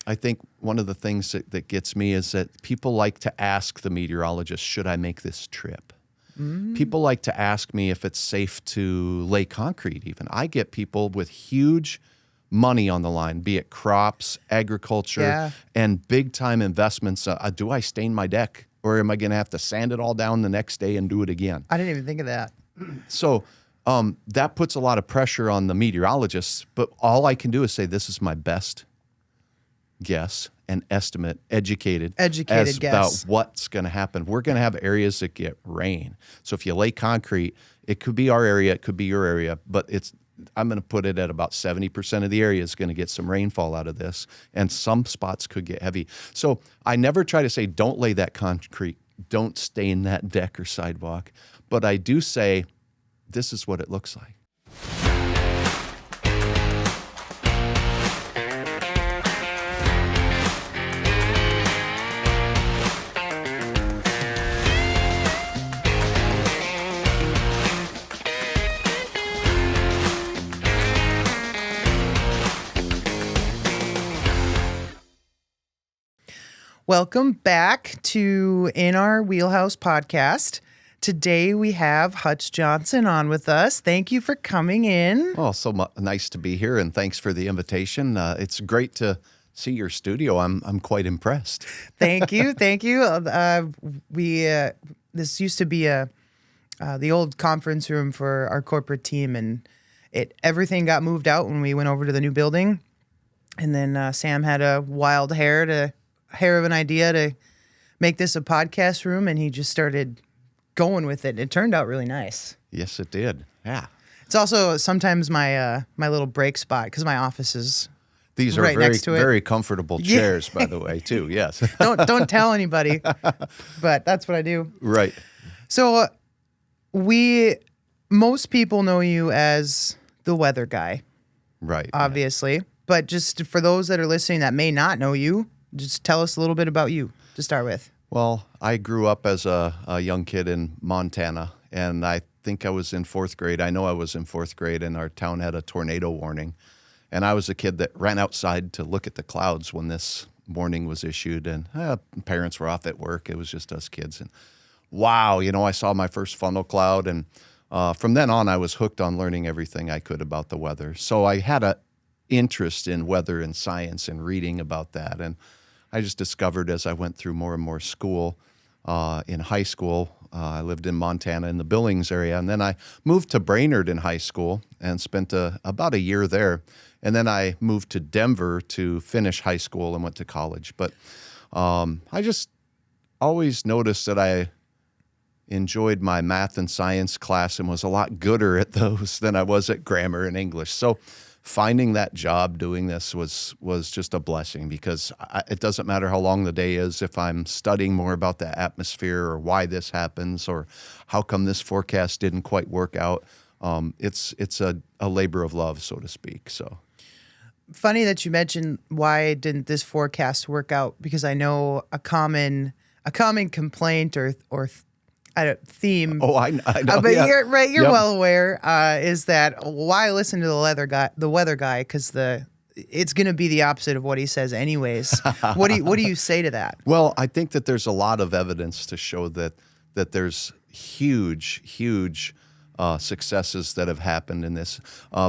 I think one of the things that gets me is that people like to ask the meteorologist, should I make this trip? People like to ask me if it's safe to lay concrete even. I get people with huge money on the line, be it crops, agriculture, and big-time investments. Do I stain my deck, or am I going to have to sand it all down the next day and do it again? I didn't even think of that. So that puts a lot of pressure on the meteorologists, but all I can do is say this is my best guess and estimate, educated guess about what's going to happen. We're going to have areas that get rain. So if you lay concrete, it could be our area, it could be your area, but I'm going to put it at about 70% of the area is going to get some rainfall out of this, and some spots could get heavy. So I never try to say, don't lay that concrete, don't stain that deck or sidewalk, but I do say, this is what it looks like. Welcome back to In Our Wheelhouse podcast. Today we have Hutch Johnson on with us. Thank you for coming in. Oh, nice to be here, and thanks for the invitation. It's great to see your studio. I'm quite impressed. Thank you. This used to be the old conference room for our corporate team, and everything got moved out when we went over to the new building. And then Sam had a wild hair of an idea to make this a podcast room, and he just started going with it. It turned out really nice. Yes, it did. Yeah. It's also sometimes my little break spot because my office is These are right next to it. Very comfortable chairs, by the way, too. Yes. Don't tell anybody, but that's what I do. Right. So most people know you as the weather guy. Right. Obviously. Yeah. But just for those that are listening that may not know you, just tell us a little bit about you to start with. Well, I grew up as a young kid in Montana, and I think I was in fourth grade. I know I was in fourth grade, and our town had a tornado warning. And I was a kid that ran outside to look at the clouds when this warning was issued, and parents were off at work. It was just us kids. And wow, I saw my first funnel cloud, and from then on, I was hooked on learning everything I could about the weather. So I had an interest in weather and science and reading about that, and I just discovered as I went through more and more school. In high school, I lived in Montana in the Billings area, and then I moved to Brainerd in high school and spent about a year there. And then I moved to Denver to finish high school and went to college. But I just always noticed that I enjoyed my math and science class and was a lot gooder at those than I was at grammar and English. So finding that job doing this was just a blessing, because it doesn't matter how long the day is. If I'm studying more about the atmosphere or why this happens or how come this forecast didn't quite work out, it's a labor of love, so to speak. So funny that you mentioned why didn't this forecast work out, because I know a common complaint or theme. Oh, I know. But yeah. You're well aware. Is that why listen to the weather guy? Because it's going to be the opposite of what he says, anyways. What do you say to that? Well, I think that there's a lot of evidence to show that there's huge successes that have happened in this.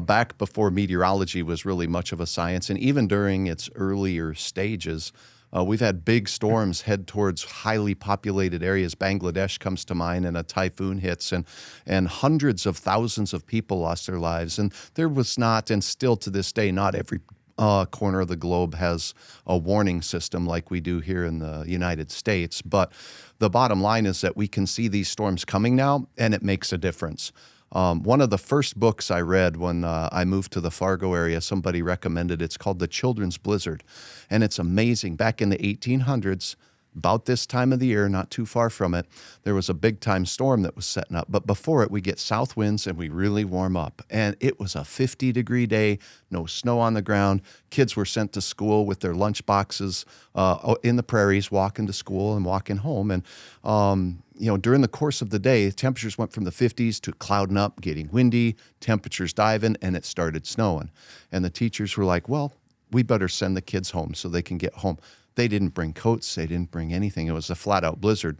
Back before meteorology was really much of a science, and even during its earlier stages. We've had big storms head towards highly populated areas. Bangladesh comes to mind, and a typhoon hits, and hundreds of thousands of people lost their lives. And there was not, and still to this day, not every corner of the globe has a warning system like we do here in the United States. But the bottom line is that we can see these storms coming now, and it makes a difference. One of the first books I read when I moved to the Fargo area, somebody recommended. It's called The Children's Blizzard, and it's amazing. Back in the 1800s, about this time of the year, not too far from it, there was a big-time storm that was setting up. But before it, we get south winds, and we really warm up. And it was a 50-degree day, no snow on the ground. Kids were sent to school with their lunch boxes in the prairies, walking to school and walking home. And during the course of the day, temperatures went from the 50s to clouding up, getting windy, temperatures diving, and it started snowing. And the teachers were like, well, we better send the kids home so they can get home. They didn't bring coats. They didn't bring anything. It was a flat out blizzard.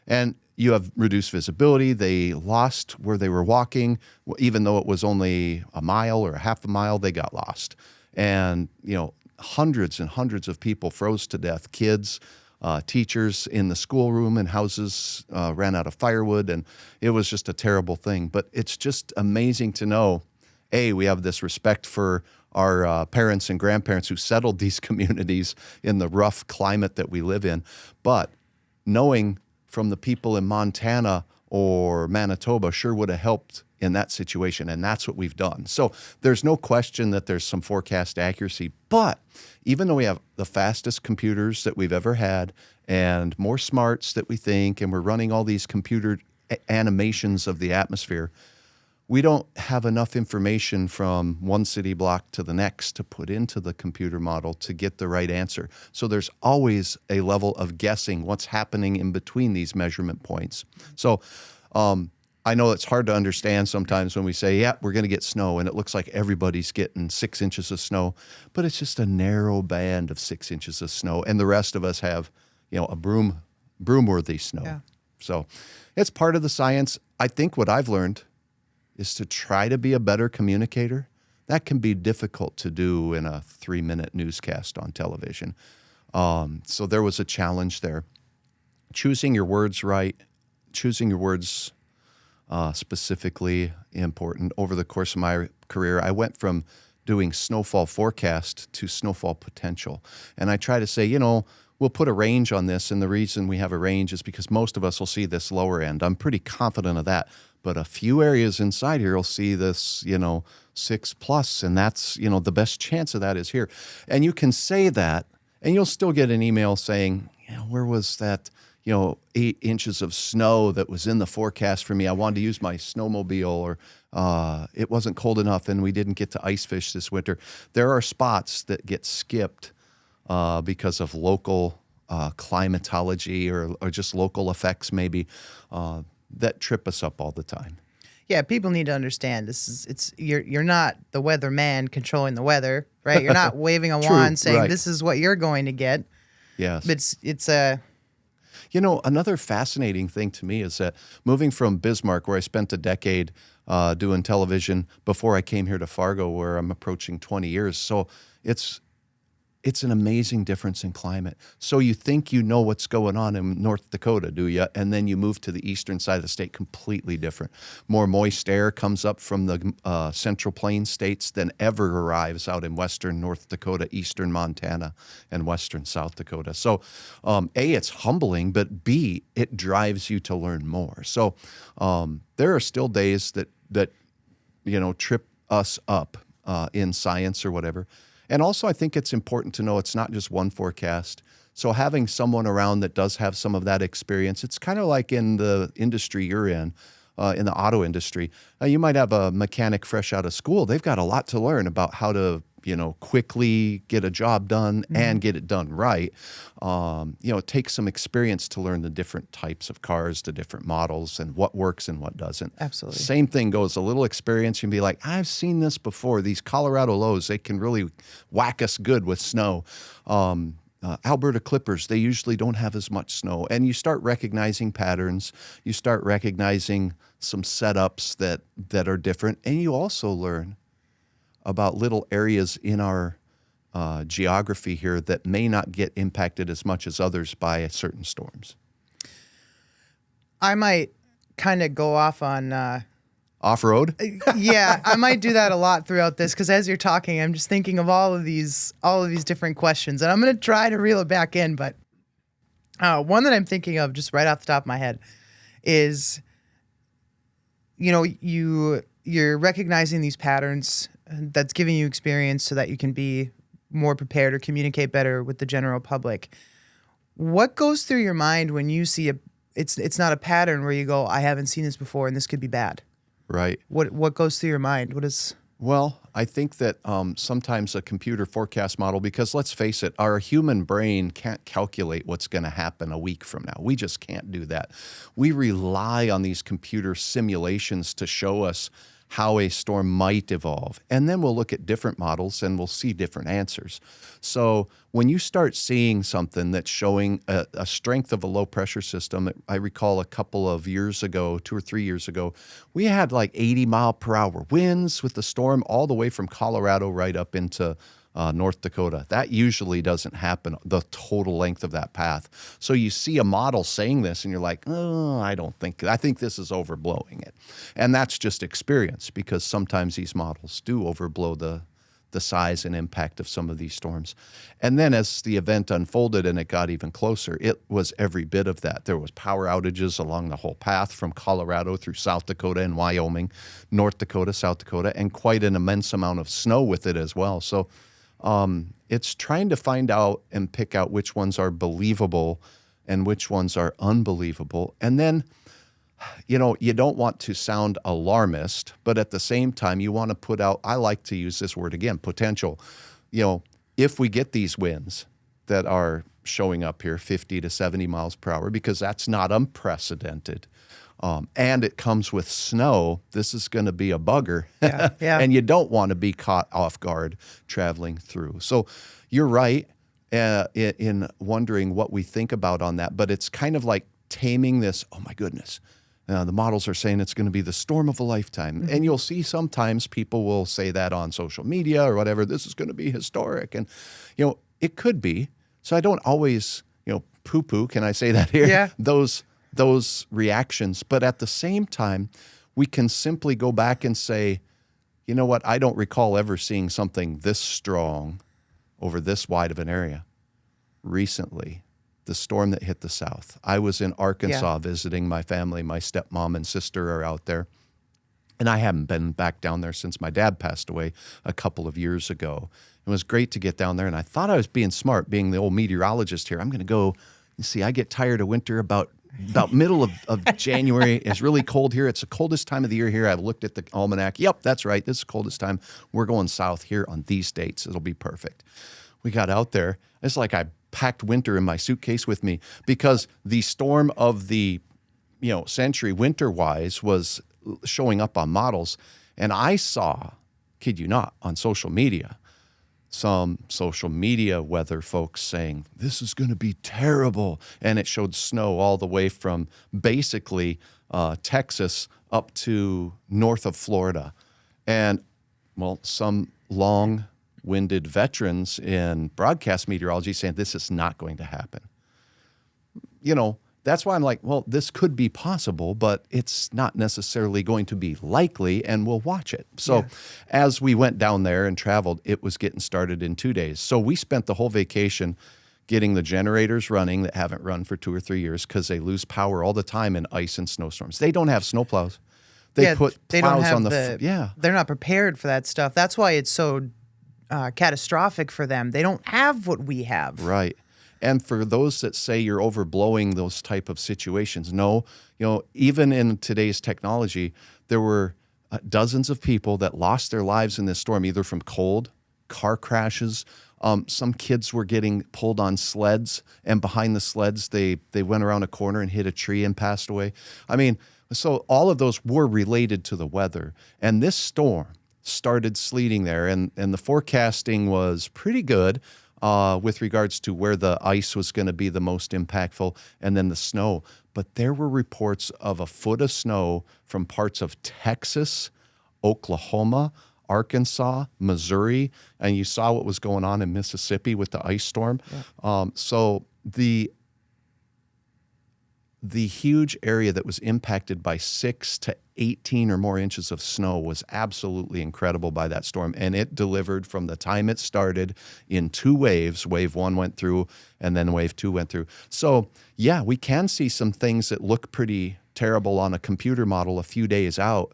And you have reduced visibility. They lost where they were walking. Even though it was only a mile or a half a mile, they got lost. And, hundreds and hundreds of people froze to death. Kids, teachers in the schoolroom and houses ran out of firewood. And it was just a terrible thing. But it's just amazing to know, A, we have this respect for our parents and grandparents who settled these communities in the rough climate that we live in. But knowing from the people in Montana or Manitoba sure would have helped in that situation, and that's what we've done. So there's no question that there's some forecast accuracy, but even though we have the fastest computers that we've ever had and more smarts that we think, and we're running all these computer animations of the atmosphere, we don't have enough information from one city block to the next to put into the computer model to get the right answer. So there's always a level of guessing what's happening in between these measurement points. So I know it's hard to understand sometimes when we say, yeah, we're going to get snow, and it looks like everybody's getting 6 inches of snow, but it's just a narrow band of 6 inches of snow, and the rest of us have, a broom-worthy snow. Yeah. So it's part of the science. I think what I've learned is to try to be a better communicator. That can be difficult to do in a 3-minute newscast on television. So there was a challenge there. Choosing your words right, choosing your words specifically important. Over the course of my career, I went from doing snowfall forecast to snowfall potential. And I try to say, we'll put a range on this, and the reason we have a range is because most of us will see this lower end. I'm pretty confident of that. But a few areas inside here will see this, 6+, and that's, the best chance of that is here. And you can say that, and you'll still get an email saying, where was that, 8 inches of snow that was in the forecast for me? I wanted to use my snowmobile, or it wasn't cold enough and we didn't get to ice fish this winter. There are spots that get skipped because of local climatology or just local effects maybe that trip us up all the time. Yeah, people need to understand you're not the weatherman controlling the weather, right? You're not waving a wand saying right. This is what you're going to get. Yes. It's a another fascinating thing to me is that moving from Bismarck, where I spent a decade doing television before I came here to Fargo, where I'm approaching 20 years. So it's an amazing difference in climate. So you think you know what's going on in North Dakota, do you? And then you move to the eastern side of the state, completely different. More moist air comes up from the Central Plains states than ever arrives out in western North Dakota, eastern Montana, and western South Dakota. So A, it's humbling, but B, it drives you to learn more. So there are still days that trip us up in science or whatever. And also, I think it's important to know it's not just one forecast. So having someone around that does have some of that experience, it's kind of like in the industry you're in the auto industry. You might have a mechanic fresh out of school. They've got a lot to learn about how to, quickly get a job done and get it done right. It takes some experience to learn the different types of cars, the different models, and what works and what doesn't. Absolutely. Same thing goes, a little experience, you can be like, I've seen this before. These Colorado lows, they can really whack us good with snow. Alberta Clippers, they usually don't have as much snow. And you start recognizing patterns. You start recognizing some setups that are different. And you also learn about little areas in our geography here that may not get impacted as much as others by certain storms. I might kind of go off on... Off-road? Yeah, I might do that a lot throughout this because as you're talking, I'm just thinking of all of these different questions, and I'm going to try to reel it back in. But one that I'm thinking of just right off the top of my head is, you're recognizing these patterns that's giving you experience so that you can be more prepared or communicate better with the general public. What goes through your mind when you see it's not a pattern where you go, I haven't seen this before and this could be bad? Right. What goes through your mind? Well, I think that sometimes a computer forecast model, because let's face it, our human brain can't calculate what's going to happen a week from now. We just can't do that. We rely on these computer simulations to show us how a storm might evolve. And then we'll look at different models and we'll see different answers. So when you start seeing something that's showing a strength of a low pressure system, I recall a couple of years ago, 2 or 3 years ago, we had like 80 mile per hour winds with the storm all the way from Colorado right up into North Dakota. That usually doesn't happen, the total length of that path. So you see a model saying this and you're like, oh, I think this is overblowing it. And that's just experience, because sometimes these models do overblow the size and impact of some of these storms. And then as the event unfolded and it got even closer, it was every bit of that. There was power outages along the whole path from Colorado through South Dakota and Wyoming, North Dakota, South Dakota, and quite an immense amount of snow with it as well. So it's trying to find out and pick out which ones are believable and which ones are unbelievable. And then, you don't want to sound alarmist, but at the same time, you want to put out, I like to use this word again, potential. If we get these winds that are showing up here, 50 to 70 miles per hour, because that's not unprecedented, and it comes with snow, this is going to be a bugger. Yeah, yeah. And you don't want to be caught off guard traveling through. So you're right in wondering what we think about on that, but it's kind of like taming this, oh my goodness, the models are saying it's going to be the storm of a lifetime. Mm-hmm. And you'll see sometimes people will say that on social media or whatever, this is going to be historic. And, it could be. So I don't always, poo-poo, can I say that here? Yeah. Those reactions. But at the same time, we can simply go back and say, you know what, I don't recall ever seeing something this strong over this wide of an area recently. The storm that hit the South. I was in Arkansas visiting my family. My stepmom and sister are out there. And I haven't been back down there since my dad passed away a couple of years ago. It was great to get down there. And I thought I was being smart, being the old meteorologist here. I'm going to go, I get tired of winter about middle of January. It's really cold here. It's the coldest time of the year here. I've looked at the almanac. Yep, that's right. This is the coldest time. We're going south here on these dates. It'll be perfect. We got out there. It's like I packed winter in my suitcase with me, because the storm of the century winter-wise was showing up on models. And I saw, kid you not, on social media, some social media weather folks saying, this is going to be terrible. And it showed snow all the way from basically Texas up to north of Florida. And, some long-winded veterans in broadcast meteorology saying this is not going to happen. That's why I'm like, this could be possible, but it's not necessarily going to be likely, and we'll watch it. So as we went down there and traveled, it was getting started in 2 days. So we spent the whole vacation getting the generators running that haven't run for 2 or 3 years, because they lose power all the time in ice and snowstorms. They don't have snowplows. They put plows on the They're not prepared for that stuff. That's why it's so catastrophic for them. They don't have what we have. Right. And for those that say you're overblowing those type of situations, no, even in today's technology, there were dozens of people that lost their lives in this storm, either from cold, car crashes. Some kids were getting pulled on sleds, and behind the sleds, they went around a corner and hit a tree and passed away. So all of those were related to the weather. And this storm started sleeting there, and the forecasting was pretty good. With regards to where the ice was going to be the most impactful, and then the snow. But there were reports of a foot of snow from parts of Texas, Oklahoma, Arkansas, Missouri, and you saw what was going on in Mississippi with the ice storm. Yeah. So the huge area that was impacted by 6 to 18 or more inches of snow was absolutely incredible by that storm. And it delivered from the time it started in 2 waves. Wave 1 went through, and then wave 2 went through. So yeah, we can see some things that look pretty terrible on a computer model a few days out.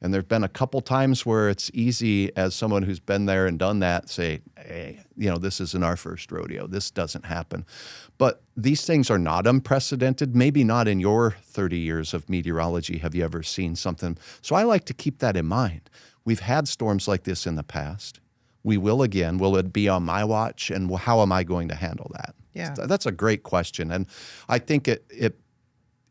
And there've been a couple times where it's easy, as someone who's been there and done that, say, hey, this isn't our first rodeo. This doesn't happen. But these things are not unprecedented. Maybe not in your 30 years of meteorology have you ever seen something. So I like to keep that in mind. We've had storms like this in the past. We will again. Will it be on my watch? And how am I going to handle that? Yeah. That's a great question. And I think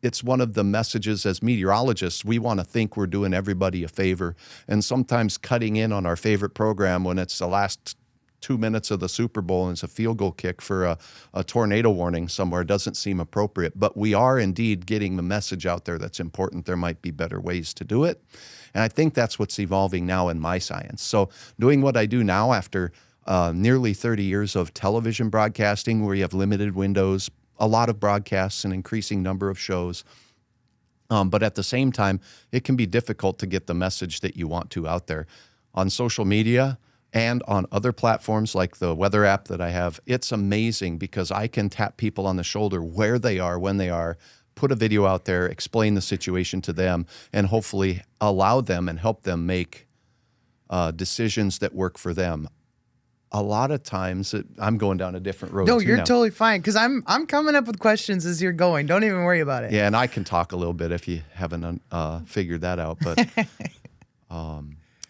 it's one of the messages as meteorologists. We want to think we're doing everybody a favor, and sometimes cutting in on our favorite program when it's the last 2 minutes of the Super Bowl and it's a field goal kick for a tornado warning somewhere doesn't seem appropriate. But we are indeed getting the message out there that's important. There might be better ways to do it. And I think that's what's evolving now in my science. So doing what I do now after nearly 30 years of television broadcasting, where you have limited windows, a lot of broadcasts, an increasing number of shows. But at the same time, it can be difficult to get the message that you want to out there. On social media and on other platforms like the weather app that I have, it's amazing because I can tap people on the shoulder where they are, when they are, put a video out there, explain the situation to them, and hopefully allow them and help them make decisions that work for them. A lot of times, I'm going down a different road. No, too you're now. totally fine because I'm coming up with questions as you're going. Don't even worry about it. Yeah, and I can talk a little bit if you haven't figured that out. But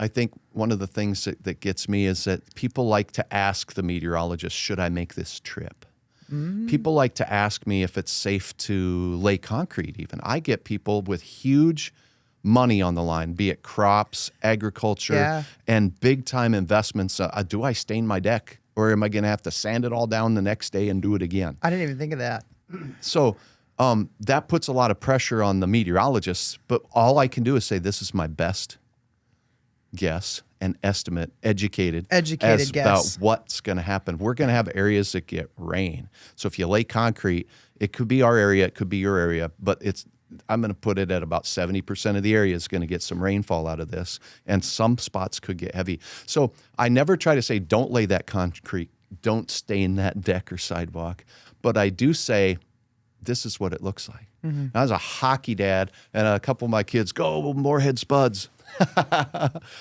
I think one of the things that gets me is that people like to ask the meteorologist, should I make this trip? People like to ask me if it's safe to lay concrete even. I get people with huge money on the line, be it crops, agriculture, and big-time investments. Do I stain my deck, or am I going to have to sand it all down the next day and do it again? I didn't even think of that. So that puts a lot of pressure on the meteorologists, but all I can do is say this is my best guess and estimate, educated guess about what's going to happen. We're going to have areas that get rain. So if you lay concrete, it could be our area, it could be your area, but I'm going to put it at about 70% of the area is going to get some rainfall out of this, and some spots could get heavy. So I never try to say, don't lay that concrete, don't stain that deck or sidewalk, but I do say, this is what it looks like. I was a hockey dad, and a couple of my kids, go Moorhead Spuds.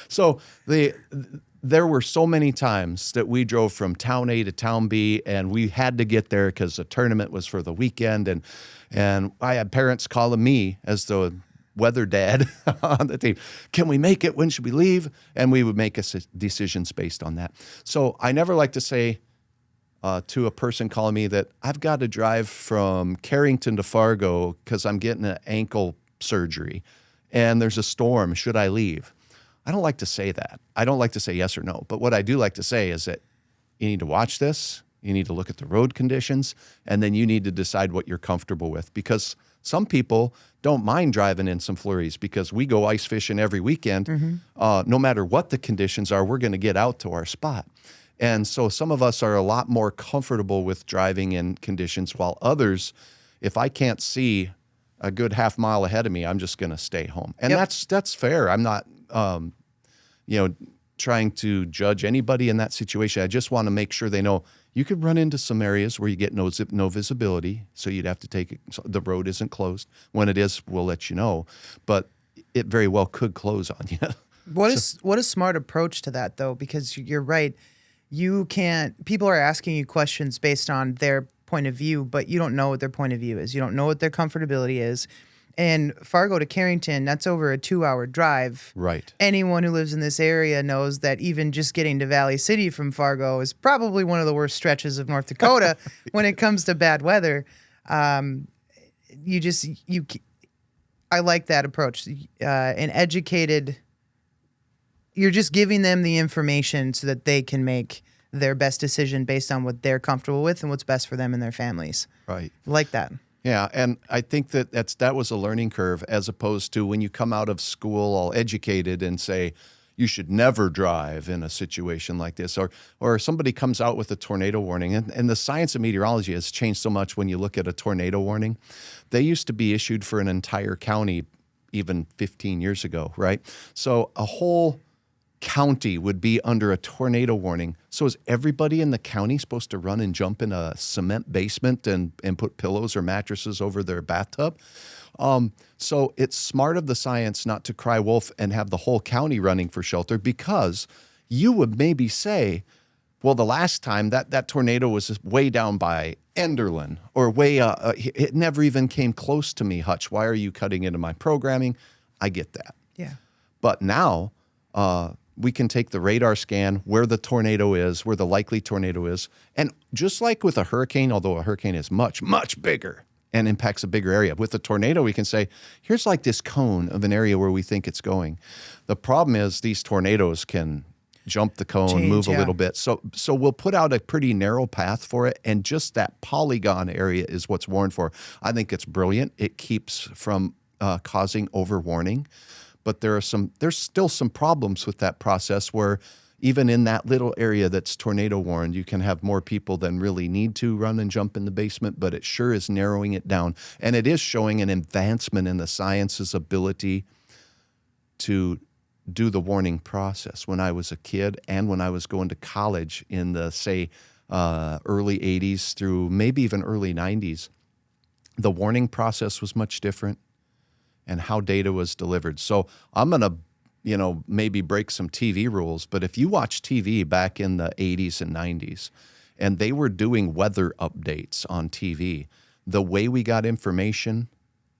So there were so many times that we drove from town A to town B, and we had to get there because the tournament was for the weekend, and I had parents calling me as the weather dad on the team. Can we make it? When should we leave? And we would make decisions based on that. So I never like to say to a person calling me that I've got to drive from Carrington to Fargo because I'm getting an ankle surgery and there's a storm. Should I leave? I don't like to say that. I don't like to say yes or no. But what I do like to say is that you need to watch this. You need to look at the road conditions, and then you need to decide what you're comfortable with, because some people don't mind driving in some flurries because we go ice fishing every weekend. No matter what the conditions are, we're going to get out to our spot. And so some of us are a lot more comfortable with driving in conditions, while others, if I can't see a good half mile ahead of me, I'm just going to stay home. And that's fair. I'm not, trying to judge anybody in that situation. I just want to make sure they know you could run into some areas where you get no visibility, so you'd have to take it. So the road isn't closed. When it is, we'll let you know. But it very well could close on you. What a smart approach to that, though, because you're right. People are asking you questions based on their point of view, but you don't know what their point of view is. You don't know what their comfortability is. And Fargo to Carrington, that's over a 2-hour drive. Right. Anyone who lives in this area knows that even just getting to Valley City from Fargo is probably one of the worst stretches of North Dakota when it comes to bad weather. I like that approach. An educated, you're just giving them the information so that they can make their best decision based on what they're comfortable with and what's best for them and their families. Right. I like that. Yeah, and I think that was a learning curve, as opposed to when you come out of school all educated and say you should never drive in a situation like this, or somebody comes out with a tornado warning, and the science of meteorology has changed so much. When you look at a tornado warning, they used to be issued for an entire county even 15 years ago, right? So a whole county would be under a tornado warning. So is everybody in the county supposed to run and jump in a cement basement and put pillows or mattresses over their bathtub? So it's smart of the science not to cry wolf and have the whole county running for shelter, because you would maybe say, well, the last time that tornado was way down by Enderlin, or way, it never even came close to me, Hutch. Why are you cutting into my programming? I get that. Yeah. But now, we can take the radar scan where the tornado is, where the likely tornado is. And just like with a hurricane, although a hurricane is much, much bigger and impacts a bigger area. With a tornado, we can say, here's like this cone of an area where we think it's going. The problem is these tornadoes can jump the cone, Change, move a yeah. little bit. So we'll put out a pretty narrow path for it, and just that polygon area is what's warned for. I think it's brilliant. It keeps from causing overwarning, but there's still some problems with that process where even in that little area that's tornado warned, you can have more people than really need to run and jump in the basement, but it sure is narrowing it down. And it is showing an advancement in the science's ability to do the warning process. When I was a kid and when I was going to college in the, say, early 80s through maybe even early 90s, the warning process was much different and how data was delivered. So I'm going to maybe break some TV rules, but if you watch TV back in the 80s and 90s, and they were doing weather updates on TV, the way we got information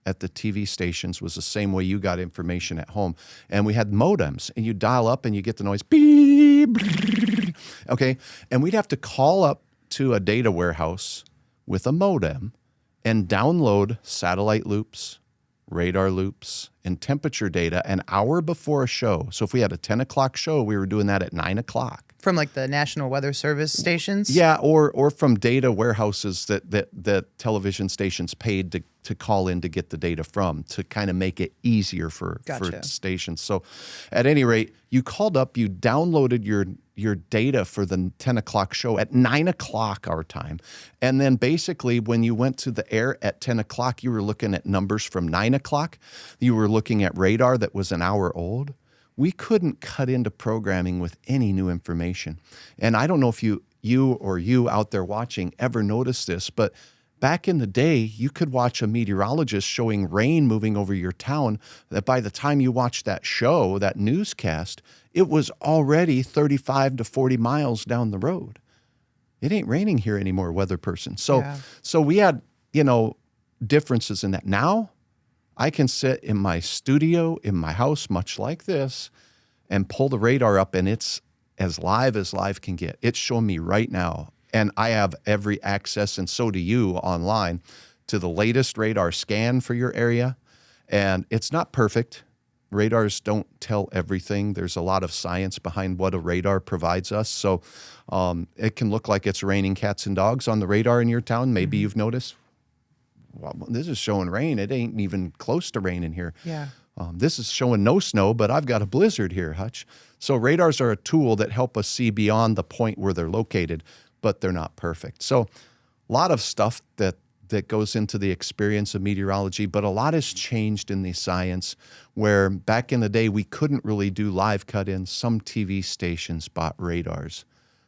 at the TV stations was the same way you got information at home. And we had modems, and you dial up and you get the noise, beep, brrr, okay? And we'd have to call up to a data warehouse with a modem and download satellite loops, radar loops, and temperature data an hour before a show. So if we had a 10 o'clock show, we were doing that at 9 o'clock. From like the National Weather Service stations? Yeah, or from data warehouses that television stations paid to call in to get the data from, to kind of make it easier for stations. So at any rate, you called up, you downloaded your data for the 10 o'clock show at 9 o'clock our time. And then basically when you went to the air at 10 o'clock, you were looking at numbers from 9 o'clock. You were looking at radar that was an hour old. We couldn't cut into programming with any new information. And I don't know if you out there watching ever noticed this, but back in the day, you could watch a meteorologist showing rain moving over your town, that by the time you watched that show, that newscast, it was already 35 to 40 miles down the road. It ain't raining here anymore, weather person. So we had, differences in that. Now, I can sit in my studio, in my house, much like this, and pull the radar up, and it's as live can get. It's showing me right now, and I have every access, and so do you online, to the latest radar scan for your area. And it's not perfect. Radars don't tell everything. There's a lot of science behind what a radar provides us. So it can look like it's raining cats and dogs on the radar in your town. Maybe you've noticed, well, this is showing rain. It ain't even close to rain in here. Yeah. This is showing no snow, but I've got a blizzard here, Hutch. So radars are a tool that help us see beyond the point where they're located, but they're not perfect. So a lot of stuff that goes into the experience of meteorology, but a lot has changed in the science, where back in the day, we couldn't really do live cut-ins. Some TV stations bought radars.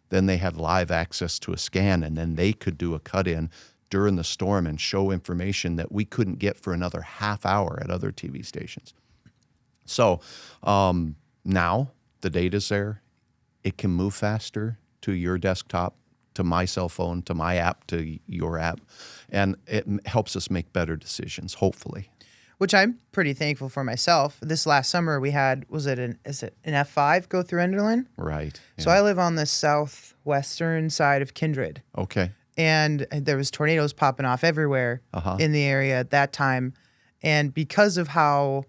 Then they had live access to a scan, and then they could do a cut-in during the storm and show information that we couldn't get for another half hour at other TV stations. So now the data's there. It can move faster to your desktop, to my cell phone, to my app, to your app, and it helps us make better decisions, hopefully. Which I'm pretty thankful for myself. This last summer we had, is it an F5 go through Enderlin? Right. Yeah. So I live on the southwestern side of Kindred. Okay. And there was tornadoes popping off everywhere in the area at that time. And because of how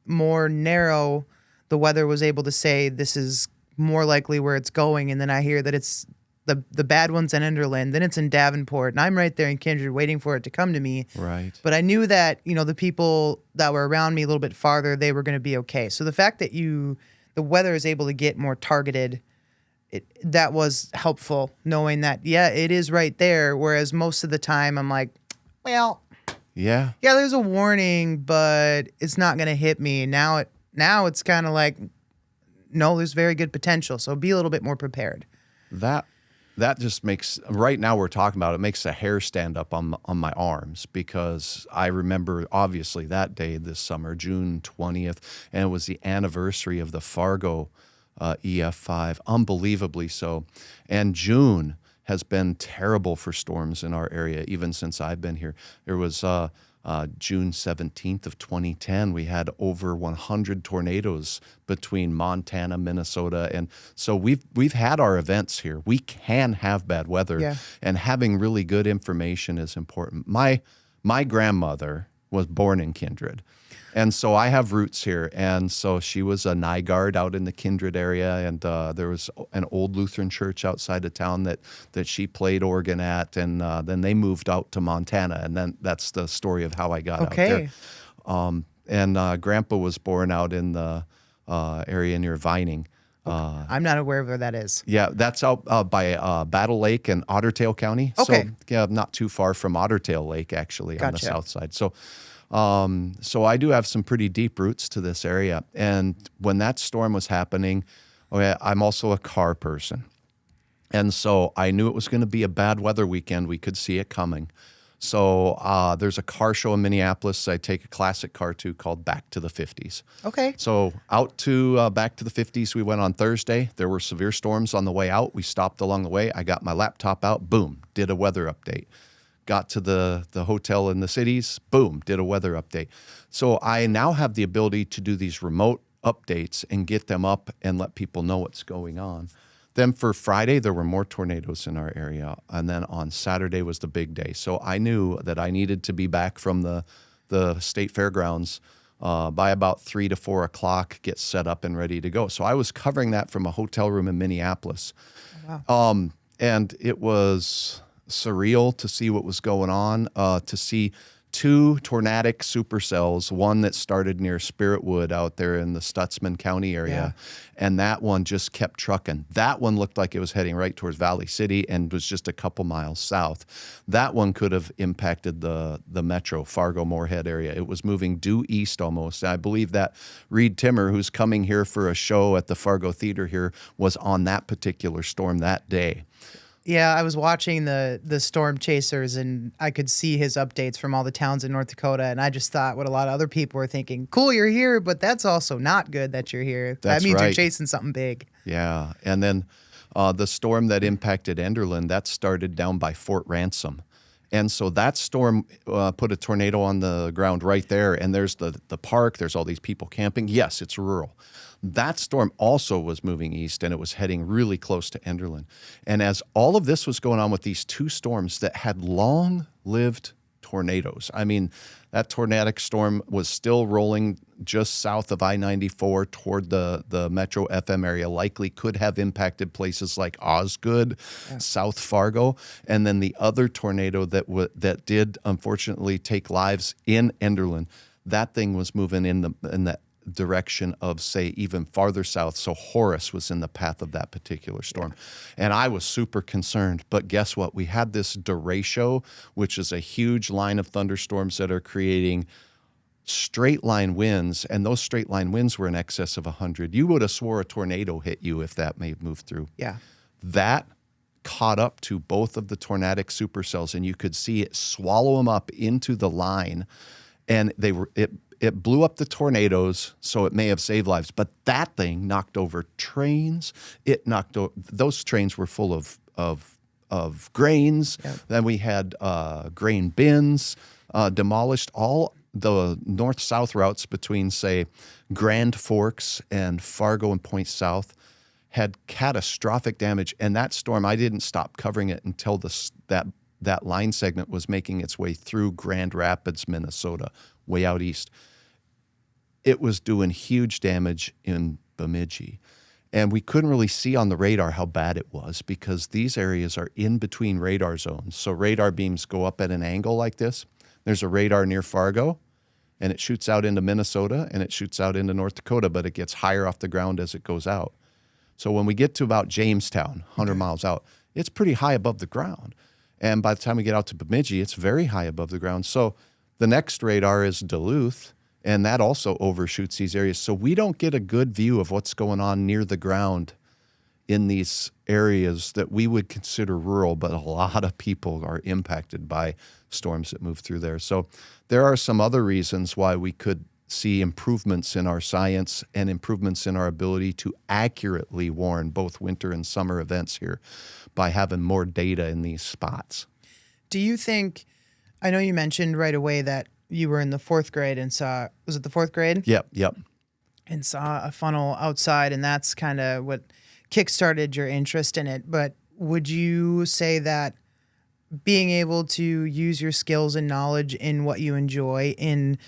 more narrow the weather was able to say this is more likely where it's going, and then I hear that it's the bad one's in Enderlin, then it's in Davenport, and I'm right there in Kindred waiting for it to come to me. Right. But I knew that, the people that were around me a little bit farther, they were going to be okay. So the fact that the weather is able to get more targeted, that was helpful, knowing that, yeah, it is right there. Whereas most of the time I'm like, well, yeah, there's a warning, but it's not going to hit me. Now it's kind of like, no, there's very good potential. So be a little bit more prepared. That just makes, right now we're talking about it, makes the hair stand up on my arms, because I remember obviously that day this summer, June 20th, and it was the anniversary of the Fargo EF5, unbelievably so. And June has been terrible for storms in our area, even since I've been here. There was June 17th of 2010, we had over 100 tornadoes between Montana, Minnesota, and so we've had our events here. We can have bad weather, and having really good information is important. My grandmother was born in Kindred. And so I have roots here. And so she was a Nygaard out in the Kindred area. And there was an old Lutheran church outside of town that she played organ at. And then they moved out to Montana. And then that's the story of how I got out there. And Grandpa was born out in the area near Vining. I'm not aware of where that is. Yeah, that's out by Battle Lake and Otter Tail County. Okay. So, yeah, not too far from Otter Tail Lake, actually, on the south side. So I do have some pretty deep roots to this area. And when that storm was happening, I'm also a car person. And so I knew it was going to be a bad weather weekend. We could see it coming. So there's a car show in Minneapolis I take a classic car to called Back to the 50s. Okay. So out to Back to the 50s we went on Thursday. There were severe storms on the way out. We stopped along the way. I got my laptop out. Boom, did a weather update. Got to the hotel in the cities, boom, did a weather update. So I now have the ability to do these remote updates and get them up and let people know what's going on. Then for Friday, there were more tornadoes in our area. And then on Saturday was the big day. So I knew that I needed to be back from the state fairgrounds by about 3 to 4 o'clock, get set up and ready to go. So I was covering that from a hotel room in Minneapolis. Wow. And it was surreal to see what was going on, to see 2 tornadic supercells, one that started near Spiritwood out there in the Stutzman County area, and that one just kept trucking. That one looked like it was heading right towards Valley City and was just a couple miles south. That one could have impacted the metro, Fargo-Moorhead area. It was moving due east almost. And I believe that Reed Timmer, who's coming here for a show at the Fargo Theater here, was on that particular storm that day. Yeah, I was watching the Storm Chasers, and I could see his updates from all the towns in North Dakota, and I just thought what a lot of other people were thinking, cool, you're here, but that's also not good that you're here. That means you're chasing something big. Yeah, and then the storm that impacted Enderlin, that started down by Fort Ransom. And so that storm put a tornado on the ground right there, and there's the park, there's all these people camping. Yes, it's rural. That storm also was moving east, and it was heading really close to Enderlin. And as all of this was going on with these 2 storms that had long-lived tornadoes, I mean, that tornadic storm was still rolling just south of I-94 toward the Metro FM area, likely could have impacted places like Osgood, South Fargo, and then the other tornado that did unfortunately take lives in Enderlin. That thing was moving in the direction of, say, even farther south. So Horace was in the path of that particular storm. And I was super concerned. But guess what? We had this derecho, which is a huge line of thunderstorms that are creating straight line winds. And those straight line winds were in excess of 100. You would have swore a tornado hit you if that may move through. Yeah. That caught up to both of the tornadic supercells, and you could see it swallow them up into the line. And it blew up the tornadoes, so it may have saved lives. But that thing knocked over trains. Those trains were full of grains. Yep. Then we had grain bins demolished. All the north-south routes between, say, Grand Forks and Fargo and Point South had catastrophic damage. And that storm, I didn't stop covering it until that line segment was making its way through Grand Rapids, Minnesota, way out east. It was doing huge damage in Bemidji. And we couldn't really see on the radar how bad it was because these areas are in between radar zones. So radar beams go up at an angle like this. There's a radar near Fargo, and it shoots out into Minnesota, and it shoots out into North Dakota, but it gets higher off the ground as it goes out. So when we get to about Jamestown, 100 miles out, it's pretty high above the ground. And by the time we get out to Bemidji, it's very high above the ground. So the next radar is Duluth, and that also overshoots these areas. So we don't get a good view of what's going on near the ground in these areas that we would consider rural, but a lot of people are impacted by storms that move through there. So there are some other reasons why we could see improvements in our science and improvements in our ability to accurately warn both winter and summer events here by having more data in these spots. Do you think, I know you mentioned right away that you were in the fourth grade and saw, was it the fourth grade? Yep. And saw a funnel outside, and that's kind of what kickstarted your interest in it. But would you say that being able to use your skills and knowledge in what you enjoy in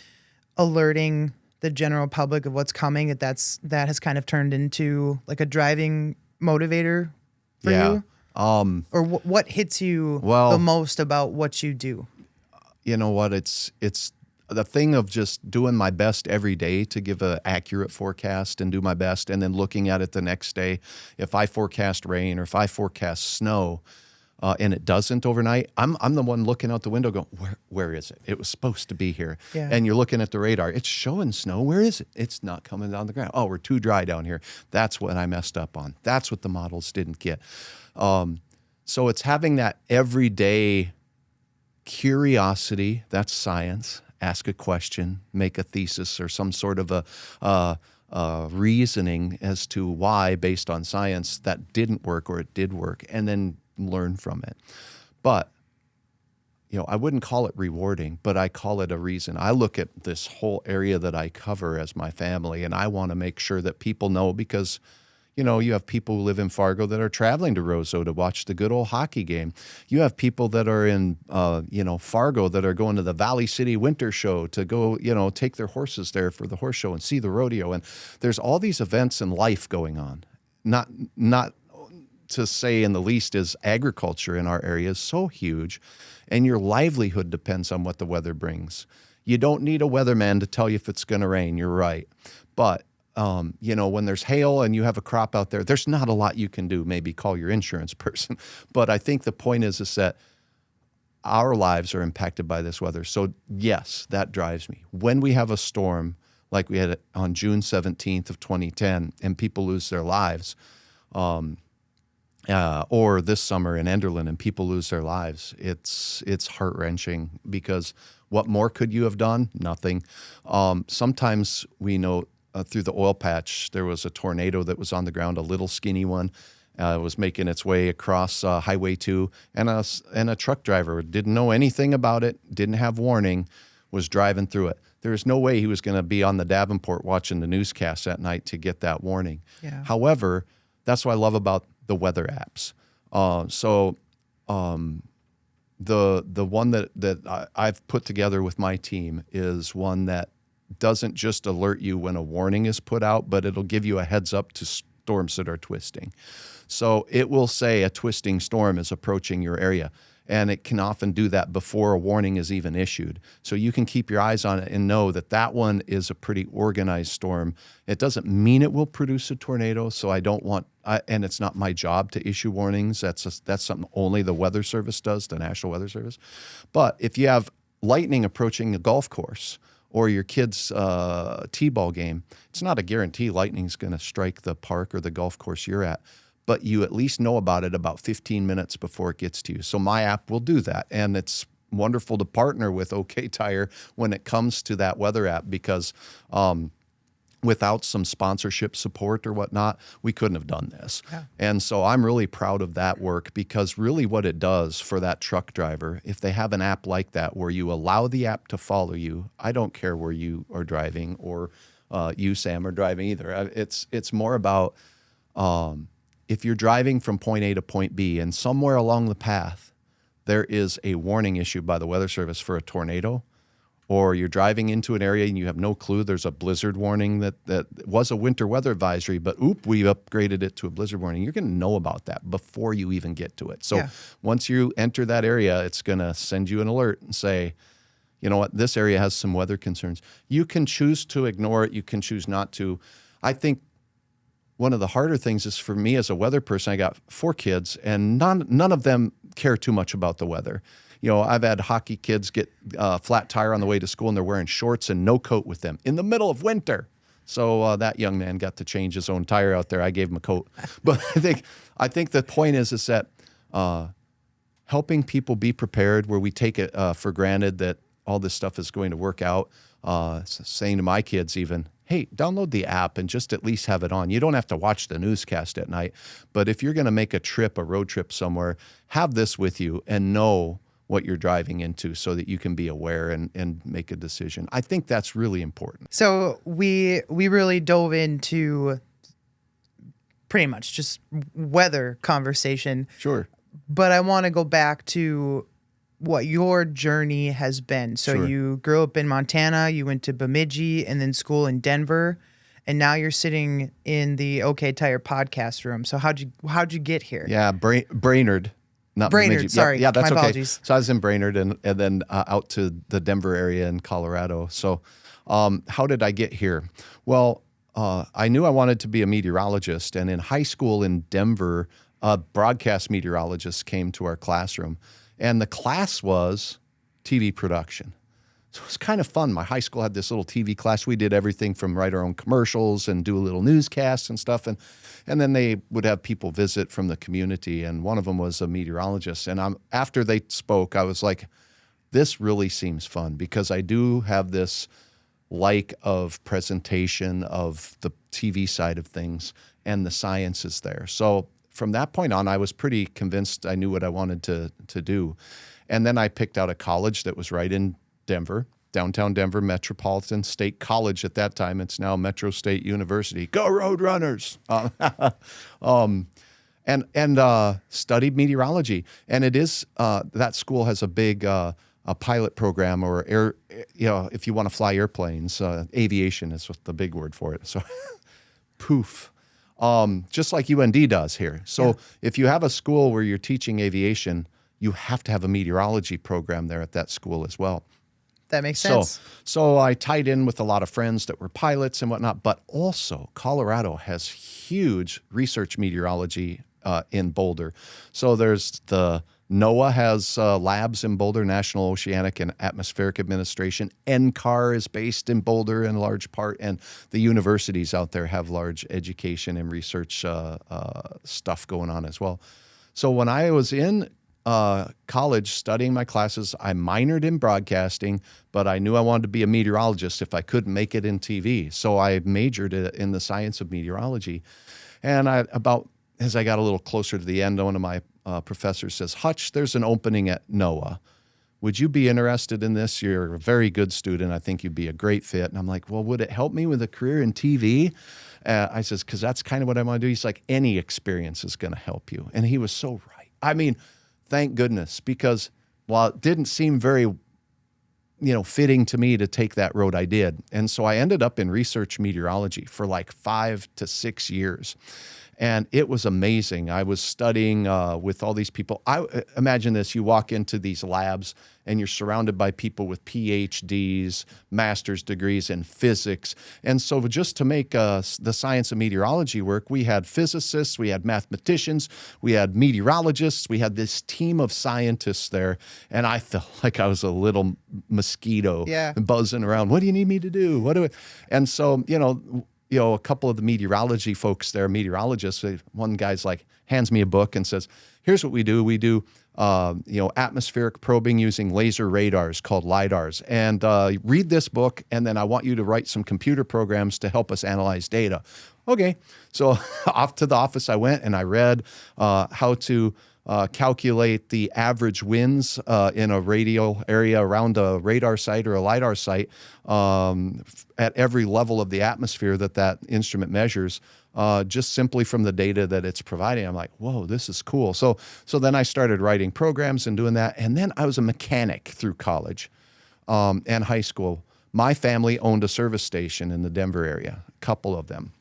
alerting the general public of what's coming, that has kind of turned into like a driving motivator for you? Or what hits you the most about what you do? You know what? It's the thing of just doing my best every day to give an accurate forecast and do my best, and then looking at it the next day. If I forecast rain or if I forecast snow, and it doesn't overnight, I'm the one looking out the window going, where is it? It was supposed to be here. Yeah. And you're looking at the radar. It's showing snow. Where is it? It's not coming down the ground. Oh, we're too dry down here. That's what I messed up on. That's what the models didn't get. So it's having that everyday curiosity. That's science. Ask a question, make a thesis or some sort of a reasoning as to why, based on science, that didn't work or it did work, and then learn from it. But, I wouldn't call it rewarding, but I call it a reason. I look at this whole area that I cover as my family, and I want to make sure that people know, because you have people who live in Fargo that are traveling to Roseau to watch the good old hockey game. You have people that are in, Fargo that are going to the Valley City Winter Show to go, take their horses there for the horse show and see the rodeo. And there's all these events in life going on. Not to say in the least is agriculture in our area is so huge, and your livelihood depends on what the weather brings. You don't need a weatherman to tell you if it's going to rain. You're right. But when there's hail and you have a crop out there, there's not a lot you can do. Maybe call your insurance person. But I think the point is that our lives are impacted by this weather. So yes, that drives me. When we have a storm like we had on June 17th of 2010 and people lose their lives, or this summer in Enderlin and people lose their lives, it's heart-wrenching, because what more could you have done? Nothing. Sometimes we know through the oil patch, there was a tornado that was on the ground, a little skinny one. It was making its way across Highway 2, and a truck driver didn't know anything about it, didn't have warning, was driving through it. There was no way he was going to be on the Davenport watching the newscast at night to get that warning. Yeah. However, that's what I love about the weather apps. The one that I've put together with my team is one that doesn't just alert you when a warning is put out, but it'll give you a heads up to storms that are twisting. So it will say a twisting storm is approaching your area, and it can often do that before a warning is even issued. So you can keep your eyes on it and know that that one is a pretty organized storm. It doesn't mean it will produce a tornado, so and it's not my job to issue warnings. That's something only the Weather Service does, the National Weather Service. But if you have lightning approaching a golf course or your kid's t-ball game, it's not a guarantee lightning's going to strike the park or the golf course you're at, but you at least know about it about 15 minutes before it gets to you. So my app will do that, and it's wonderful to partner with OK Tire when it comes to that weather app, because without some sponsorship support or whatnot, we couldn't have done this. Yeah. And so I'm really proud of that work, because really what it does for that truck driver, if they have an app like that where you allow the app to follow you, I don't care where you are driving, or you, Sam, are driving either. It's more about if you're driving from point A to point B and somewhere along the path there is a warning issued by the Weather Service for a tornado, or you're driving into an area and you have no clue there's a blizzard warning that was a winter weather advisory, but we upgraded it to a blizzard warning. You're going to know about that before you even get to it. So once you enter that area, it's going to send you an alert and say, you know what, this area has some weather concerns. You can choose to ignore it. You can choose not to. I think one of the harder things is, for me as a weather person, I got 4 kids, and none of them care too much about the weather. I've had hockey kids get a flat tire on the way to school, and they're wearing shorts and no coat with them in the middle of winter. So that young man got to change his own tire out there. I gave him a coat. But I think the point is that helping people be prepared, where we take it for granted that all this stuff is going to work out. Saying to my kids even, hey, download the app and just at least have it on. You don't have to watch the newscast at night. But if you're going to make a road trip somewhere, have this with you and know what you're driving into so that you can be aware and make a decision. I think that's really important. So we really dove into pretty much just weather conversation. Sure. But I want to go back to what your journey has been. So Sure. you grew up in Montana, you went to Bemidji and then school in Denver, and now you're sitting in the OK Tire podcast room. So how'd you get here? Yeah, Brainerd. Not Brainerd, Bemidji. sorry. Yeah, that's My okay. apologies. So I was in Brainerd and then out to the Denver area in Colorado. So how did I get here? Well, I knew I wanted to be a meteorologist. And in high school in Denver, a broadcast meteorologist came to our classroom. And the class was TV production. So it was kind of fun. My high school had this little TV class. We did everything from write our own commercials and do a little newscast and stuff. And then they would have people visit from the community. And one of them was a meteorologist. And after they spoke, I was like, this really seems fun because I do have this like of presentation of the TV side of things and the science is there. So from that point on, I was pretty convinced I knew what I wanted to do. And then I picked out a college that was right in Denver, downtown Denver, Metropolitan State College at that time. It's now Metro State University. Go Roadrunners! And studied meteorology. And it is, that school has a big a pilot program or air, if you want to fly airplanes, aviation is what the big word for it. So poof. Just like UND does here. So if you have a school where you're teaching aviation, you have to have a meteorology program there at that school as well. That makes sense. So I tied in with a lot of friends that were pilots and whatnot, but also Colorado has huge research meteorology in Boulder. So there's NOAA has labs in Boulder, National Oceanic and Atmospheric Administration. NCAR is based in Boulder in large part, and the universities out there have large education and research stuff going on as well. So when I was in college studying my classes, I minored in broadcasting, but I knew I wanted to be a meteorologist if I couldn't make it in TV. So I majored in the science of meteorology. And as I got a little closer to the end, one of my professors says, Hutch, there's an opening at NOAA. Would you be interested in this? You're a very good student. I think you'd be a great fit. And I'm like, well, would it help me with a career in TV? I says, because that's kind of what I want to do. He's like, any experience is going to help you. And he was so right. I mean, thank goodness, because while it didn't seem very, fitting to me to take that road, I did. And so I ended up in research meteorology for like 5 to 6 years. And it was amazing. I was studying with all these people. Imagine this, you walk into these labs and you're surrounded by people with PhDs, master's degrees in physics. And so just to make the science of meteorology work, we had physicists, we had mathematicians, we had meteorologists, we had this team of scientists there. And I felt like I was a little mosquito buzzing around. What do you need me to do? And so, a couple of the meteorology folks there, meteorologists, one guy's like, hands me a book and says, here's what we do. We do, atmospheric probing using laser radars called LIDARs. And read this book, and then I want you to write some computer programs to help us analyze data. Okay. So off to the office I went, and I read how to calculate the average winds in a radial area around a radar site or a LIDAR site at every level of the atmosphere that instrument measures, just simply from the data that it's providing. I'm like, whoa, this is cool. So then I started writing programs and doing that. And then I was a mechanic through college and high school. My family owned a service station in the Denver area, a couple of them.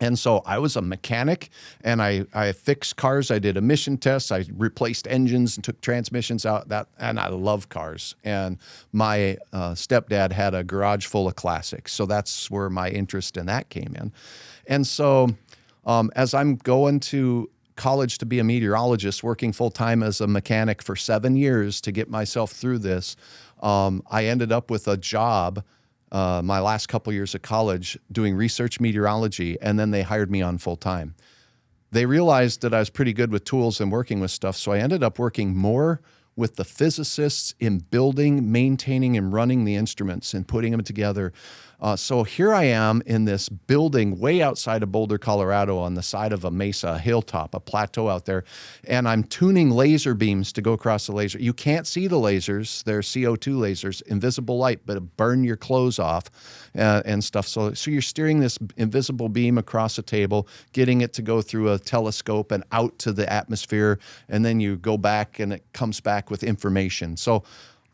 And so I was a mechanic, and I fixed cars. I did emission tests. I replaced engines and took transmissions out. And I love cars. And my stepdad had a garage full of classics, so that's where my interest in that came in. And so as I'm going to college to be a meteorologist, working full time as a mechanic for 7 years to get myself through this, I ended up with a job. My last couple years of college doing research meteorology, and then they hired me on full time. They realized that I was pretty good with tools and working with stuff, so I ended up working more with the physicists in building, maintaining, and running the instruments and putting them together. So here I am in this building way outside of Boulder, Colorado, on the side of a mesa, a hilltop, a plateau out there, and I'm tuning laser beams to go across the laser. You can't see the lasers. They're CO2 lasers, invisible light, but burn your clothes off and stuff. So you're steering this invisible beam across a table, getting it to go through a telescope and out to the atmosphere, and then you go back and it comes back with information. So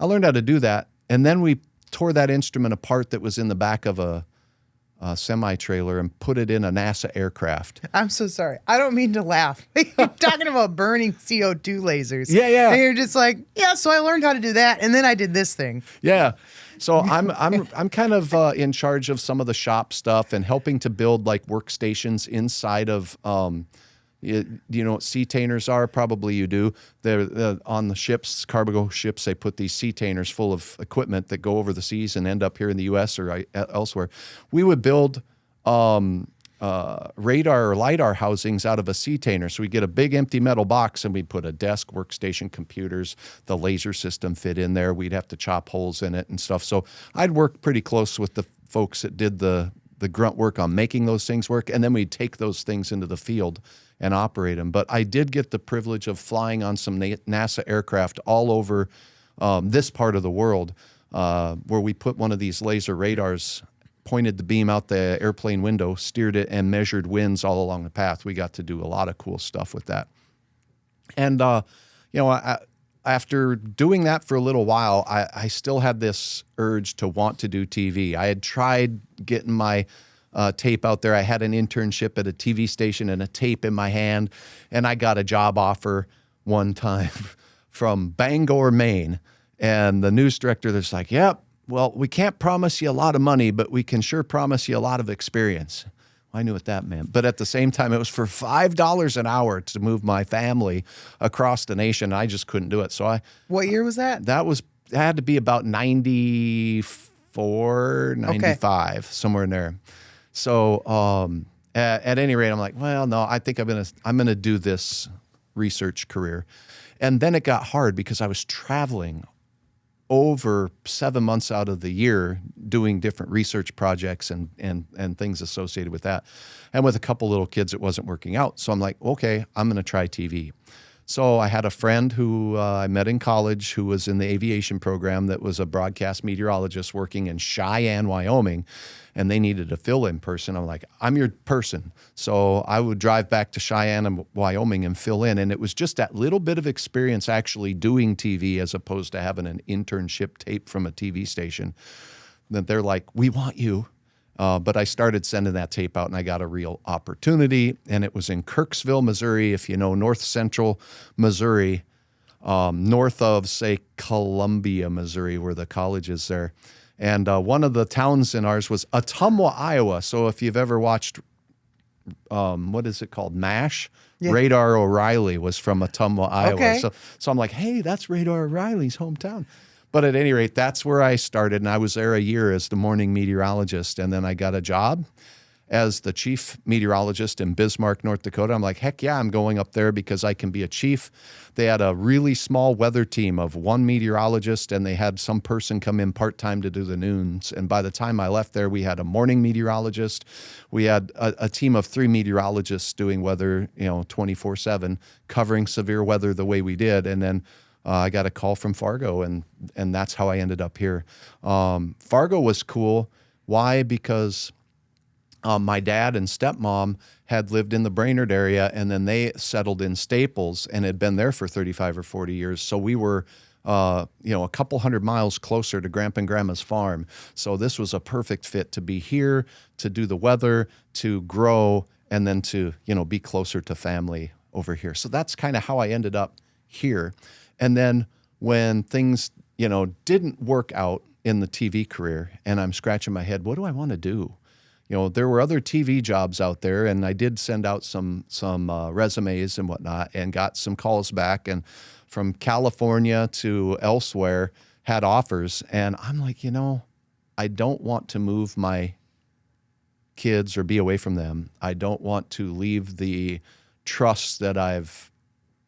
I learned how to do that, and then we tore that instrument apart that was in the back of a semi-trailer and put it in a NASA aircraft. I'm so sorry. I don't mean to laugh. You're talking about burning CO2 lasers. Yeah. And you're just like, yeah, so I learned how to do that, and then I did this thing. Yeah. So I'm kind of in charge of some of the shop stuff and helping to build like workstations inside of you know what C-tainers are? Probably you do. They're on the ships, cargo ships, they put these C-tainers full of equipment that go over the seas and end up here in the U.S. or elsewhere. We would build radar or LiDAR housings out of a C-tainer. So we get a big empty metal box and we put a desk, workstation, computers, the laser system fit in there. We'd have to chop holes in it and stuff. So I'd work pretty close with the folks that did the grunt work on making those things work, and then we'd take those things into the field and operate them. But I did get the privilege of flying on some NASA aircraft all over this part of the world, where we put one of these laser radars, pointed the beam out the airplane window, steered it, and measured winds all along the path. We got to do a lot of cool stuff with that. And, after doing that for a little while, I still had this urge to want to do TV. I had tried getting my tape out there. I had an internship at a TV station and a tape in my hand, and I got a job offer one time from Bangor, Maine. And the news director was like, yep, well, we can't promise you a lot of money, but we can sure promise you a lot of experience. I knew what that meant. But at the same time, it was for $5 an hour to move my family across the nation. I just couldn't do it. So What year was that? That had to be about 94, 95, somewhere in there. So at any rate, I'm like, well, no, I think I'm gonna do this research career. And then it got hard because I was traveling over 7 months out of the year doing different research projects and things associated with that. And with a couple little kids, it wasn't working out. So I'm like, okay, I'm going to try TV. So I had a friend who I met in college who was in the aviation program that was a broadcast meteorologist working in Cheyenne, Wyoming, and they needed a fill-in person. I'm like, I'm your person. So I would drive back to Cheyenne and Wyoming and fill in. And it was just that little bit of experience actually doing TV as opposed to having an internship tape from a TV station that they're like, we want you. But I started sending that tape out and I got a real opportunity. And it was in Kirksville, Missouri, if you know north central Missouri, north of, say, Columbia, Missouri, where the college is there. And one of the towns in ours was Ottumwa, Iowa. So if you've ever watched, what is it called, MASH? Yeah. Radar O'Reilly was from Ottumwa, Iowa. Okay. So I'm like, hey, that's Radar O'Reilly's hometown. But at any rate, that's where I started, and I was there a year as the morning meteorologist, and then I got a job as the chief meteorologist in Bismarck, North Dakota. I'm like, heck yeah, I'm going up there because I can be a chief. They had a really small weather team of one meteorologist, and they had some person come in part-time to do the noons. And by the time I left there, we had a morning meteorologist. We had a team of 3 meteorologists doing weather, 24/7, covering severe weather the way we did. And then I got a call from Fargo, and that's how I ended up here. Fargo was cool. Why? Because my dad and stepmom had lived in the Brainerd area, and then they settled in Staples and had been there for 35 or 40 years. So we were, a couple hundred miles closer to Grandpa and Grandma's farm. So this was a perfect fit to be here, to do the weather, to grow, and then to, be closer to family over here. So that's kind of how I ended up here. And then when things, didn't work out in the TV career, and I'm scratching my head, what do I want to do? There were other TV jobs out there, and I did send out some resumes and whatnot, and got some calls back, and from California to elsewhere had offers. And I'm like, I don't want to move my kids or be away from them. I don't want to leave the trust that I've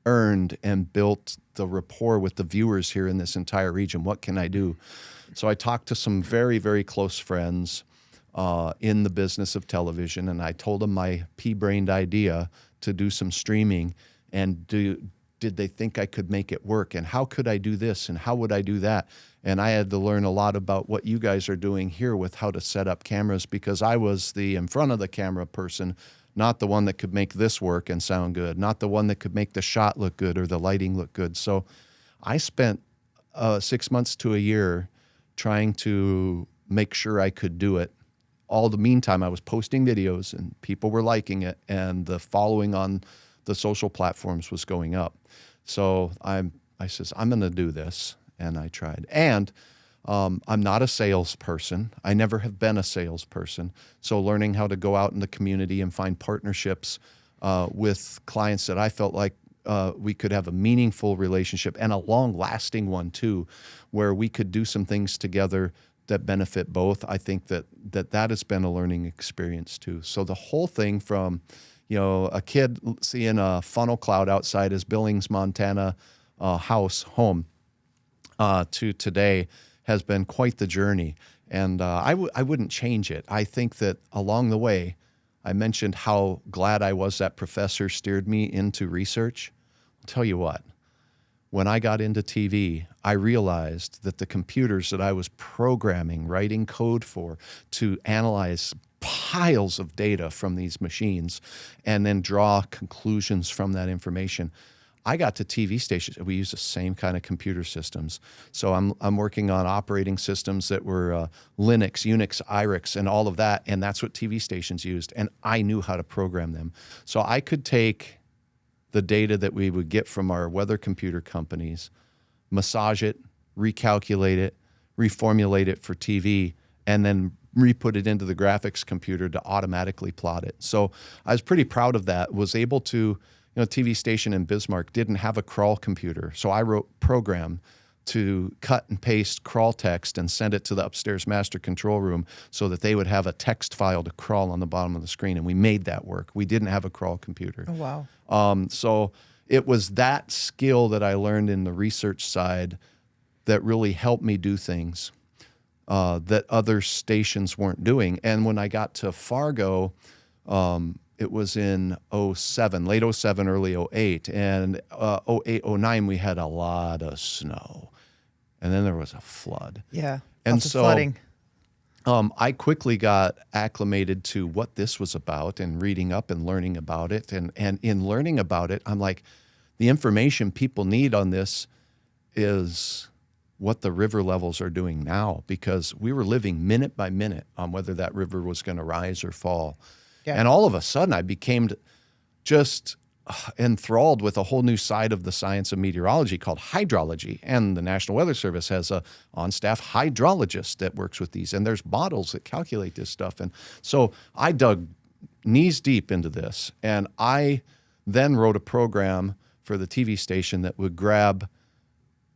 earned and built the rapport with the viewers here in this entire region. What can I do? So I talked to some very, very close friends in the business of television, and I told them my pea-brained idea to do some streaming, and did they think I could make it work, and how could I do this, and how would I do that? And I had to learn a lot about what you guys are doing here with how to set up cameras, because I was the in front of the camera person, not the one that could make this work and sound good, not the one that could make the shot look good or the lighting look good. So I spent 6 months to a year trying to make sure I could do it. All the meantime, I was posting videos and people were liking it, and the following on the social platforms was going up. So I says, I'm going to do this. And I tried. And I'm not a salesperson. I never have been a salesperson. So learning how to go out in the community and find partnerships with clients that I felt like we could have a meaningful relationship, and a long-lasting one too, where we could do some things together that benefit both. I think that has been a learning experience too. So the whole thing from, a kid seeing a funnel cloud outside his Billings, Montana home to today has been quite the journey. And I wouldn't change it. I think that along the way, I mentioned how glad I was that professor steered me into research. I'll tell you what, when I got into TV, I realized that the computers that I was programming, writing code for, to analyze piles of data from these machines and then draw conclusions from that information. I got to TV stations. We use the same kind of computer systems. So I'm working on operating systems that were Linux, Unix, IRIX, and all of that. And that's what TV stations used. And I knew how to program them. So I could take the data that we would get from our weather computer companies, massage it, recalculate it, reformulate it for TV, and then re-put it into the graphics computer to automatically plot it. So I was pretty proud of that, was able to, TV station in Bismarck didn't have a crawl computer. So I wrote program to cut and paste crawl text and send it to the upstairs master control room so that they would have a text file to crawl on the bottom of the screen. And we made that work. We didn't have a crawl computer. Oh, wow. So it was that skill that I learned in the research side that really helped me do things that other stations weren't doing. And when I got to Fargo, it was in 07, late 07, early 08. And 08, 09, we had a lot of snow. And then there was a flood. Yeah, and lots of so flooding. I quickly got acclimated to what this was about and reading up and learning about it. And in learning about it, I'm like, the information people need on this is what the river levels are doing now, because we were living minute by minute on whether that river was going to rise or fall. Yeah. And all of a sudden, I became just enthralled with a whole new side of the science of meteorology called hydrology. And the National Weather Service has a on-staff hydrologist that works with these. And there's models that calculate this stuff. And so I dug knees deep into this. And I then wrote a program for the TV station that would grab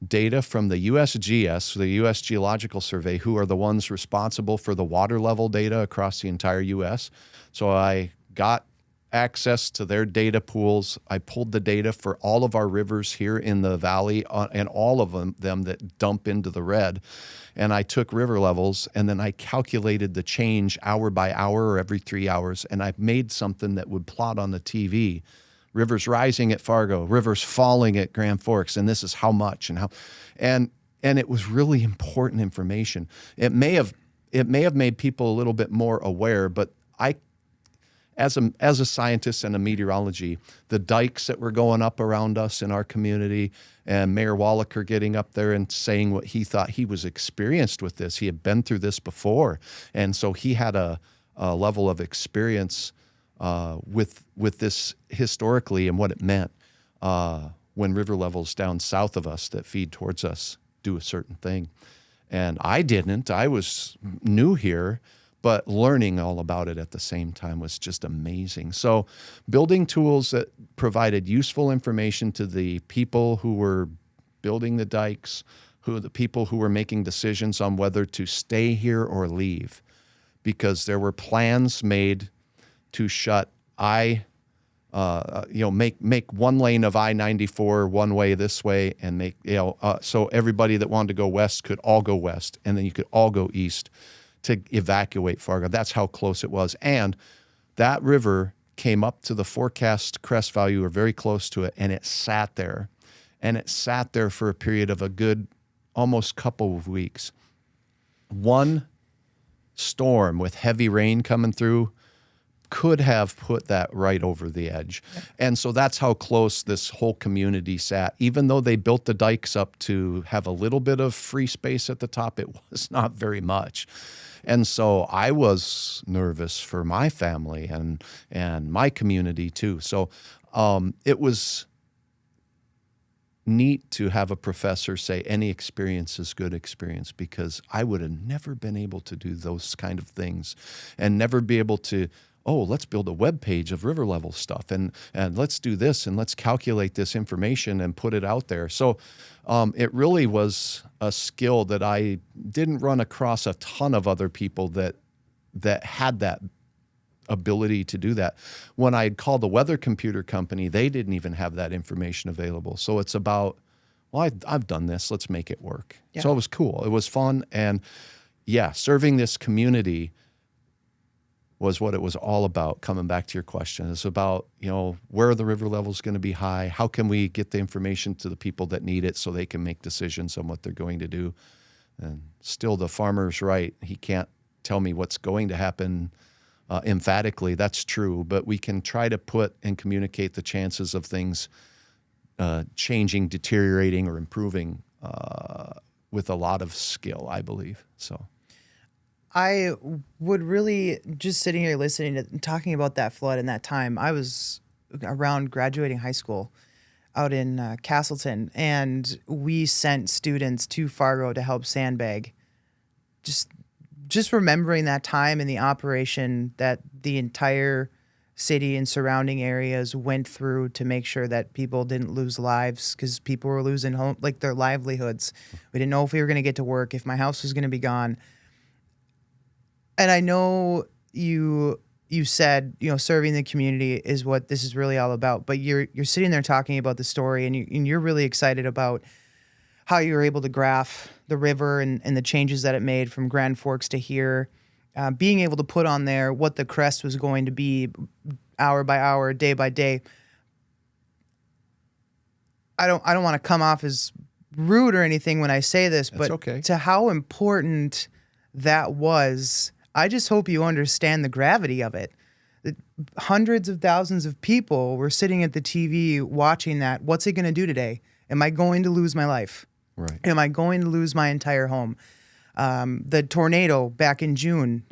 data from the USGS, the U.S. Geological Survey, who are the ones responsible for the water level data across the entire U.S. So I got access to their data pools. I pulled the data for all of our rivers here in the valley and all of them that dump into the red. And I took river levels, and then I calculated the change hour by hour or every 3 hours, and I made something that would plot on the TV. Rivers rising at Fargo, rivers falling at Grand Forks, and this is how much and how, and it was really important information. It may have made people a little bit more aware, but as a scientist and a meteorology, the dikes that were going up around us in our community, and Mayor Wallaker getting up there and saying what he thought, he was experienced with this. He had been through this before, and so he had a level of experience with this historically and what it meant when river levels down south of us that feed towards us do a certain thing. And I didn't. I was new here, but learning all about it at the same time was just amazing. So building tools that provided useful information to the people who were building the dikes, the people who were making decisions on whether to stay here or leave, because there were plans made to shut make one lane of I-94 one way this way, and make so everybody that wanted to go west could all go west, and then you could all go east to evacuate Fargo. That's how close it was, and that river came up to the forecast crest value, or very close to it, and it sat there, for a period of a good almost couple of weeks. One storm with heavy rain coming through could have put that right over the edge. And so that's how close this whole community sat. Even though they built the dikes up to have a little bit of free space at the top, it was not very much. And so I was nervous for my family and my community too. So it was neat to have a professor say any experience is good experience, because I would have never been able to do those kind of things, and never be able to, let's build a web page of river level stuff, and let's do this, and let's calculate this information and put it out there. So it really was a skill that I didn't run across a ton of other people that had that ability to do that. When I'd call the weather computer company, they didn't even have that information available. So it's about, I've done this, let's make it work. Yeah. So it was cool. It was fun. And yeah, serving this community was what it was all about. Coming back to your question, it's about, where are the river levels going to be high? How can we get the information to the people that need it so they can make decisions on what they're going to do? And still, the farmer's right. He can't tell me what's going to happen emphatically. That's true, but we can try to put and communicate the chances of things changing, deteriorating, or improving with a lot of skill, I believe. So I would really, just sitting here listening to talking about that flood and that time, I was around graduating high school out in Castleton, and we sent students to Fargo to help sandbag. Just remembering that time and the operation that the entire city and surrounding areas went through to make sure that people didn't lose lives, because people were losing their livelihoods. We didn't know if we were going to get to work, if my house was going to be gone. And I know you said, serving the community is what this is really all about, but you're sitting there talking about the story, and you're really excited about how you were able to graph the river and the changes that it made from Grand Forks to here, being able to put on there what the crest was going to be hour by hour, day by day. I don't want to come off as rude or anything when I say this, but okay. To how important that was, I just hope you understand the gravity of it. Hundreds of thousands of people were sitting at the TV watching that. What's it going to do today? Am I going to lose my life? Right. Am I going to lose my entire home? The tornado back in June,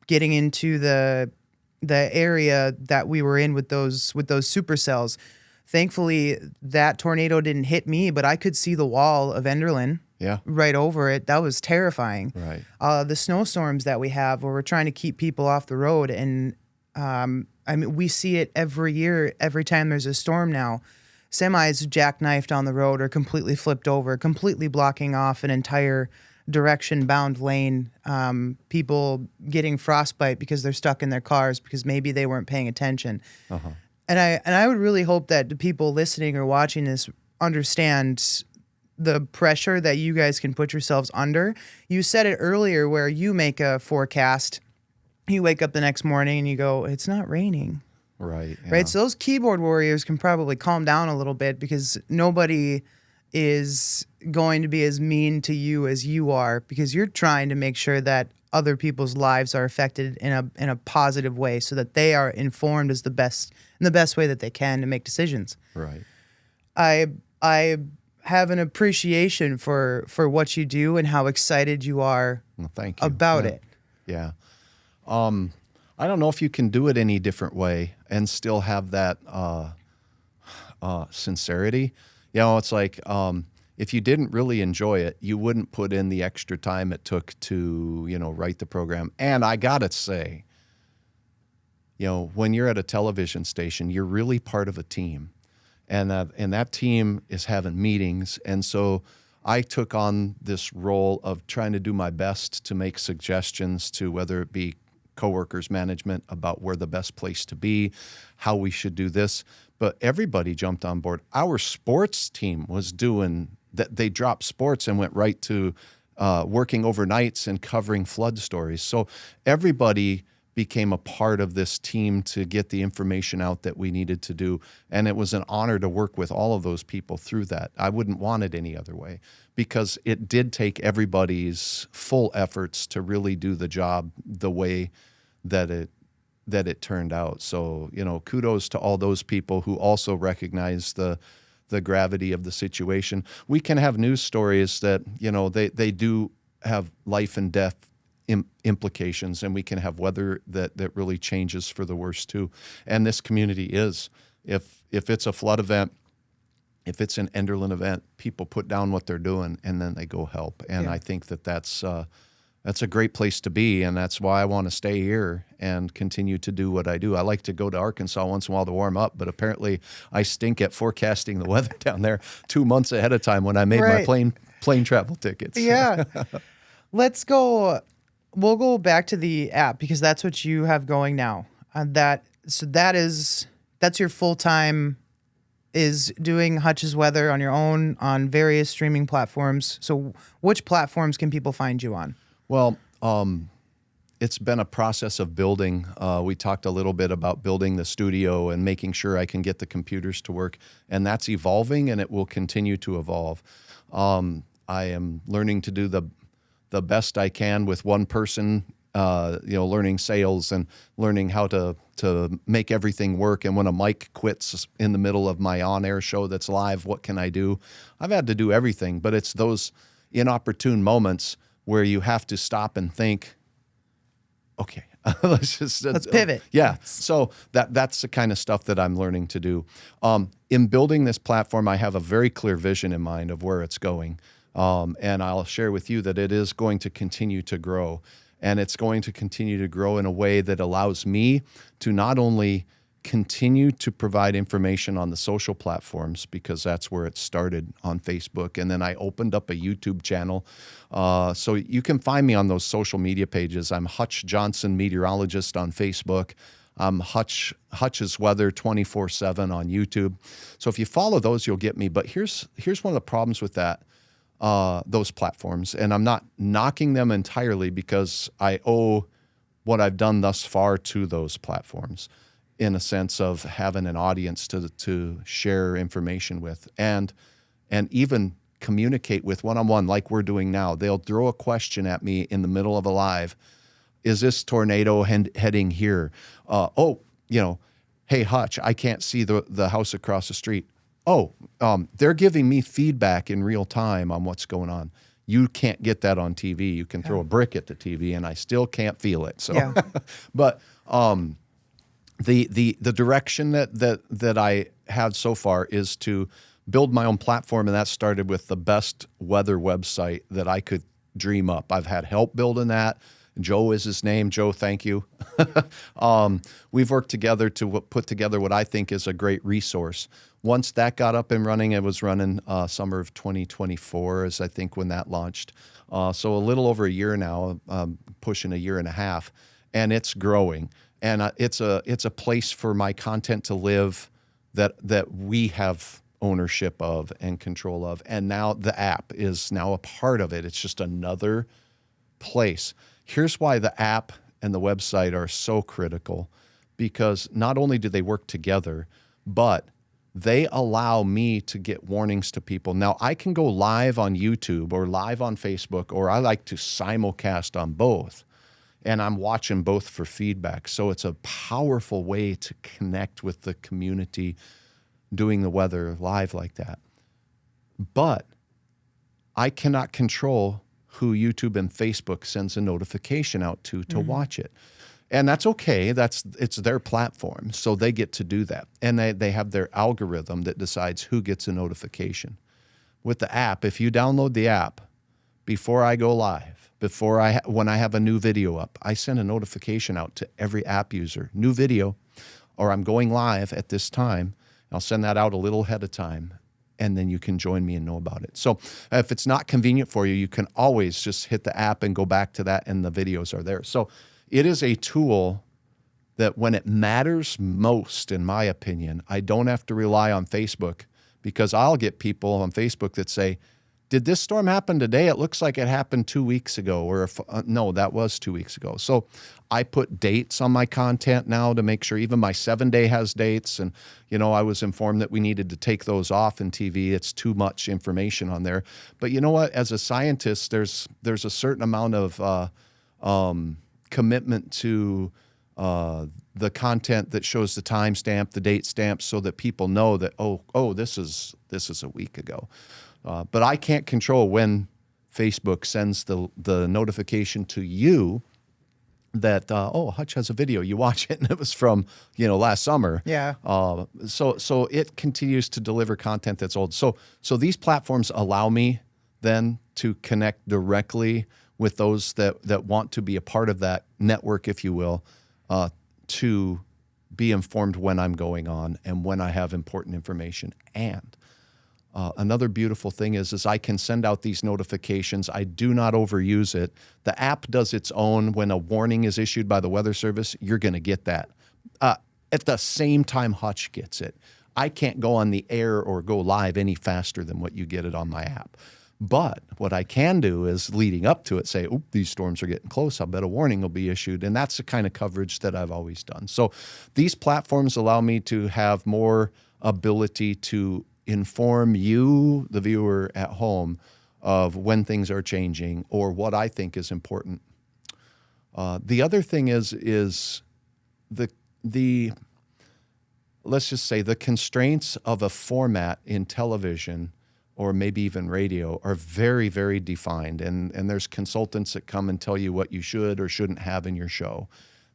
getting into the area that we were in with those supercells. Thankfully, that tornado didn't hit me, but I could see the wall of Enderlin. Yeah. Right over it. That was terrifying. Right. The snowstorms that we have, where we're trying to keep people off the road, and we see it every year. Every time there's a storm now, semis jackknifed on the road or completely flipped over, completely blocking off an entire direction-bound lane. People getting frostbite because they're stuck in their cars because maybe they weren't paying attention. Uh-huh. And I would really hope that the people listening or watching this understand the pressure that you guys can put yourselves under. You said it earlier, where you make a forecast, you wake up the next morning and you go, it's not raining. Right. Yeah. Right. So those keyboard warriors can probably calm down a little bit, because nobody is going to be as mean to you as you are, because you're trying to make sure that other people's lives are affected in a positive way, so that they are informed in the best way that they can to make decisions. Right. I have an appreciation for what you do and how excited you are thank you. about it. Yeah. I don't know if you can do it any different way and still have that sincerity. It's like if you didn't really enjoy it, you wouldn't put in the extra time it took to, write the program. And I got to say, when you're at a television station, you're really part of a team. And that team is having meetings. And so I took on this role of trying to do my best to make suggestions to, whether it be coworkers, management about where the best place to be, how we should do this. But everybody jumped on board. Our sports team was doing that. They dropped sports and went right to working overnights and covering flood stories. So everybody became a part of this team to get the information out that we needed to do. And it was an honor to work with all of those people through that. I wouldn't want it any other way, because it did take everybody's full efforts to really do the job the way that it turned out. So, kudos to all those people who also recognize the gravity of the situation. We can have news stories that, they do have life and death implications, and we can have weather that really changes for the worse too. And this community is, if it's a flood event, if it's an Enderlin event, people put down what they're doing and then they go help. And I think that's a great place to be, and that's why I want to stay here and continue to do what I do. I like to go to Arkansas once in a while to warm up, but apparently I stink at forecasting the weather down there 2 months ahead of time when I made my plane travel tickets. Yeah. Let's go. We'll go back to the app, because that's what you have going now. That's your full-time, is doing Hutch's Weather on your own on various streaming platforms. So which platforms can people find you on? Well, it's been a process of building. We talked a little bit about building the studio and making sure I can get the computers to work, and that's evolving, and it will continue to evolve. I am learning to do the best I can with one person, learning sales and learning how to make everything work. And when a mic quits in the middle of my on-air show that's live, what can I do? I've had to do everything, but it's those inopportune moments where you have to stop and think, okay, let's pivot. Yeah. So that's the kind of stuff that I'm learning to do. In building this platform, I have a very clear vision in mind of where it's going. And I'll share with you that it is going to continue to grow, and it's going to continue to grow in a way that allows me to not only continue to provide information on the social platforms, because that's where it started on Facebook. And then I opened up a YouTube channel. So you can find me on those social media pages. I'm Hutch Johnson, meteorologist on Facebook. I'm Hutch's Weather 24/7 on YouTube. So if you follow those, you'll get me. But here's one of the problems with that. Those platforms, and I'm not knocking them entirely, because I owe what I've done thus far to those platforms, in a sense of having an audience to share information with and even communicate with one-on-one like we're doing now. They'll throw a question at me in the middle of a live. Is this tornado heading here? Hey, Hutch, I can't see the house across the street. They're giving me feedback in real time on what's going on. You can't get that on TV. You can throw a brick at the TV, and I still can't feel it. So, but the direction that I have so far is to build my own platform, and that started with the best weather website that I could dream up. I've had help building that. Joe is his name. Joe, thank you. We've worked together to put together what I think is a great resource. Once that got up and running, it was running summer of 2024 is I think when that launched. So a little over a year now, pushing a year and a half, and it's growing. And it's a place for my content to live that we have ownership of and control of. And now the app is now a part of it. It's just another place. Here's why the app and the website are so critical, because not only do they work together, but they allow me to get warnings to people. Now, I can go live on YouTube or live on Facebook, or I like to simulcast on both, and I'm watching both for feedback. So it's a powerful way to connect with the community doing the weather live like that. But I cannot control who YouTube and Facebook sends a notification out to watch it. And that's okay. It's their platform, so they get to do that. And they have their algorithm that decides who gets a notification. With the app, if you download the app before I go live, when I have a new video up, I send a notification out to every app user. New video, or I'm going live at this time. I'll send that out a little ahead of time, and then you can join me and know about it. So if it's not convenient for you, you can always just hit the app and go back to that, and the videos are there. So it is a tool that when it matters most, in my opinion, I don't have to rely on Facebook, because I'll get people on Facebook that say, did this storm happen today? It looks like it happened 2 weeks ago, or no, that was 2 weeks ago. So I put dates on my content now to make sure even my 7-day has dates. And, I was informed that we needed to take those off in TV. It's too much information on there. But you know what? As a scientist, there's a certain amount of commitment to the content that shows the timestamp, the date stamp, so that people know that, oh, this is a week ago. But I can't control when Facebook sends the notification to you that, Hutch has a video. You watch it, and it was from, last summer. Yeah. So it continues to deliver content that's old. So these platforms allow me then to connect directly with those that want to be a part of that network, if you will, to be informed when I'm going on and when I have important information. And another beautiful thing is I can send out these notifications. I do not overuse it. The app does its own. When a warning is issued by the Weather Service, you're going to get that. At the same time Hutch gets it. I can't go on the air or go live any faster than what you get it on my app. But what I can do is, leading up to it, say, these storms are getting close. I'll bet a warning will be issued. And that's the kind of coverage that I've always done. So these platforms allow me to have more ability to inform you, the viewer at home, of when things are changing or what I think is important. The other thing is the let's just say the constraints of a format in television or maybe even radio are very, very defined. And there's consultants that come and tell you what you should or shouldn't have in your show.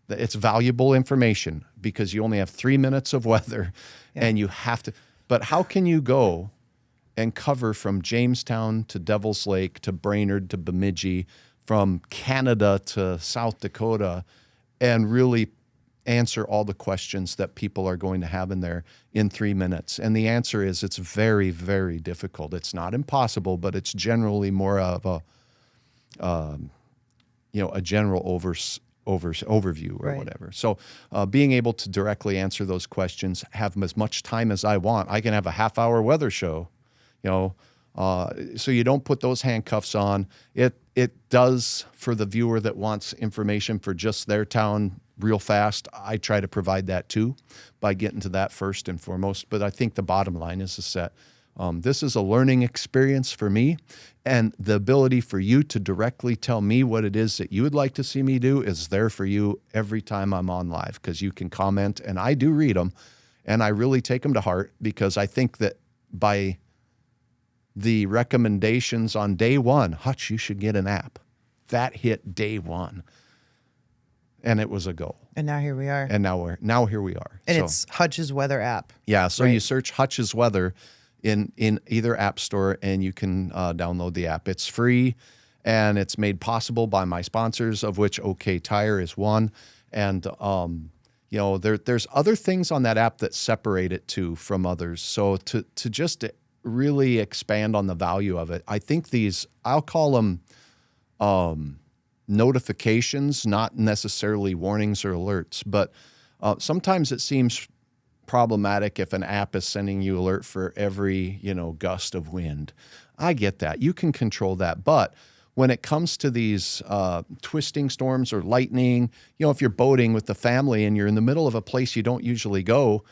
It's valuable information because you only have 3 minutes of weather and you have to. But how can you go and cover from Jamestown to Devil's Lake to Brainerd to Bemidji, from Canada to South Dakota, and really answer all the questions that people are going to have in there in 3 minutes? And the answer is it's very, very difficult. It's not impossible, but it's generally more of a general overview or whatever. So being able to directly answer those questions, have as much time as I want. I can have a half-hour weather show, so you don't put those handcuffs on. It does, for the viewer that wants information for just their town real fast, I try to provide that too by getting to that first and foremost. But I think the bottom line is that this is a learning experience for me, and the ability for you to directly tell me what it is that you would like to see me do is there for you every time I'm on live, because you can comment, and I do read them, and I really take them to heart, because I think that by the recommendations on day one, Hutch, you should get an app. That hit day one. And it was a goal. And now here we are. And now here we are. And it's Hutch's weather app. Yeah, so you search Hutch's weather in either app store, and you can download the app. It's free, and it's made possible by my sponsors, of which OK Tire is one. And there's other things on that app that separate it too from others. So to just really expand on the value of it, I think these, I'll call them notifications, not necessarily warnings or alerts, but sometimes it seems problematic if an app is sending you alert for every, gust of wind. I get that. You can control that. But when it comes to these twisting storms or lightning, if you're boating with the family and you're in the middle of a place you don't usually go,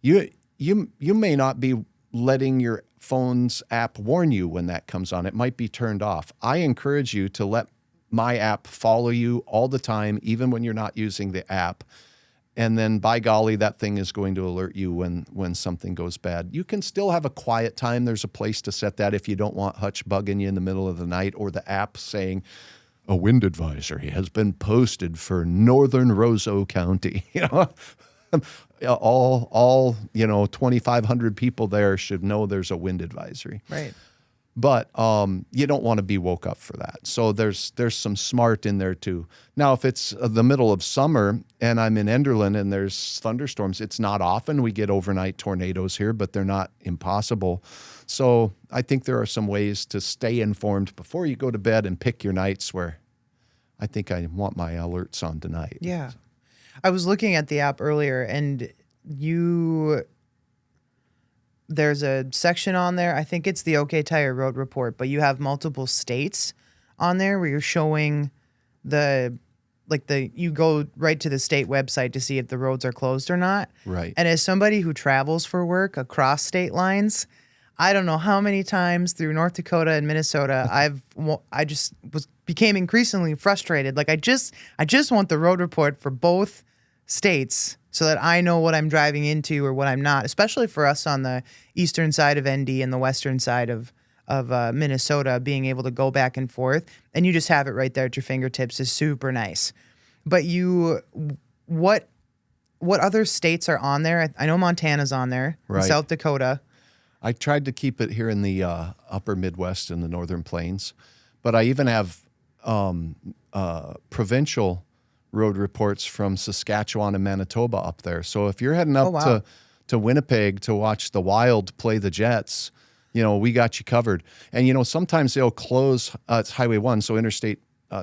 you may not be letting your phone's app warn you when that comes on. It might be turned off. I encourage you to let my app follow you all the time, even when you're not using the app. And then, by golly, that thing is going to alert you when something goes bad. You can still have a quiet time. There's a place to set that if you don't want Hutch bugging you in the middle of the night, or the app saying, a wind advisory has been posted for northern Roseau County. All 2,500 people there should know there's a wind advisory. Right. But you don't want to be woke up for that. So there's some smart in there too. Now, if it's the middle of summer and I'm in Enderlin and there's thunderstorms, it's not often we get overnight tornadoes here, but they're not impossible. So I think there are some ways to stay informed before you go to bed and pick your nights where I think I want my alerts on tonight. Yeah. I was looking at the app earlier, and there's a section on there. I think it's the OK Tire Road Report, but you have multiple states on there where you're showing you go right to the state website to see if the roads are closed or not. Right. And as somebody who travels for work across state lines, I don't know how many times through North Dakota and Minnesota I became increasingly frustrated. Like I just want the road report for both states so that I know what I'm driving into or what I'm not, especially for us on the eastern side of ND and the western side of Minnesota, being able to go back and forth, and you just have it right there at your fingertips is super nice. But what other states are on there? I know Montana's on there, Right. South Dakota. I tried to keep it here in the upper Midwest and the Northern Plains, but I even have provincial road reports from Saskatchewan and Manitoba up there. So if you're heading up to Winnipeg to watch the Wild play the Jets, we got you covered. And, sometimes they'll close, it's Highway 1, so Interstate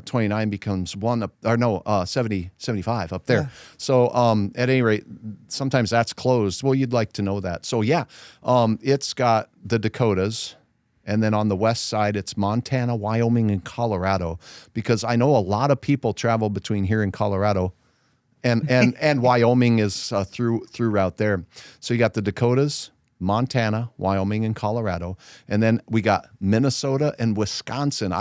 29 becomes 75 up there. Yeah. So at any rate, sometimes that's closed. Well, you'd like to know that. So yeah, it's got the Dakotas, and then on the west side, it's Montana, Wyoming, and Colorado, because I know a lot of people travel between here and Colorado, and Wyoming is throughout there. So you got the Dakotas, Montana, Wyoming, and Colorado. And then we got Minnesota and Wisconsin.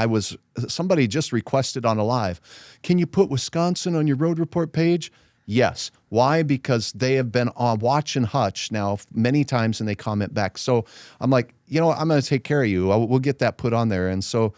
Somebody just requested on a live, can you put Wisconsin on your road report page? Yes. Why? Because they have been watching Hutch now many times and they comment back. So I'm like, I'm going to take care of you. We'll get that put on there. And so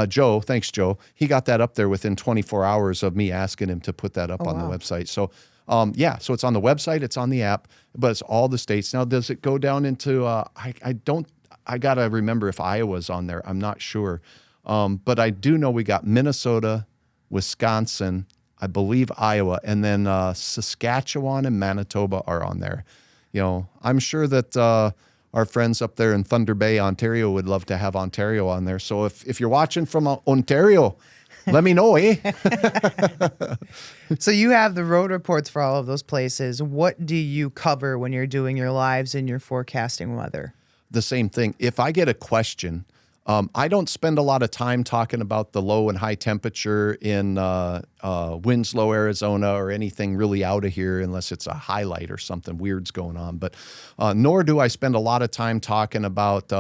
Joe, thanks Joe, he got that up there within 24 hours of me asking him to put that up on the website. So so it's on the website, it's on the app, but it's all the states. Now, does it go down into, I got to remember if Iowa's on there. I'm not sure. But I do know we got Minnesota, Wisconsin, I believe Iowa, and then Saskatchewan and Manitoba are on there. I'm sure that our friends up there in Thunder Bay, Ontario would love to have Ontario on there. So if you're watching from Ontario, let me know, eh? So you have the road reports for all of those places. What do you cover when you're doing your lives and you're forecasting weather? The same thing. If I get a question, I don't spend a lot of time talking about the low and high temperature in Winslow, Arizona, or anything really out of here unless it's a highlight or something weird's going on. But nor do I spend a lot of time talking about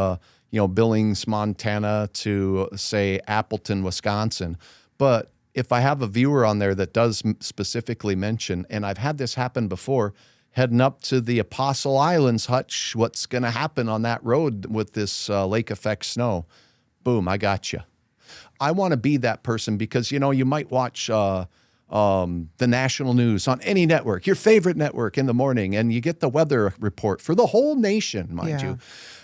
Billings, Montana to, say, Appleton, Wisconsin. But if I have a viewer on there that does specifically mention, and I've had this happen before, heading up to the Apostle Islands, Hutch, what's going to happen on that road with this lake effect snow? Boom, I got you. I want to be that person because, you might watch the national news on any network, your favorite network in the morning, and you get the weather report for the whole nation, mind you.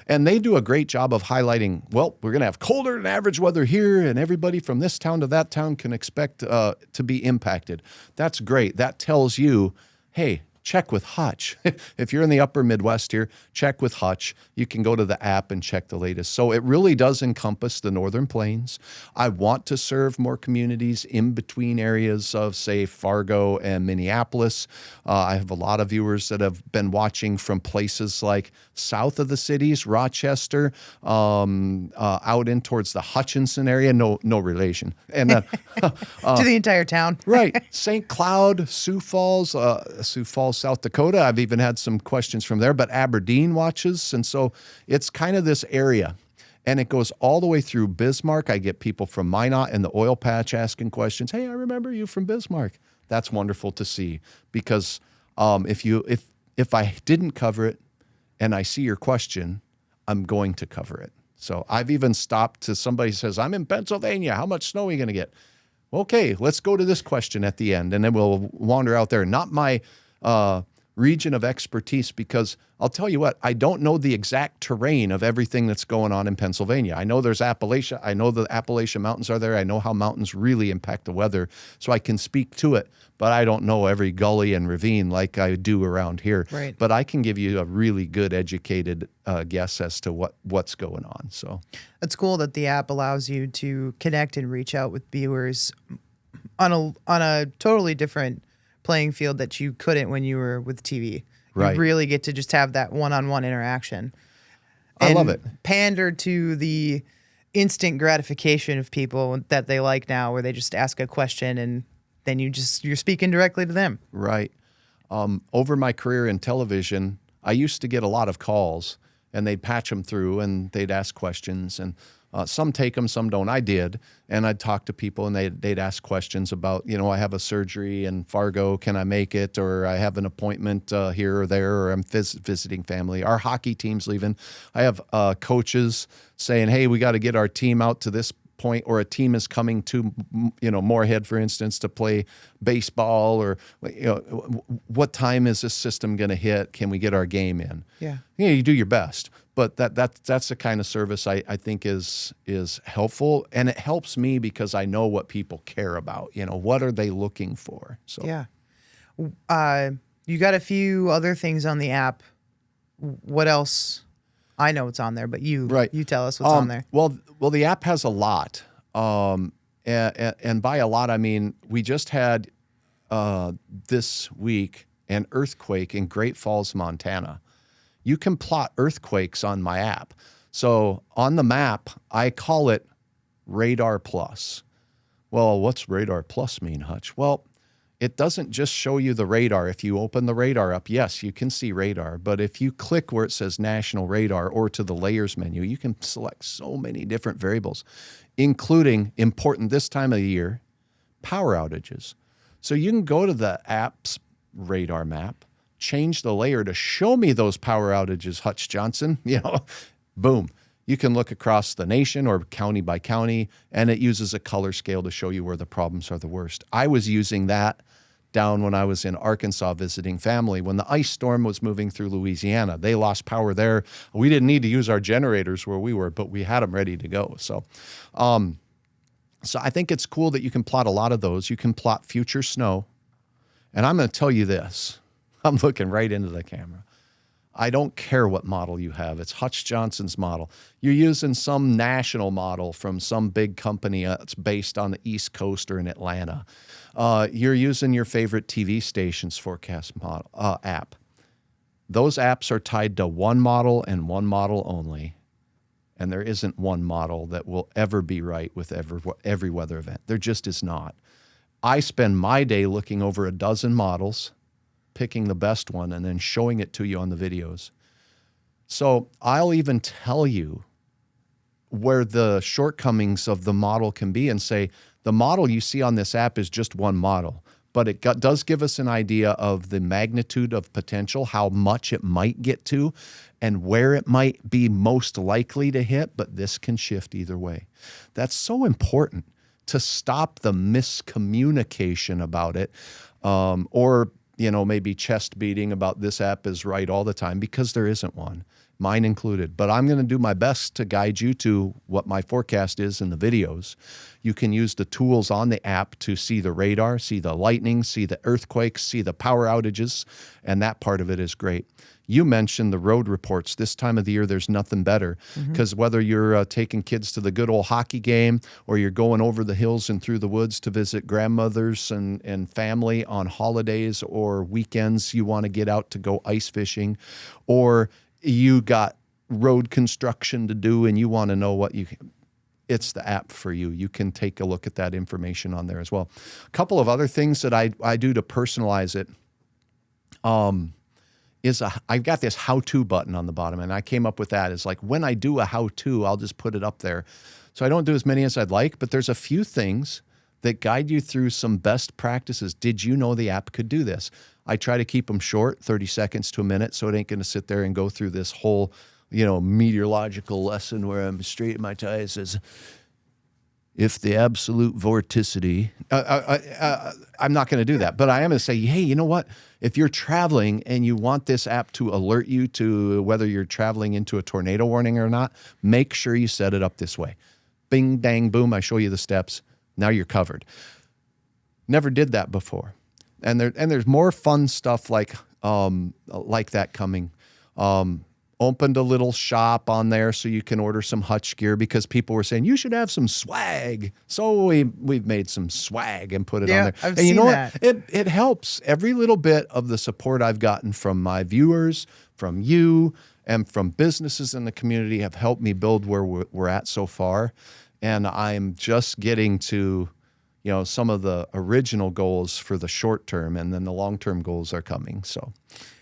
And they do a great job of highlighting, well, we're going to have colder than average weather here, and everybody from this town to that town can expect to be impacted. That's great. That tells you, hey, check with Hutch. If you're in the upper Midwest here, check with Hutch. You can go to the app and check the latest. So it really does encompass the Northern Plains. I want to serve more communities in between areas of, say, Fargo and Minneapolis. I have a lot of viewers that have been watching from places like south of the cities, Rochester, out in towards the Hutchinson area. No relation. And to the entire town. Right. St. Cloud, Sioux Falls, South Dakota. I've even had some questions from there, but Aberdeen watches. And so it's kind of this area. And it goes all the way through Bismarck. I get people from Minot and the oil patch asking questions. Hey, I remember you from Bismarck. That's wonderful to see because if I didn't cover it and I see your question, I'm going to cover it. So I've even stopped to somebody says, I'm in Pennsylvania. How much snow are you going to get? Okay, let's go to this question at the end, and then we'll wander out there. Not my region of expertise because I'll tell you what, I don't know the exact terrain of everything that's going on in Pennsylvania. I know there's Appalachia. I know the Appalachian Mountains are there. I know how mountains really impact the weather, so I can speak to it, but I don't know every gully and ravine like I do around here. Right. But I can give you a really good educated guess as to what's going on. So it's cool that the app allows you to connect and reach out with viewers on a totally different playing field that you couldn't when you were with TV. Right. You really get to just have that one-on-one interaction. I love it. Pander to the instant gratification of people that they like now, where they just ask a question and then you're speaking directly to them. Right. Over my career in television, I used to get a lot of calls, and they'd patch them through, and they'd ask questions, and some take them, some don't. I did, and I'd talk to people, and they'd ask questions about, I have a surgery in Fargo, can I make it? Or I have an appointment here or there, or I'm visiting family. Our hockey team's leaving. I have coaches saying, hey, we got to get our team out to this point, or a team is coming to, Moorhead, for instance, to play baseball, or, what time is this system going to hit? Can we get our game in? Yeah. You do your best. But that's the kind of service I think is helpful, and it helps me because I know what people care about. What are they looking for? So yeah, you got a few other things on the app. What else? I know what's on there, but you tell us what's on there. Well, the app has a lot, and by a lot I mean we just had this week an earthquake in Great Falls, Montana. You can plot earthquakes on my app. So on the map, I call it Radar Plus. Well, what's Radar Plus mean, Hutch? Well, it doesn't just show you the radar. If you open the radar up, yes, you can see radar. But if you click where it says National Radar or to the Layers menu, you can select so many different variables, including, important this time of the year, power outages. So you can go to the app's radar map, change the layer to show me those power outages, Hutch Johnson, boom. You can look across the nation or county by county, and it uses a color scale to show you where the problems are the worst. I was using that down when I was in Arkansas visiting family. When the ice storm was moving through Louisiana, they lost power there. We didn't need to use our generators where we were, but we had them ready to go. So I think it's cool that you can plot a lot of those. You can plot future snow. And I'm going to tell you this. I'm looking right into the camera. I don't care what model you have. It's Hutch Johnson's model. You're using some national model from some big company that's based on the East Coast or in Atlanta. You're using your favorite TV station's forecast model app. Those apps are tied to one model and one model only. And there isn't one model that will ever be right with every weather event. There just is not. I spend my day looking over a dozen models, picking the best one, and then showing it to you on the videos. So I'll even tell you where the shortcomings of the model can be and say, the model you see on this app is just one model, but it does give us an idea of the magnitude of potential, how much it might get to, and where it might be most likely to hit, but this can shift either way. That's so important to stop the miscommunication about it, or maybe chest beating about this app is right all the time, because there isn't one, mine included. But I'm going to do my best to guide you to what my forecast is in the videos. You can use the tools on the app to see the radar, see the lightning, see the earthquakes, see the power outages, and that part of it is great. You mentioned the road reports. This time of the year, there's nothing better, because whether you're taking kids to the good old hockey game, or you're going over the hills and through the woods to visit grandmothers and family on holidays or weekends, you want to get out to go ice fishing, or you got road construction to do and you want to know what it's the app for you. You can take a look at that information on there as well. A couple of other things that I do to personalize it. I've got this how-to button on the bottom, and I came up with that. It's like when I do a how-to, I'll just put it up there. So I don't do as many as I'd like, but there's a few things that guide you through some best practices. Did you know the app could do this? I try to keep them short, 30 seconds to a minute, so it ain't going to sit there and go through this whole, meteorological lesson where I'm straight in my tie. It says, if the absolute vorticity, I'm not going to do that, but I am going to say, hey, you know what? If you're traveling and you want this app to alert you to whether you're traveling into a tornado warning or not, make sure you set it up this way. Bing, dang, boom, I show you the steps. Now you're covered. Never did that before. And there's more fun stuff like that coming. opened a little shop on there so you can order some Hutch gear because people were saying you should have some swag. So we've made some swag and put it on there. I've and you seen know that. what? It helps. Every little bit of the support I've gotten from my viewers, from you, and from businesses in the community have helped me build where we're at so far. And I'm just getting to, some of the original goals for the short term, and then the long-term goals are coming. So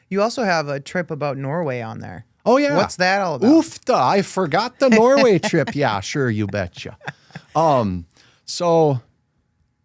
You also have a trip about Norway on there. Oh, yeah. What's that all about? Oofta, I forgot the Norway trip. Yeah, sure, you betcha. So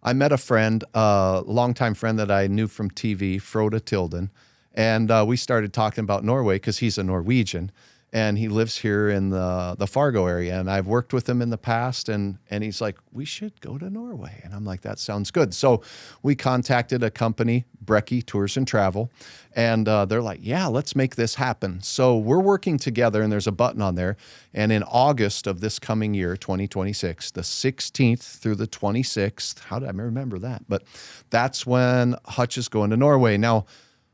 I met a friend, a longtime friend that I knew from TV, Frode Tilden, and we started talking about Norway because he's a Norwegian, and he lives here in the Fargo area, and I've worked with him in the past, and he's like, we should go to Norway. And I'm like, that sounds good. So we contacted a company, Brecky Tours and Travel, and they're like, yeah, let's make this happen. So we're working together, and there's a button on there, and in August of this coming year, 2026, the 16th through the 26th, how did I remember that? But that's when Hutch is going to Norway. Now,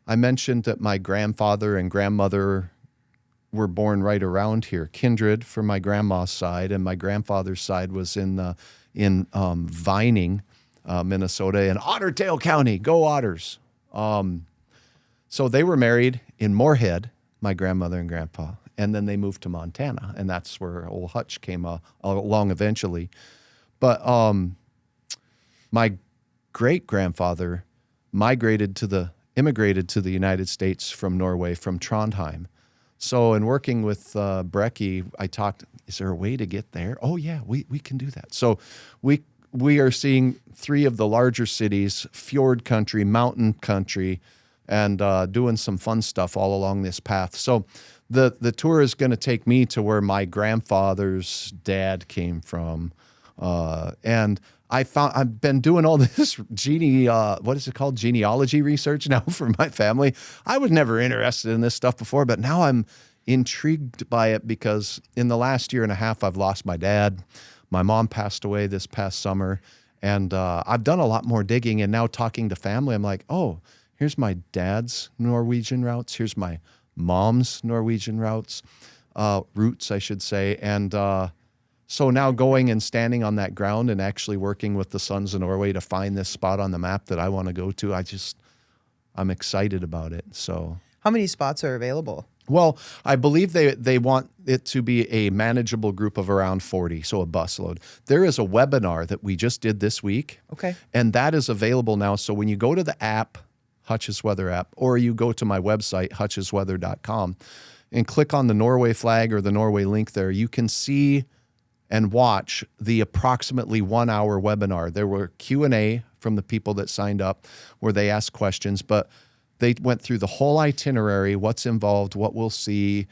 I mentioned that my grandfather and grandmother were born right around here, kindred from my grandma's side, and my grandfather's side was in Vining, Minnesota, in Otter Tail County. Go Otters! So they were married in Moorhead, my grandmother and grandpa, and then they moved to Montana, and that's where old Hutch came along eventually. But my great grandfather immigrated to the United States from Norway, from Trondheim. So in working with Brecky, I talked, is there a way to get there? Oh, yeah, we can do that. So we are seeing 3 of the larger cities, fjord country, mountain country, and doing some fun stuff all along this path. So the tour is going to take me to where my grandfather's dad came from. And I've been doing all this genealogy research now for my family. I was never interested in this stuff before, but now I'm intrigued by it because in the last year and a half, I've lost my dad. My mom passed away this past summer, and I've done a lot more digging, and now talking to family, I'm like, oh, here's my dad's Norwegian roots. Here's my mom's Norwegian roots, I should say. And so now going and standing on that ground and actually working with the Sons of Norway to find this spot on the map that I want to go to, I'm excited about it. So How many spots are available? Well, I believe they want it to be a manageable group of around 40, so a busload. There is a webinar that we just did this week. Okay. And that is available now. So when you go to the app, Hutch's Weather app, or you go to my website, hutchesweather.com, and click on the Norway flag or the Norway link there, you can see and watch the approximately 1 hour webinar. There were Q&A from the people that signed up where they asked questions, but they went through the whole itinerary, what's involved, what we'll see,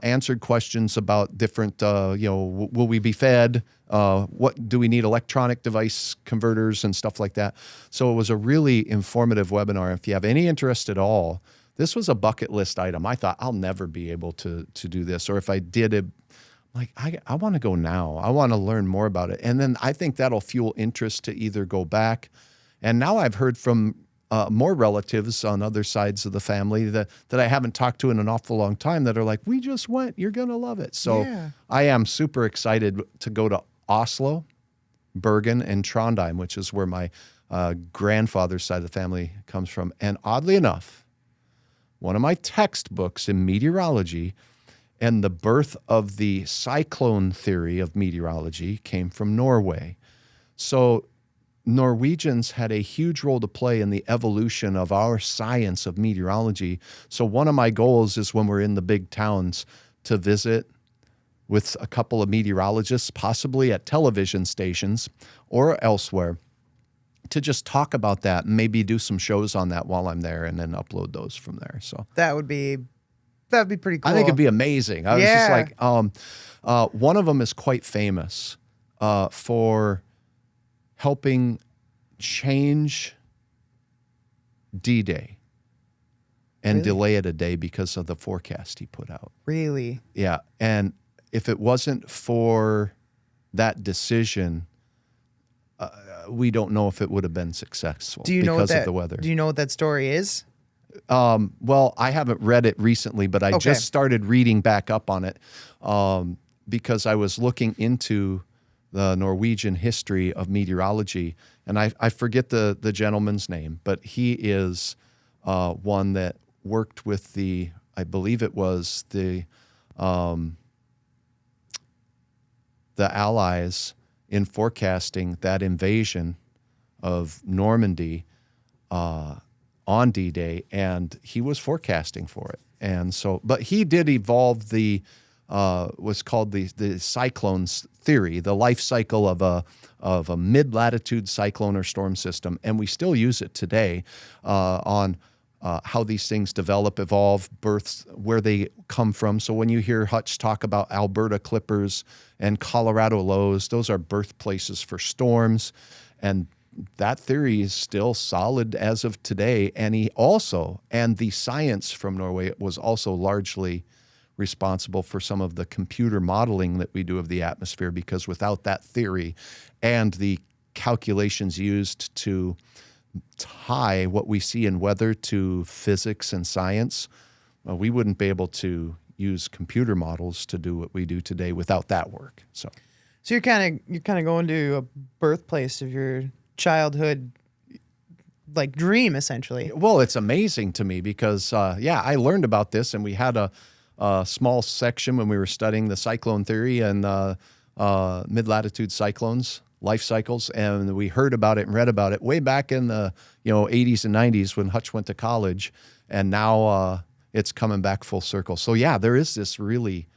answered questions about different, will we be fed? What do we need electronic device converters and stuff like that? So it was a really informative webinar. If you have any interest at all, this was a bucket list item. I thought I'll never be able to do this. Or if I did, I want to go now. I want to learn more about it. And then I think that'll fuel interest to either go back. And now I've heard from more relatives on other sides of the family that I haven't talked to in an awful long time that are like, we just went, you're going to love it. So yeah. I am super excited to go to Oslo, Bergen, and Trondheim, which is where my grandfather's side of the family comes from. And oddly enough, one of my textbooks in meteorology and the birth of the cyclone theory of meteorology came from Norway. So Norwegians had a huge role to play in the evolution of our science of meteorology. So one of my goals is when we're in the big towns to visit with a couple of meteorologists, possibly at television stations or elsewhere, to just talk about that and maybe do some shows on that while I'm there and then upload those from there. So That would be pretty cool. I think it'd be amazing. I was just like, one of them is quite famous for helping change D-Day and delay it a day because of the forecast he put out. Really? Yeah. And if it wasn't for that decision, we don't know if it would have been successful because of the weather. Do you know what that story is? Well, I haven't read it recently, but I Okay. just started reading back up on it because I was looking into the Norwegian history of meteorology, and I forget the gentleman's name, but he is one that worked with I believe it was the Allies in forecasting that invasion of Normandy on D-Day, and he was forecasting for it. And so, but he did evolve what's called the cyclones theory, the life cycle of a mid-latitude cyclone or storm system, and we still use it today on how these things develop, evolve, births, where they come from. So when you hear Hutch talk about Alberta clippers and Colorado lows, those are birthplaces for storms, and that theory is still solid as of today. And the science from Norway was also largely responsible for some of the computer modeling that we do of the atmosphere, because without that theory and the calculations used to tie what we see in weather to physics and science, we wouldn't be able to use computer models to do what we do today without that work. So you're kind of going to a birthplace of your childhood, like, dream, essentially. Well, it's amazing to me because, I learned about this, and we had a small section when we were studying the cyclone theory and mid-latitude cyclones, life cycles, and we heard about it and read about it way back in the 80s and 90s when Hutch went to college, and now it's coming back full circle. So yeah, there is this really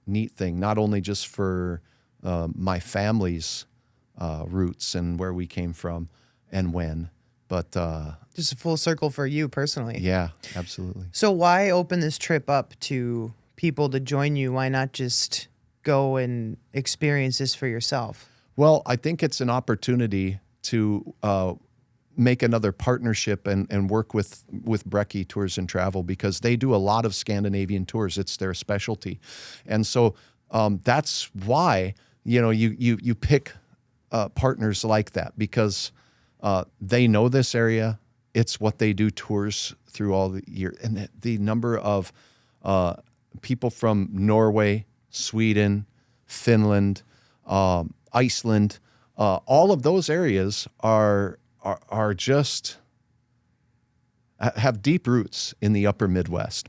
neat thing, not only just for my family's roots and where we came from and when, but Just a full circle for you personally. yeah, absolutely. So why open this trip up to people to join you? Why not just go and experience this for yourself? Well, I think it's an opportunity to make another partnership and work with Brecky Tours and Travel, because they do a lot of Scandinavian tours. It's their specialty. And so that's why, you pick partners like that, because they know this area. It's what they do tours through all the year. And the number of people from Norway, Sweden, Finland, Iceland, all of those areas are just have deep roots in the upper Midwest.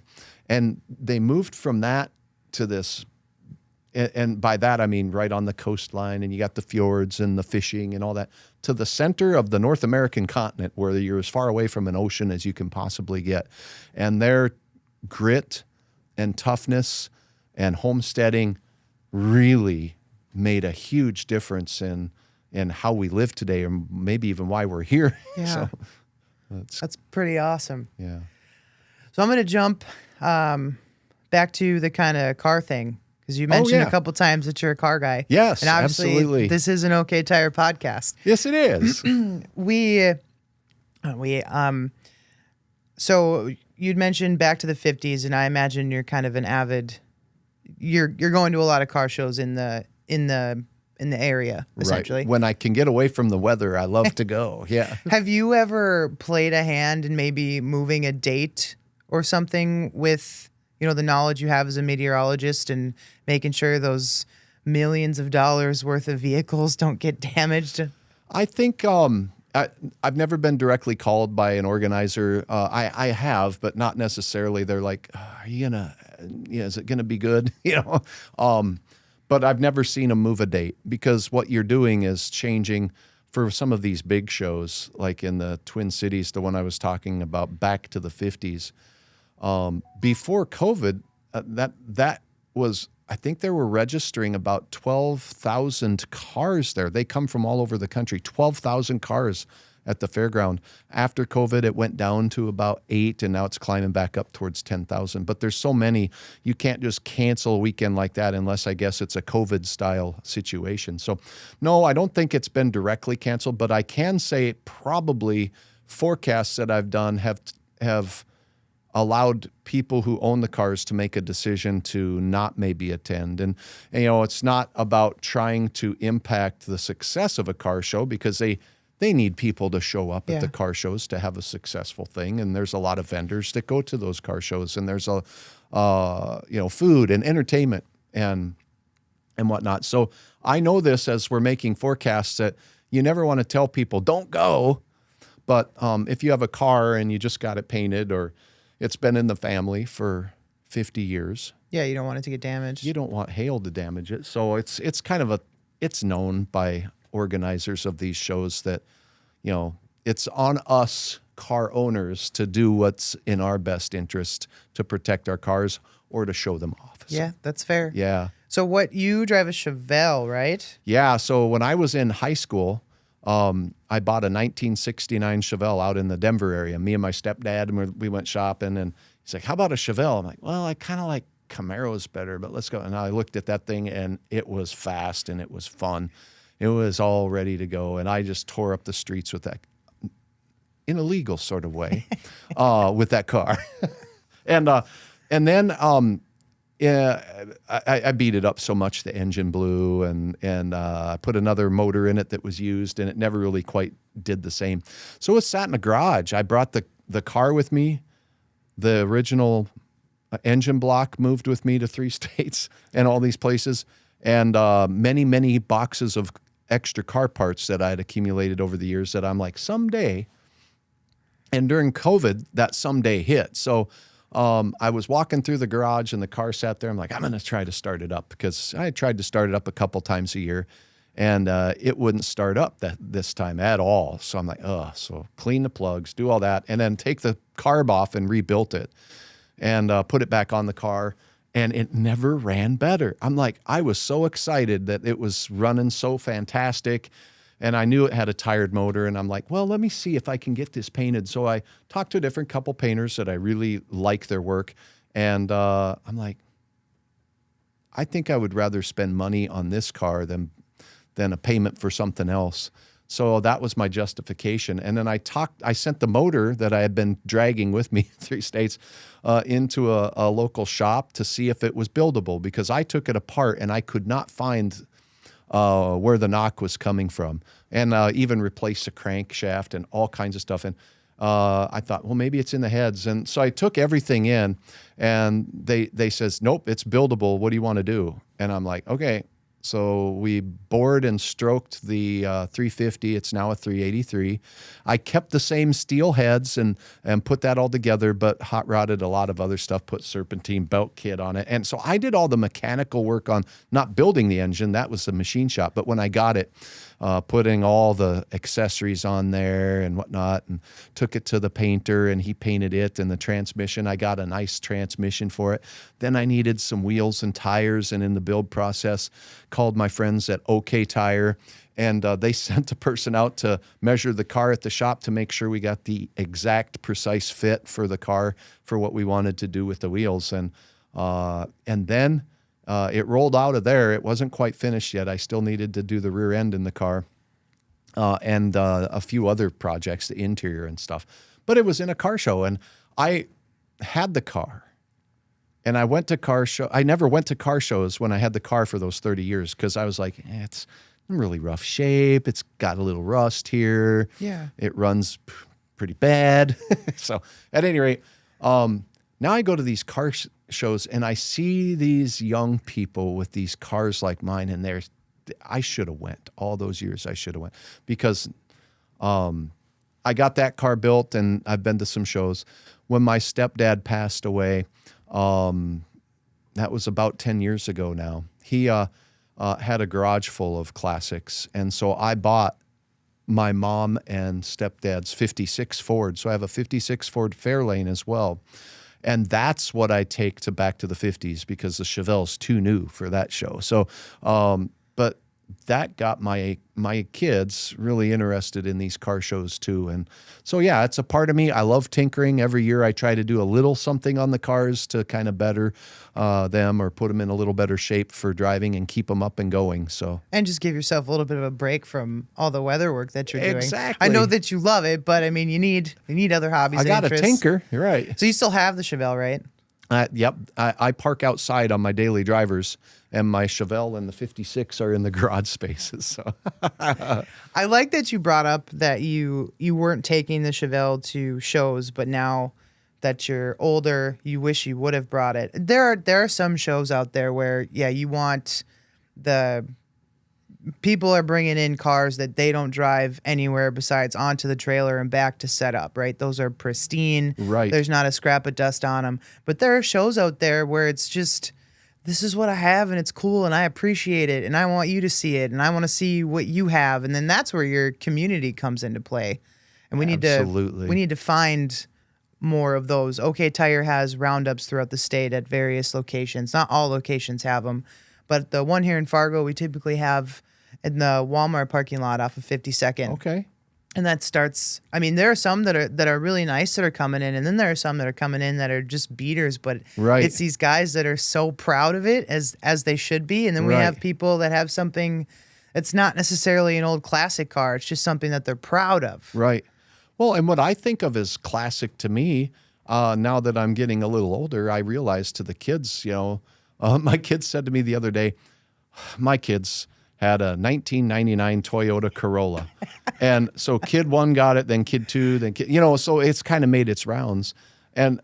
And they moved from that to this, and by that I mean right on the coastline, and you got the fjords and the fishing and all that, to the center of the North American continent, where you're as far away from an ocean as you can possibly get. And their grit and toughness and homesteading really made a huge difference in how we live today, or maybe even why we're here. Yeah. So That's pretty awesome. yeah. So I'm going to jump back to the kind of car thing, because you mentioned yeah. a couple times that you're a car guy. Yes, and obviously absolutely. This is an OK Tire podcast. Yes, it is. So you'd mentioned back to the 50s, and I imagine you're kind of an avid. You're going to a lot of car shows in the area, essentially. Right. When I can get away from the weather, I love to go. Yeah. Have you ever played a hand in maybe moving a date or something with, the knowledge you have as a meteorologist, and making sure those millions of dollars worth of vehicles don't get damaged? I think I've never been directly called by an organizer. I have, but not necessarily. They're like, "Are you gonna? Is it gonna be good?" But I've never seen them move a date, because what you're doing is changing for some of these big shows, like in the Twin Cities, the one I was talking about back to the 50s. Before COVID, that was, I think they were registering about 12,000 cars there. They come from all over the country, 12,000 cars at the fairground. After COVID, it went down to about 8, and now it's climbing back up towards 10,000. But there's so many, you can't just cancel a weekend like that unless, I guess, it's a COVID-style situation. So, no, I don't think it's been directly canceled, but I can say probably forecasts that I've done have allowed people who own the cars to make a decision to not maybe attend. And it's not about trying to impact the success of a car show, because they they need people to show up Yeah. at the car shows to have a successful thing. And there's a lot of vendors that go to those car shows, and there's food and entertainment and whatnot. So I know this as we're making forecasts that you never want to tell people don't go. But if you have a car and you just got it painted, or it's been in the family for 50 years, Yeah, you don't want it to get damaged. you don't want hail to damage it. So it's it's known by organizers of these shows that, it's on us car owners to do what's in our best interest to protect our cars or to show them off. So, Yeah, that's fair. yeah. So you drive a Chevelle, right? Yeah. So when I was in high school, I bought a 1969 Chevelle out in the Denver area. Me and my stepdad, and we went shopping, and he's like, "How about a Chevelle?" I'm like, "Well, I kind of like Camaro's better, but let's go." And I looked at that thing, and it was fast and it was fun. It was all ready to go, and I just tore up the streets with that, in a legal sort of way, with that car. and then I beat it up so much the engine blew, and I put another motor in it that was used, and it never really quite did the same. So it was sat in a garage. I brought the car with me. The original engine block moved with me to 3 states and all these places, and many, many boxes of extra car parts that I had accumulated over the years that I'm like, someday. And during COVID, that someday hit. So I was walking through the garage and the car sat there. I'm like, I'm going to try to start it up, because I had tried to start it up a couple times a year, and it wouldn't start up this time at all. So I'm like, so clean the plugs, do all that, and then take the carb off and rebuilt it and put it back on the car. And it never ran better. I'm like, I was so excited that it was running so fantastic. And I knew it had a tired motor, and I'm like, well, let me see if I can get this painted. So I talked to a different couple painters that I really like their work. And I'm like, I think I would rather spend money on this car than a payment for something else. So that was my justification. And then I sent the motor that I had been dragging with me 3 states into a local shop to see if it was buildable, because I took it apart and I could not find where the knock was coming from, and even replace the crankshaft and all kinds of stuff. And I thought, well, maybe it's in the heads. And so I took everything in, and they says, nope, it's buildable. What do you want to do? And I'm like, okay. So we bored and stroked the 350. It's now a 383. I kept the same steel heads and put that all together, but hot rodded a lot of other stuff, put serpentine belt kit on it. And so I did all the mechanical work on not building the engine. That was the machine shop. But when I got it, putting all the accessories on there and whatnot, and took it to the painter, and he painted it, and the transmission, I got a nice transmission for it. Then I needed some wheels and tires, and in the build process, called my friends at OK Tire, and they sent a person out to measure the car at the shop to make sure we got the exact precise fit for the car for what we wanted to do with the wheels. And then it rolled out of there. It wasn't quite finished yet. I still needed to do the rear end in the car, and a few other projects, the interior and stuff. But it was in a car show, and I had the car. And I went to car show. I never went to car shows when I had the car for those 30 years, because I was like, it's in really rough shape. It's got a little rust here. Yeah. It runs pretty bad. So at any rate, now I go to these car shows, and I see these young people with these cars like mine, and I should have went all those years. I should have went, because I got that car built, and I've been to some shows. When my stepdad passed away, that was about 10 years ago now. He had a garage full of classics, and so I bought my mom and stepdad's 56 Ford. So I have a 56 Ford Fairlane as well. And that's what I take back to the 50s, because the Chevelle's too new for that show. So, but that got my kids really interested in these car shows too. And so, yeah, it's a part of me. I love tinkering. Every year I try to do a little something on the cars to kind of better them, or put them in a little better shape for driving and keep them up and going. So, and just give yourself a little bit of a break from all the weather work that you're doing. Exactly. I know that you love it, but I mean, you need other hobbies. I and got a interests. tinker. You're right. So you still have the Chevelle, right? Yep, I park outside on my daily drivers, and my Chevelle and the 56 are in the garage spaces. So I like that you brought up that you weren't taking the Chevelle to shows, but now that you're older, you wish you would have brought it. There are some shows out there where you want the people are bringing in cars that they don't drive anywhere besides onto the trailer and back to set up, right? Those are pristine. Right. There's not a scrap of dust on them. But there are shows out there where it's just, this is what I have and it's cool and I appreciate it and I want you to see it and I want to see what you have. And then that's where your community comes into play. And we need to find more of those. OK Tire has roundups throughout the state at various locations. Not all locations have them, but the one here in Fargo we typically have in the Walmart parking lot off of 52nd. Okay. And that starts, I mean, there are some that are really nice that are coming in, and then there are some that are coming in that are just beaters, but it's these guys that are so proud of it as they should be. And then we have people that have something that's not necessarily an old classic car. It's just something that they're proud of. Right. Well, and what I think of as classic to me, now that I'm getting a little older, I realize to the kids, my kids said to me the other day, my kids had a 1999 Toyota Corolla. And so kid one got it, then kid two, then kid, so it's kind of made its rounds. And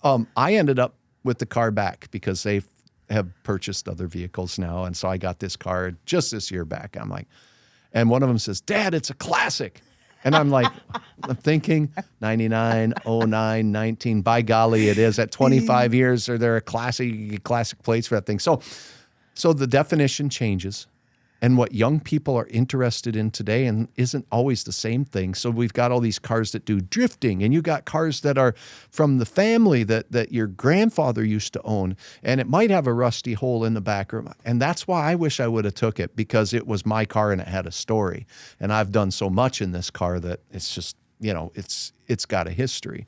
I ended up with the car back because they have purchased other vehicles now. And so I got this car just this year back. I'm like, and one of them says, Dad, it's a classic. And I'm like, I'm thinking 99, 09, 19, by golly, it is. At 25 years, are there classic plates for that thing? So the definition changes. And what young people are interested in today and isn't always the same thing. So we've got all these cars that do drifting, and you got cars that are from the family that your grandfather used to own, and it might have a rusty hole in the back room. And that's why I wish I would have took it, because it was my car and it had a story. And I've done so much in this car that it's just, it's got a history.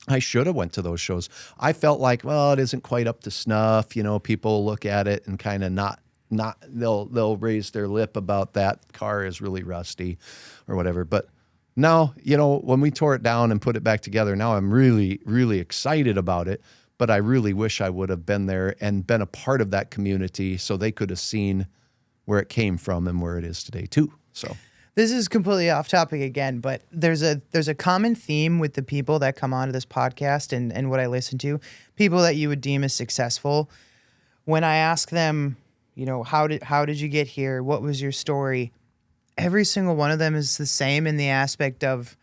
I should have went to those shows. I felt like, well, it isn't quite up to snuff. People look at it and kind of not they'll raise their lip about that car is really rusty or whatever. But now, when we tore it down and put it back together, now I'm really, really excited about it. But I really wish I would have been there and been a part of that community so they could have seen where it came from and where it is today too. So this is completely off topic again, but there's a common theme with the people that come onto this podcast and what I listen to, people that you would deem as successful. When I ask them, how did you get here? What was your story? Every single one of them is the same in the aspect of,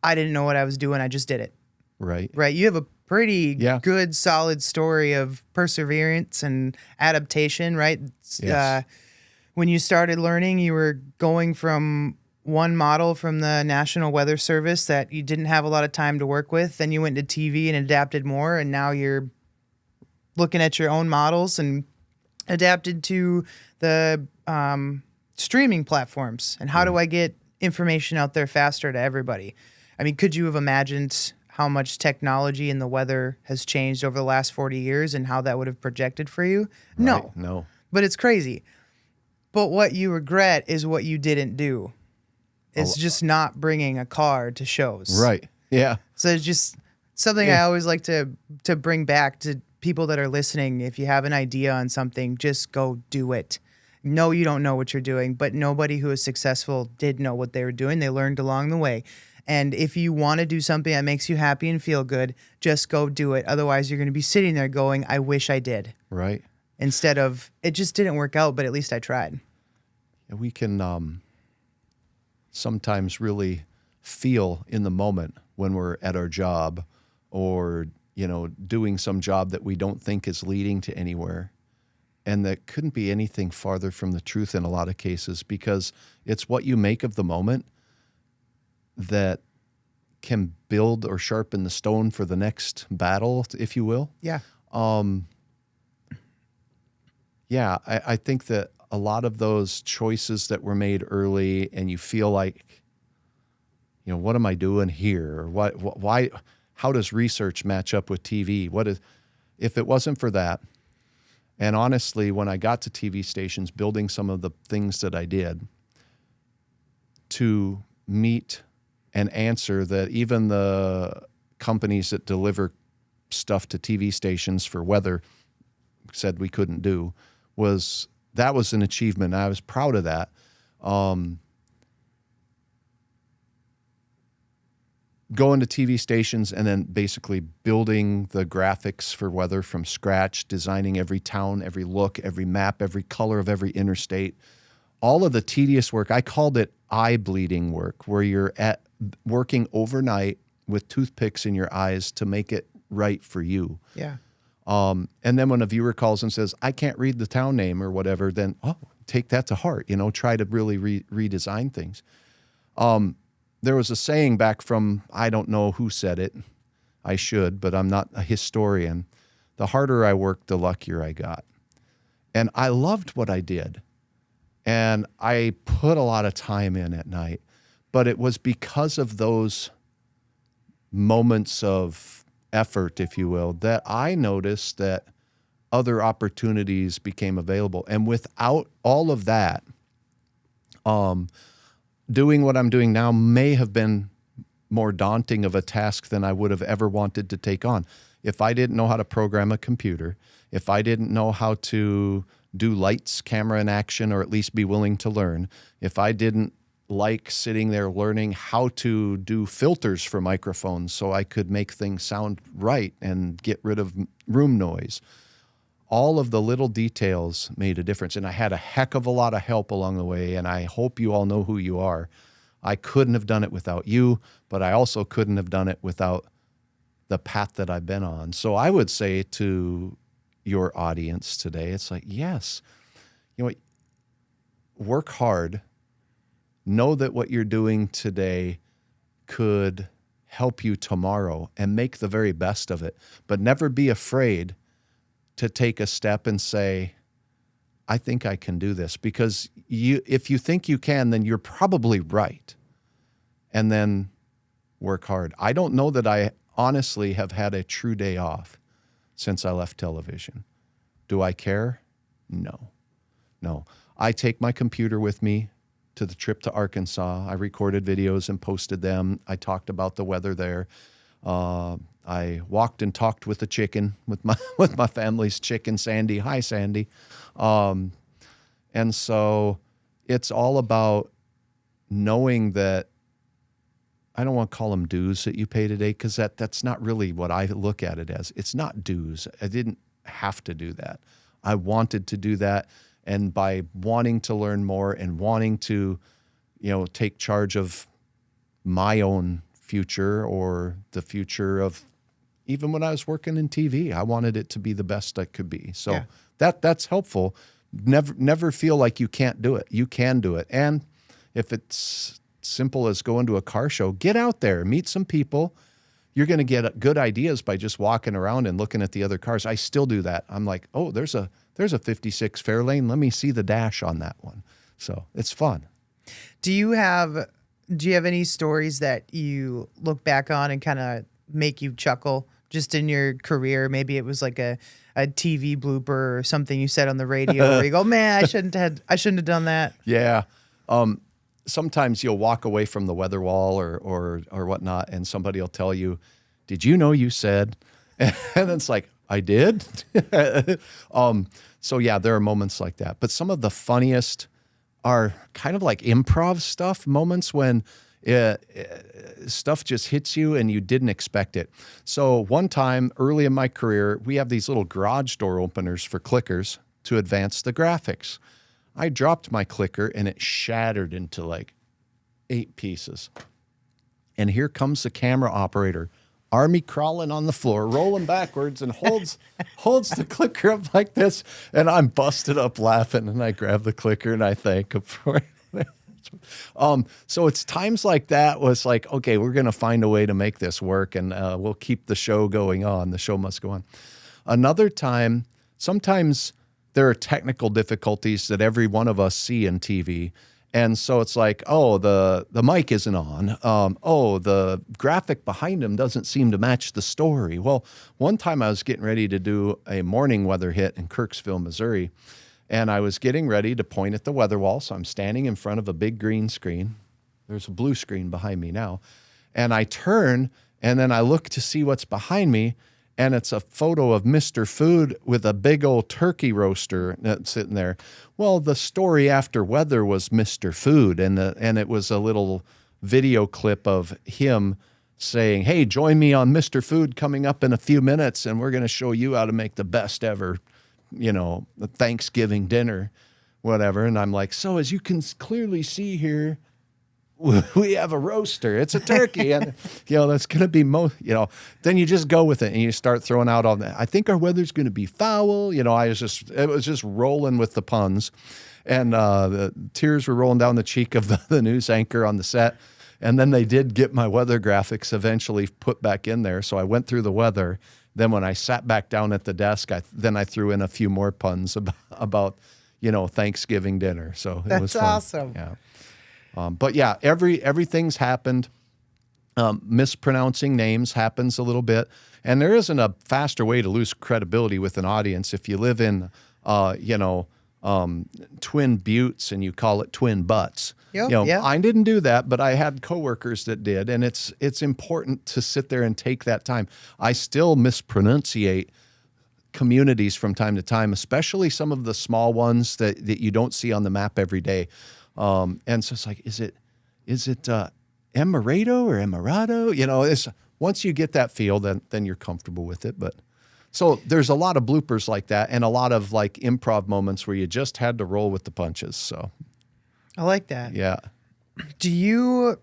I didn't know what I was doing. I just did it. Right. Right. You have a pretty good, solid story of perseverance and adaptation, right? Yes. When you started learning, you were going from one model from the National Weather Service that you didn't have a lot of time to work with. Then you went to TV and adapted more. And now you're looking at your own models and adapted to the streaming platforms. And how do I get information out there faster to everybody? I mean, could you have imagined how much technology in the weather has changed over the last 40 years and how that would have projected for you? Right. No. But it's crazy. But what you regret is what you didn't do. It's just not bringing a car to shows. Right. Yeah. So it's just something I always like to bring back to people that are listening. If you have an idea on something, just go do it. No, you don't know what you're doing, but nobody who is successful did know what they were doing. They learned along the way. And if you want to do something that makes you happy and feel good, just go do it. Otherwise, you're going to be sitting there going, I wish I did. Right. Instead of, it just didn't work out, but at least I tried. And we can sometimes really feel in the moment when we're at our job or doing some job that we don't think is leading to anywhere. And that couldn't be anything farther from the truth in a lot of cases, because it's what you make of the moment that can build or sharpen the stone for the next battle, if you will. Yeah. I think that a lot of those choices that were made early and you feel like, what am I doing here? Or why? How does research match up with TV? If it wasn't for that? And honestly, when I got to TV stations, building some of the things that I did to meet and answer that even the companies that deliver stuff to TV stations for weather, said we couldn't do, that was an achievement. I was proud of that. Going to TV stations and then basically building the graphics for weather from scratch, designing every town, every look, every map, every color of every interstate, all of the tedious work. I called it eye bleeding work, where you're working overnight with toothpicks in your eyes to make it right for you. Yeah. And then when a viewer calls and says, I can't read the town name or whatever, then take that to heart, try to really redesign things. There was a saying back from, I don't know who said it. I should, but I'm not a historian. The harder I worked, the luckier I got. And I loved what I did. And I put a lot of time in at night. But it was because of those moments of effort, if you will, that I noticed that other opportunities became available. And without all of that, doing what I'm doing now may have been more daunting of a task than I would have ever wanted to take on. If I didn't know how to program a computer, if I didn't know how to do lights, camera, and action, or at least be willing to learn, if I didn't like sitting there learning how to do filters for microphones so I could make things sound right and get rid of room noise, all of the little details made a difference. And I had a heck of a lot of help along the way, and I hope you all know who you are. I couldn't have done it without you, but I also couldn't have done it without the path that I've been on. So I would say to your audience today, it's like, yes, work hard. Know that what you're doing today could help you tomorrow, and make the very best of it. But never be afraid to take a step and say, I think I can do this. Because if you think you can, then you're probably right. And then work hard. I don't know that I honestly have had a true day off since I left television. Do I care? No. I take my computer with me to the trip to Arkansas. I recorded videos and posted them. I talked about the weather there. I walked and talked with the chicken, with my family's chicken, Sandy. Hi, Sandy. And so it's all about knowing that I don't want to call them dues that you pay today, because that's not really what I look at it as. It's not dues. I didn't have to do that. I wanted to do that. And by wanting to learn more and wanting to, take charge of my own future, or the future of, even when I was working in TV, I wanted it to be the best it could be. So yeah. That's helpful. Never feel like you can't do it. You can do it. And if it's simple as going to a car show, get out there, meet some people. You're going to get good ideas by just walking around and looking at the other cars. I still do that. I'm like, oh, there's a 56 Fairlane. Let me see the dash on that one. So it's fun. Do you have any stories that you look back on and kind of make you chuckle just in your career? Maybe it was like a TV blooper or something you said on the radio where you go, man, I shouldn't have done that. Yeah. Sometimes you'll walk away from the weather wall or whatnot, and somebody will tell you, did you know you said? And it's like, I did. So yeah, there are moments like that. But some of the funniest are kind of like improv stuff, moments when stuff just hits you and you didn't expect it. So one time early in my career, we have these little garage door openers for clickers to advance the graphics. I dropped my clicker and it shattered into like 8 pieces. And here comes the camera operator, army crawling on the floor, rolling backwards, and holds the clicker up like this. And I'm busted up laughing, and I grab the clicker and I thank him for it. So it's times like that was like, okay, we're going to find a way to make this work, and we'll keep the show going on. The show must go on. Another time, sometimes there are technical difficulties that every one of us see in TV. And so it's like, oh, the mic isn't on. Oh, the graphic behind him doesn't seem to match the story. Well, one time I was getting ready to do a morning weather hit in Kirksville, Missouri, and I was getting ready to point at the weather wall. So I'm standing in front of a big green screen. There's a blue screen behind me now. And I turn, and then I look to see what's behind me, and it's a photo of Mr. Food with a big old turkey roaster that's sitting there. Well, the story after weather was Mr. Food, and it was a little video clip of him saying, "Hey, join me on Mr. Food coming up in a few minutes, and we're going to show you how to make the best ever, the Thanksgiving dinner, whatever." And I'm like, so as you can clearly see here, we have a roaster. It's a turkey. And, that's going to be then you just go with it and you start throwing out all that. I think our weather's going to be foul. It was just rolling with the puns. And the tears were rolling down the cheek of the news anchor on the set. And then they did get my weather graphics eventually put back in there. So I went through the weather. Then when I sat back down at the desk, I threw in a few more puns about Thanksgiving dinner. So it was fun. That's awesome. Yeah. But yeah, everything's happened. Mispronouncing names happens a little bit. And there isn't a faster way to lose credibility with an audience if you live in, Twin Buttes and you call it Twin Butts. Yeah. I didn't do that, but I had coworkers that did. And it's important to sit there and take that time. I still mispronunciate communities from time to time, especially some of the small ones that you don't see on the map every day. And so it's like, is it Emirado or Emirado? Once you get that feel, then you're comfortable with it. But so there's a lot of bloopers like that and a lot of like improv moments where you just had to roll with the punches. So I like that. Yeah. Do you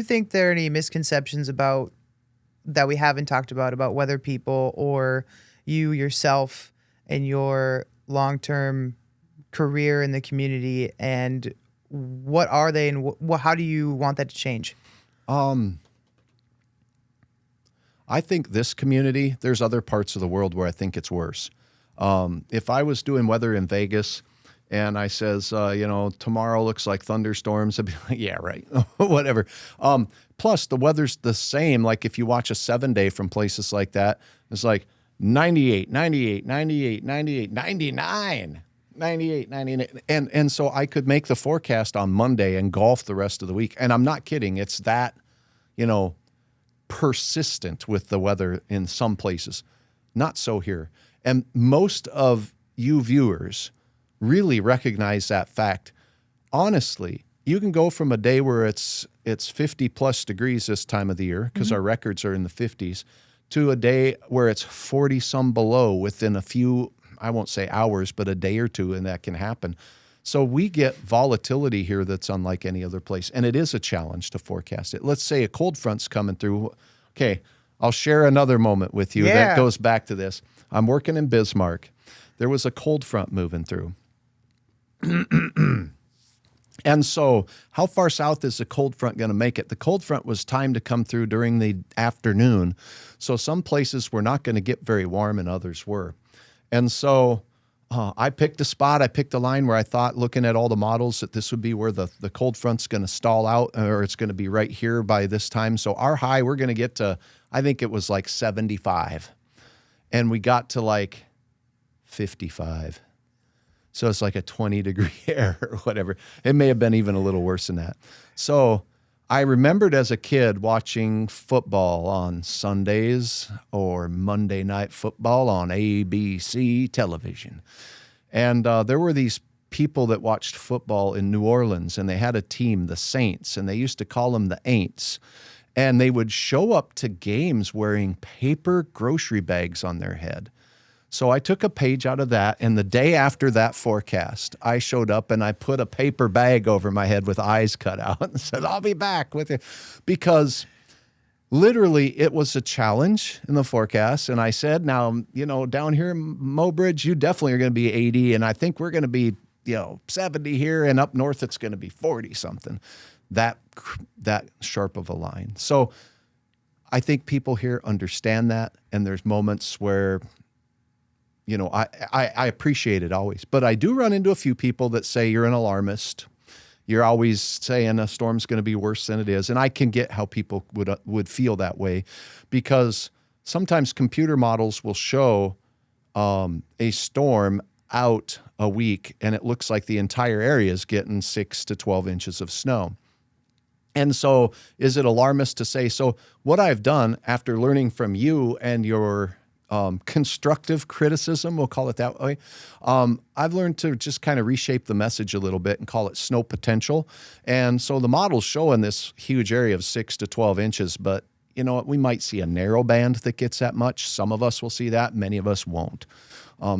think there are any misconceptions about that we haven't talked about weather people or you yourself and your long-term career in the community, and what are they, and how do you want that to change? I think this community, there's other parts of the world where I think it's worse. If I was doing weather in Vegas and I says, tomorrow looks like thunderstorms, I'd be like, yeah, right, whatever. Plus the weather's the same. Like if you watch a 7-day from places like that, it's like 98, 98, 98, 98, 99. 98, 99. And so I could make the forecast on Monday and golf the rest of the week. And I'm not kidding. It's that, persistent with the weather in some places. Not so here. And most of you viewers really recognize that fact. Honestly, you can go from a day where it's 50 plus degrees this time of the year, because our records are in the 50s, to a day where it's 40 some below within a few, I won't say hours, but a day or two, and that can happen. So we get volatility here that's unlike any other place, and it is a challenge to forecast it. Let's say a cold front's coming through. Okay, I'll share another moment with you that goes back to this. I'm working in Bismarck. There was a cold front moving through. And so how far south is the cold front going to make it? The cold front was timed to come through during the afternoon. So some places were not going to get very warm and others were. And so I picked a spot. I picked a line where I thought, looking at all the models, that this would be where the cold front's going to stall out, or it's going to be right here by this time. So our high, we're going to get to, I think it was like 75. And we got to like 55. So it's like a 20-degree air or whatever. It may have been even a little worse than that. So I remembered as a kid watching football on Sundays or Monday Night Football on ABC television. And there were these people that watched football in New Orleans, and they had a team, the Saints, and they used to call them the Aints. And they would show up to games wearing paper grocery bags on their head. So I took a page out of that, and the day after that forecast, I showed up and I put a paper bag over my head with eyes cut out and said, I'll be back with you. Because literally it was a challenge in the forecast. And I said, now, down here in Mobridge, you definitely are going to be 80. And I think we're going to be, 70 here, and up north it's going to be 40 something. That sharp of a line. So I think people here understand that. And there's moments where, I appreciate it always, but I do run into a few people that say you're an alarmist. You're always saying a storm's going to be worse than it is. And I can get how people would feel that way, because sometimes computer models will show a storm out a week and it looks like the entire area is getting 6 to 12 inches of snow. And so is it alarmist to say, so what I've done after learning from you and your constructive criticism, we'll call it that way, I've learned to just kind of reshape the message a little bit and call it snow potential. And so the model's showing this huge area of 6 to 12 inches, but you know what, we might see a narrow band that gets that much. Some of us will see that, many of us won't.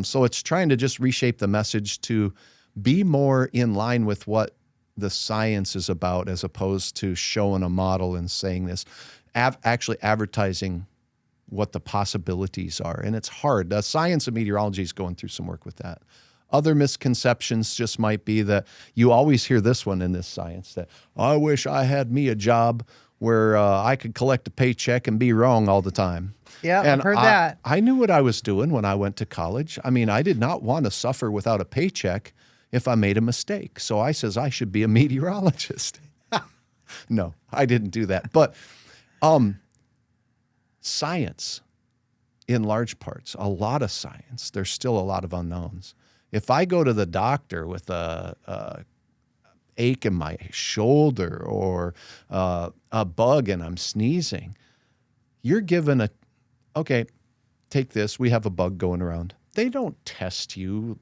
So it's trying to just reshape the message to be more in line with what the science is about, as opposed to showing a model and saying this, actually advertising what the possibilities are. And it's hard. The science of meteorology is going through some work with that. Other misconceptions just might be that you always hear this one in this science, that I wish I had me a job where I could collect a paycheck and be wrong all the time. Yeah, And I've heard that. I knew what I was doing when I went to college. I mean, I did not want to suffer without a paycheck if I made a mistake. So I says I should be a meteorologist. No, I didn't do that. But science, in large parts, a lot of science, there's still a lot of unknowns. If I go to the doctor with a ache in my shoulder or a bug and I'm sneezing, you're given okay, take this, we have a bug going around. They don't test you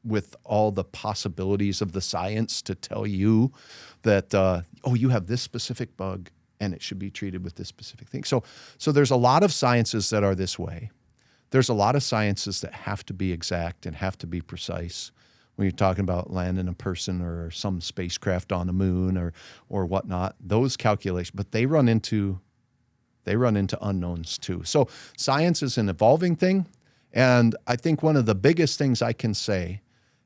with all the possibilities of the science to tell you that, oh, you have this specific bug and it should be treated with this specific thing. So there's a lot of sciences that are this way. There's a lot of sciences that have to be exact and have to be precise when you're talking about landing a person or some spacecraft on the moon or whatnot. Those calculations, but they run into unknowns too. So science is an evolving thing. And I think one of the biggest things I can say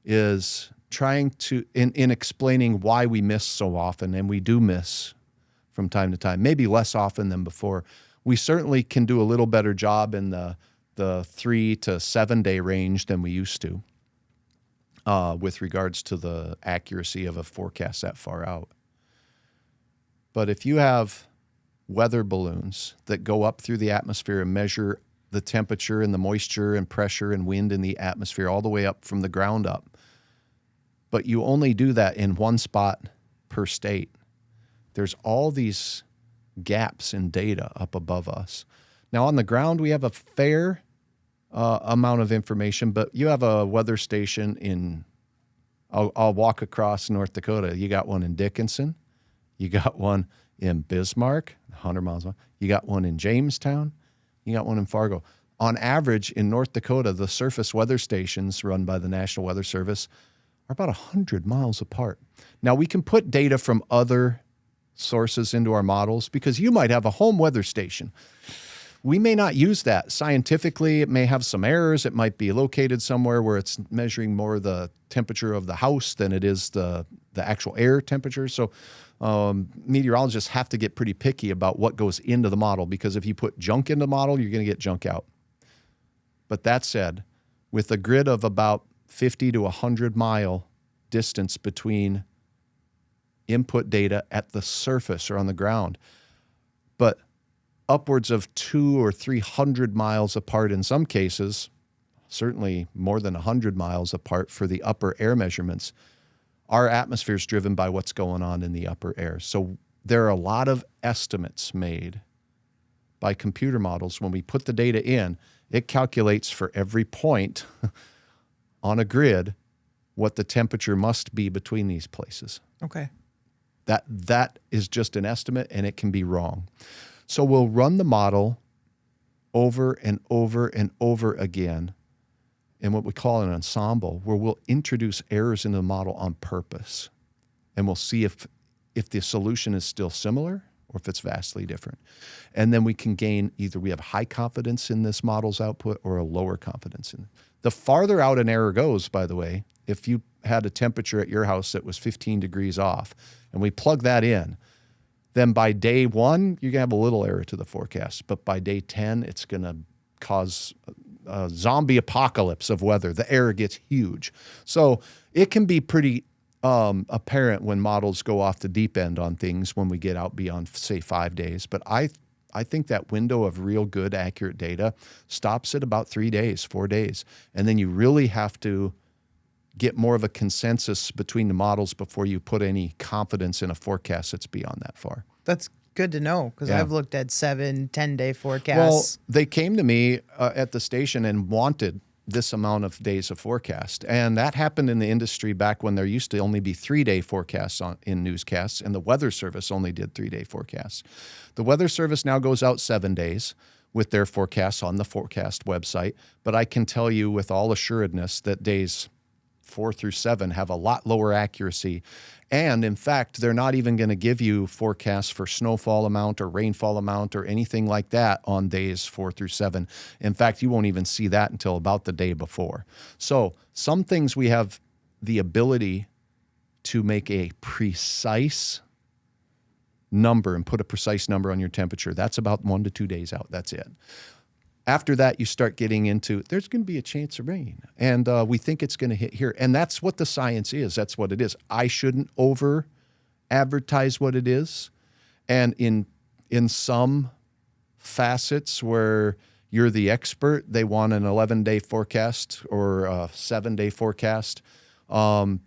is trying to, in explaining why we miss so often, and we do miss from time to time, maybe less often than before. We certainly can do a little better job in the 3 to 7 day range than we used to with regards to the accuracy of a forecast that far out. But if you have weather balloons that go up through the atmosphere and measure the temperature and the moisture and pressure and wind in the atmosphere all the way up from the ground up, but you only do that in one spot per state, there's all these gaps in data up above us. Now on the ground, we have a fair amount of information, but you have a weather station in, I'll walk across North Dakota. You got one in Dickinson. You got one in Bismarck, 100 miles away. You got one in Jamestown. You got one in Fargo. On average, in North Dakota, the surface weather stations run by the National Weather Service are about 100 miles apart. Now, we can put data from other sources into our models because you might have a home weather station. We may not use that. Scientifically, it may have some errors. It might be located somewhere where it's measuring more the temperature of the house than it is the actual air temperature. So meteorologists have to get pretty picky about what goes into the model, because if you put junk in the model, you're going to get junk out. But that said, with a grid of about 50 to 100 mile distance between input data at the surface or on the ground, but upwards of 200 or 300 miles apart in some cases, certainly more than 100 miles apart for the upper air measurements, our atmosphere is driven by what's going on in the upper air. So there are a lot of estimates made by computer models. When we put the data in, it calculates for every point on a grid what the temperature must be between these places. Okay. That is just an estimate, and it can be wrong. So we'll run the model over and over and over again in what we call an ensemble, where we'll introduce errors into the model on purpose. And we'll see if the solution is still similar or if it's vastly different. And then we can gain either we have high confidence in this model's output or a lower confidence in it. The farther out an error goes, by the way, if you had a temperature at your house that was 15 degrees off and we plug that in, then by day 1, you're going to have a little error to the forecast. But by day 10, it's going to cause a zombie apocalypse of weather. The error gets huge. So it can be pretty apparent when models go off the deep end on things when we get out beyond, say, 5 days. But I think that window of real good, accurate data stops at about 3 days, 4 days. And then you really have to get more of a consensus between the models before you put any confidence in a forecast that's beyond that far. That's good to know, because Yeah. I've looked at 7-10 day Well, forecasts. they came to me at the station and wanted this amount of days of forecast. And that happened in the industry back when there used to only be 3-day forecasts in newscasts, and the Weather Service only did 3-day forecasts. The Weather Service now goes out 7 days with their forecasts on the forecast website. But I can tell you with all assuredness that days 4 through 7 have a lot lower accuracy. And in fact, they're not even going to give you forecasts for snowfall amount or rainfall amount or anything like that on days 4 through 7. In fact, you won't even see that until about the day before. So some things we have the ability to make a precise number and put a precise number on your temperature. That's about 1 to 2 days out. That's it. After that, you start getting into, there's going to be a chance of rain. And we think it's going to hit here. And that's what the science is. That's what it is. I shouldn't over-advertise what it is. And in some facets where you're the expert, they want an 11-day forecast or a 7-day forecast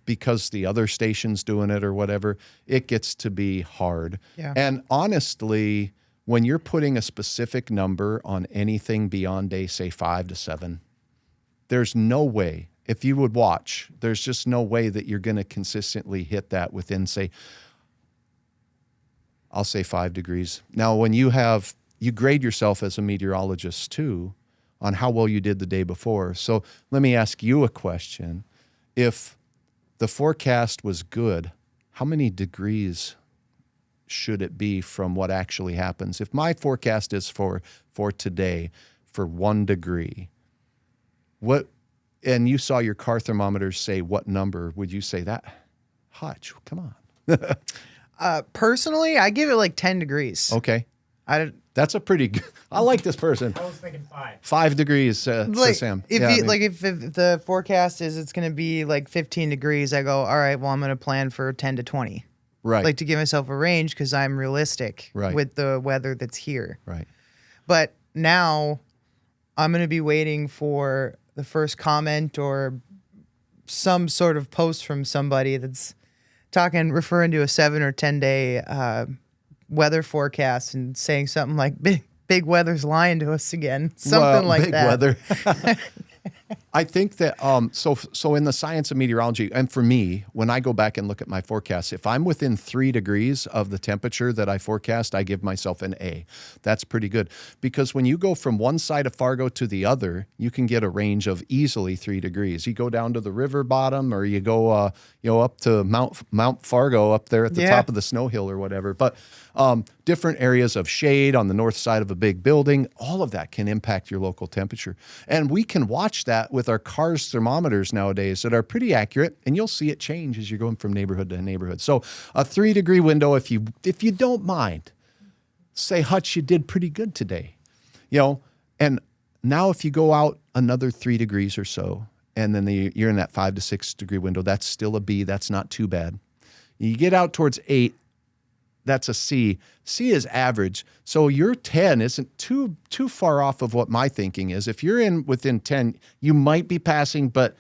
because the other station's doing it or whatever. It gets to be hard. Yeah. And honestly, when you're putting a specific number on anything beyond day, say 5 to 7, there's no way, if you would watch, there's just no way that you're going to consistently hit that within, say, I'll say 5 degrees. Now, when you grade yourself as a meteorologist too on how well you did the day before. So let me ask you a question. If the forecast was good, how many degrees should it be from what actually happens? If my forecast is for today for 1 degree, and you saw your car thermometers say what number, would you say that? Hutch, come on. Personally, I give it like 10 degrees. Okay. That's a pretty good, I like this person. I was thinking 5. 5 degrees, says Sam. If Yeah, if the forecast is it's going to be like 15 degrees, I go, all right, well, I'm going to plan for 10 to 20. right. Like to give myself a range because I'm realistic Right. with the weather that's here. Right. But now I'm going to be waiting for the first comment or some sort of post from somebody that's referring to a 7 or 10 day weather forecast and saying something like big weather's lying to us again. Something like big that. Weather. I think that so in the science of meteorology, and for me, when I go back and look at my forecasts, if I'm within 3 degrees of the temperature that I forecast, I give myself an A. That's pretty good, because when you go from one side of Fargo to the other, you can get a range of easily 3 degrees. You go down to the river bottom, or you go up to Mount Fargo up there at the top of the snow hill or whatever. But different areas of shade on the north side of a big building, all of that can impact your local temperature. And we can watch that with our cars' thermometers nowadays that are pretty accurate, and you'll see it change as you're going from neighborhood to neighborhood. So a 3 degree window, if you don't mind, say, Hutch, you did pretty good today. And now if you go out another 3 degrees or so, and then you're in that 5 to 6 degree window, that's still a B. That's not too bad. You get out towards 8, that's a C. C is average. So your 10 isn't too far off of what my thinking is. If you're within 10, you might be passing, but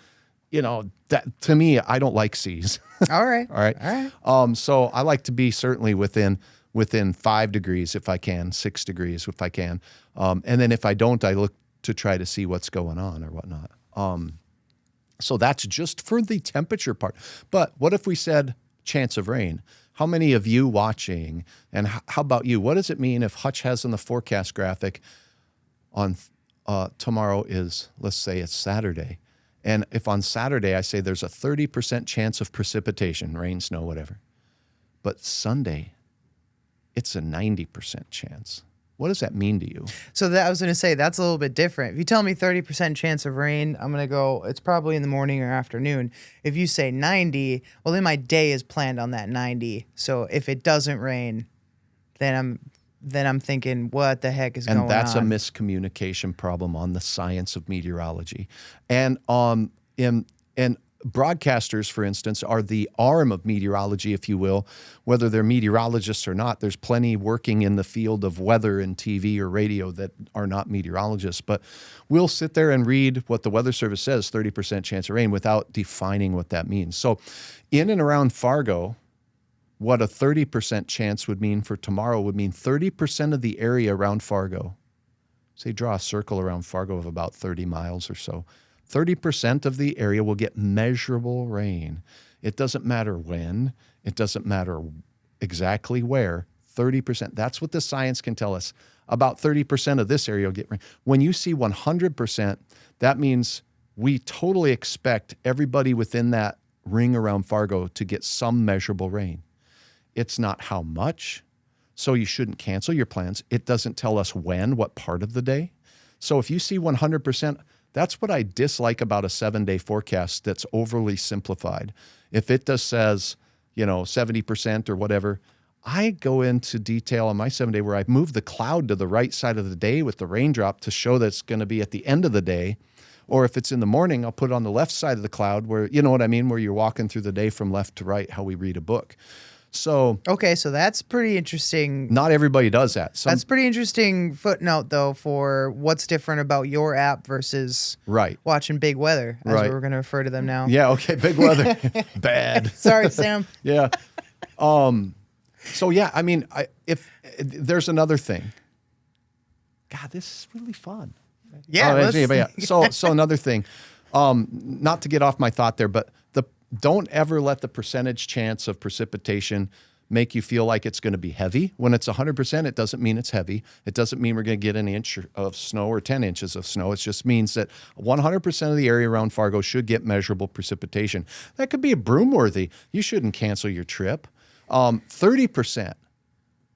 that to me, I don't like C's. All right. All right. So I like to be certainly within 5 degrees if I can, 6 degrees if I can. And then if I don't, I look to try to see what's going on or whatnot. So that's just for the temperature part. But what if we said chance of rain? How many of you watching, and how about you? What does it mean if Hutch has on the forecast graphic on tomorrow is, let's say it's Saturday, and if on Saturday I say there's a 30% chance of precipitation, rain, snow, whatever, but Sunday it's a 90% chance. What does that mean to you? So I was going to say, that's a little bit different. If you tell me 30% chance of rain, I'm going to go, it's probably in the morning or afternoon. If you say 90, well, then my day is planned on that 90. So if it doesn't rain, then I'm thinking, what the heck is going on? And that's a miscommunication problem on the science of meteorology. And broadcasters, for instance, are the arm of meteorology, if you will. Whether they're meteorologists or not, there's plenty working in the field of weather in TV or radio that are not meteorologists. But we'll sit there and read what the Weather Service says, 30% chance of rain, without defining what that means. So in and around Fargo, what a 30% chance would mean for tomorrow would mean 30% of the area around Fargo. Say draw a circle around Fargo of about 30 miles or so. 30% of the area will get measurable rain. It doesn't matter when. It doesn't matter exactly where. 30%. That's what the science can tell us. About 30% of this area will get rain. When you see 100%, that means we totally expect everybody within that ring around Fargo to get some measurable rain. It's not how much, so you shouldn't cancel your plans. It doesn't tell us when, what part of the day. So if you see 100%, that's what I dislike about a 7-day forecast that's overly simplified. If it just says, 70% or whatever, I go into detail on my 7-day where I move the cloud to the right side of the day with the raindrop to show that it's going to be at the end of the day. Or if it's in the morning, I'll put it on the left side of the cloud where, you know what I mean, where you're walking through the day from left to right, how we read a book. So okay, so that's pretty interesting. Not everybody does that. That's pretty interesting footnote, though, for what's different about your app versus watching Big Weather, as we're going to refer to them now. Yeah, okay, Big Weather. Bad. Sorry, Sam. Yeah. So, yeah, I mean, if there's another thing. God, this is really fun. Yeah. So another thing, not to get off my thought there, but don't ever let the percentage chance of precipitation make you feel like it's going to be heavy. When it's 100%, it doesn't mean it's heavy. It doesn't mean we're going to get an inch of snow or 10 inches of snow. It just means that 100% of the area around Fargo should get measurable precipitation. That could be a broom-worthy. You shouldn't cancel your trip. 30%.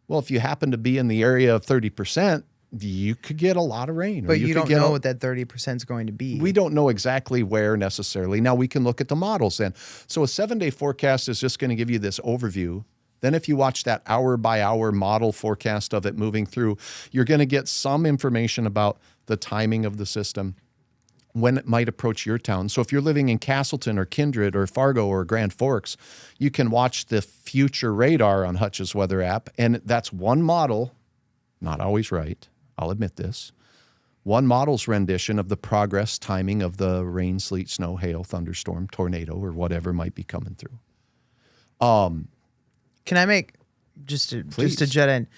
Well, if you happen to be in the area of 30%, you could get a lot of rain. But you don't know what that 30% is going to be. We don't know exactly where necessarily. Now, we can look at the models then. So a 7-day forecast is just going to give you this overview. Then if you watch that hour-by-hour model forecast of it moving through, you're going to get some information about the timing of the system, when it might approach your town. So if you're living in Castleton or Kindred or Fargo or Grand Forks, you can watch the future radar on Hutch's weather app, and that's one model, not always right. I'll admit this. One model's rendition of the progress timing of the rain, sleet, snow, hail, thunderstorm, tornado, or whatever might be coming through. Can I make, just to jet in,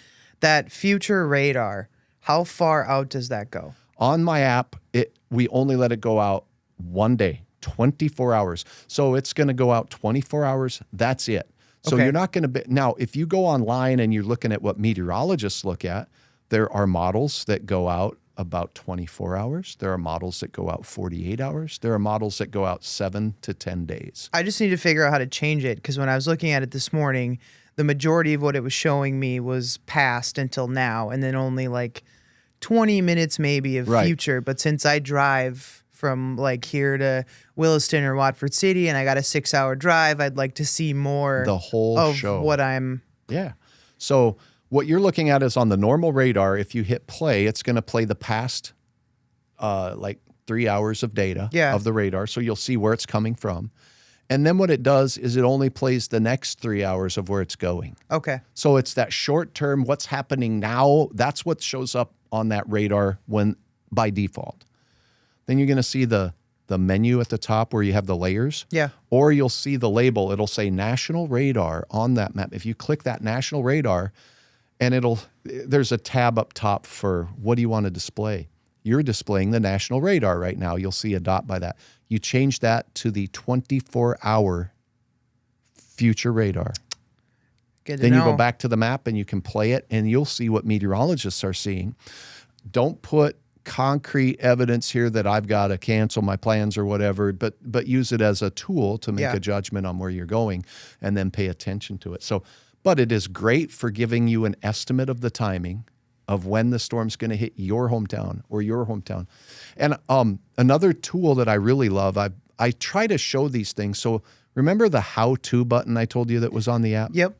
that future radar, how far out does that go? On my app, we only let it go out one day, 24 hours. So it's going to go out 24 hours. That's it. So you're not going to be, now, if you go online and you're looking at what meteorologists look at, there are models that go out about 24 hours. There are models that go out 48 hours. There are models that go out 7 to 10 days. I just need to figure out how to change it, because when I was looking at it this morning, the majority of what it was showing me was past until now, and then only like 20 minutes maybe of future. But since I drive from like here to Williston or Watford City and I got a 6-hour drive, I'd like to see more the whole of show. What I'm... Yeah. So what you're looking at is on the normal radar, if you hit play, it's going to play the past like 3 hours of data of the radar. So you'll see where it's coming from. And then what it does is it only plays the next 3 hours of where it's going. Okay. So it's that short term, what's happening now, that's what shows up on that radar when by default. Then you're going to see the menu at the top where you have the layers. Yeah. Or you'll see the label. It'll say National Radar on that map. If you click that National Radar, and there's a tab up top for what do you want to display. You're displaying the National Radar right now. You'll see a dot by that. You change that to the 24-hour future radar. Good to then know. You go back to the map and you can play it, and you'll see what meteorologists are seeing. Don't put concrete evidence here that I've got to cancel my plans or whatever, but use it as a tool to make a judgment on where you're going, and then pay attention to it. But it is great for giving you an estimate of the timing of when the storm's going to hit your hometown or your hometown. And another tool that I really love, I try to show these things. So remember the how-to button I told you that was on the app? Yep.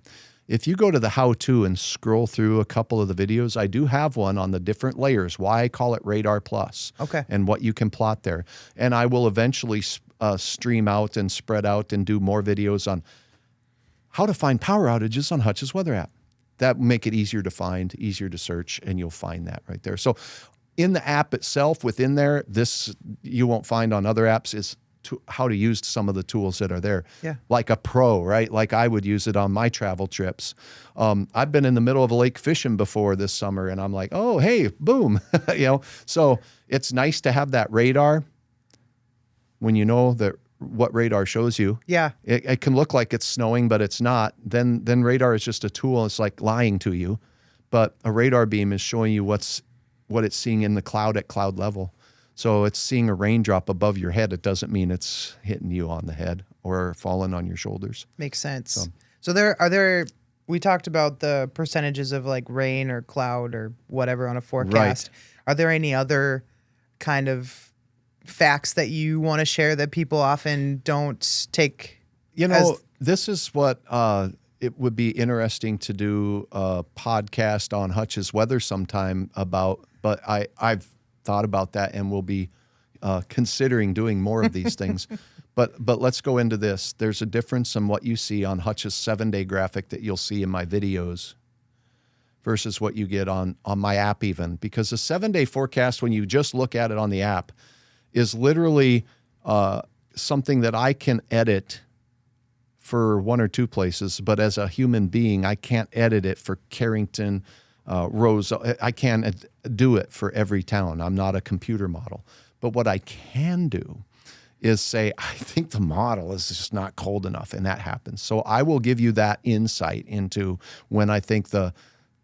If you go to the how-to and scroll through a couple of the videos, I do have one on the different layers, why I call it Radar Plus, and what you can plot there. And I will eventually stream out and spread out and do more videos on how to find power outages on Hutch's weather app. That will make it easier to find, easier to search, and you'll find that right there. So in the app itself, within there, this you won't find on other apps, is how to use some of the tools that are there. Yeah. Like a pro, right? Like I would use it on my travel trips. I've been in the middle of a lake fishing before this summer, and I'm like, oh, hey, boom. So it's nice to have that radar when you know that what radar shows you. Yeah. It can look like it's snowing, but it's not. Then radar is just a tool. It's like lying to you. But a radar beam is showing you what it's seeing in the cloud at cloud level. So it's seeing a raindrop above your head. It doesn't mean it's hitting you on the head or falling on your shoulders. Makes sense. So we talked about the percentages of like rain or cloud or whatever on a forecast. Right. Are there any other kind of facts that you want to share that people often don't take? This is what it would be interesting to do a podcast on Hutch's weather sometime about, but I've thought about that and will be considering doing more of these things. But let's go into this. There's a difference in what you see on Hutch's 7-day graphic that you'll see in my videos versus what you get on my app even. Because the 7-day forecast, when you just look at it on the app, is literally something that I can edit for one or two places, but as a human being, I can't edit it for Carrington, Rose. I can't do it for every town. I'm not a computer model. But what I can do is say, I think the model is just not cold enough, and that happens. So I will give you that insight into when I think the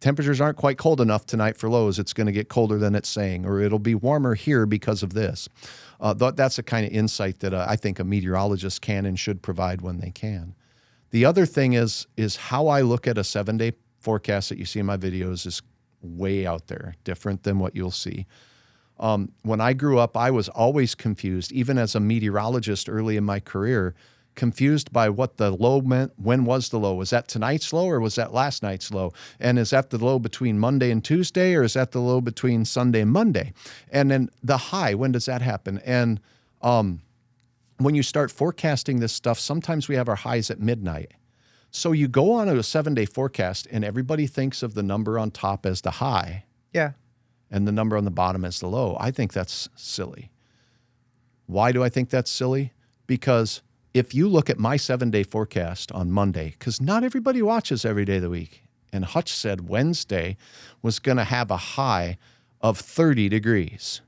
temperatures aren't quite cold enough tonight for lows. It's going to get colder than it's saying, or it'll be warmer here because of this. That's the kind of insight that I think a meteorologist can and should provide when they can. The other thing is how I look at a 7-day forecast that you see in my videos is way out there, different than what you'll see. When I grew up, I was always confused, even as a meteorologist early in my career, confused by what the low meant. When was the low? Was that tonight's low or was that last night's low? And is that the low between Monday and Tuesday, or is that the low between Sunday and Monday? And then the high, when does that happen? And when you start forecasting this stuff, sometimes we have our highs at midnight. So you go on a 7-day forecast and everybody thinks of the number on top as the high. Yeah. And the number on the bottom as the low. I think that's silly. Why do I think that's silly? Because if you look at my 7-day forecast on Monday, because not everybody watches every day of the week, and Hutch said Wednesday was going to have a high of 30 degrees.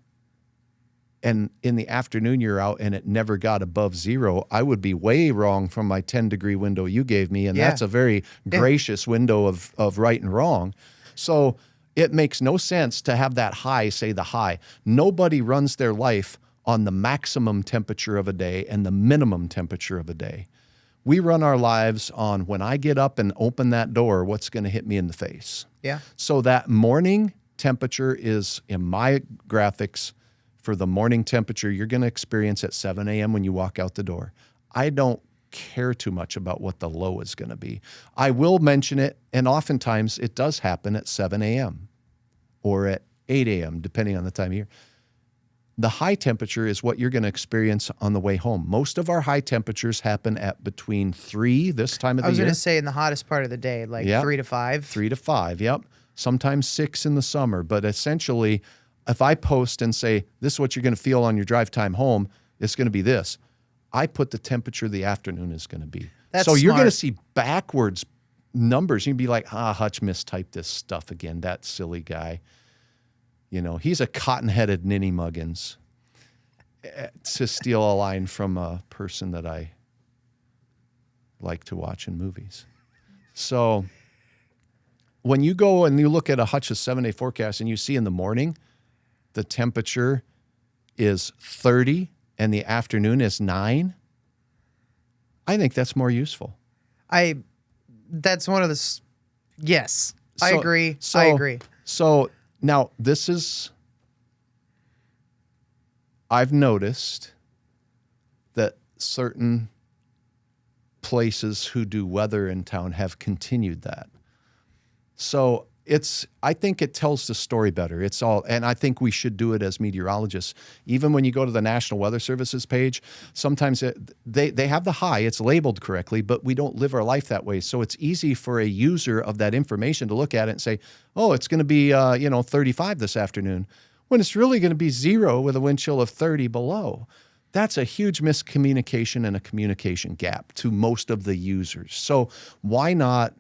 And in the afternoon you're out and it never got above zero, I would be way wrong from my 10-degree window you gave me. And that's a very gracious window of right and wrong. So it makes no sense to have that high say the high. Nobody runs their life on the maximum temperature of a day and the minimum temperature of a day. We run our lives on when I get up and open that door, what's going to hit me in the face. Yeah. So that morning temperature is, in my graphics, for the morning temperature you're going to experience at 7 a.m. when you walk out the door. I don't care too much about what the low is going to be. I will mention it, and oftentimes it does happen at 7 a.m. or at 8 a.m., depending on the time of year. The high temperature is what you're going to experience on the way home. Most of our high temperatures happen at between 3 this time of the year. I was going to say in the hottest part of the day, like 3 to 5. 3 to 5, yep. Sometimes 6 in the summer. But essentially, if I post and say, this is what you're going to feel on your drive time home, it's going to be this. I put the temperature of the afternoon is going to be. That's so you're smart. going to see backwards numbers. You'd be like, Hutch mistyped this stuff again, that silly guy. You know, he's a cotton-headed ninny muggins, to steal a line from a person that I like to watch in movies. So when you go and you look at a Hutch's 7-day forecast and you see in the morning the temperature is 30 and the afternoon is 9, I think that's more useful. That's one of the, yes, I agree. I agree. So now I've noticed that certain places who do weather in town have continued that. So I think it tells the story better. It's all, and I think we should do it as meteorologists. Even when you go to the National Weather Service's page, sometimes they have the high, it's labeled correctly, but we don't live our life that way. So it's easy for a user of that information to look at it and say, oh, it's going to be 35 this afternoon, when it's really going to be 0 with a wind chill of 30 below. That's a huge miscommunication and a communication gap to most of the users. So why not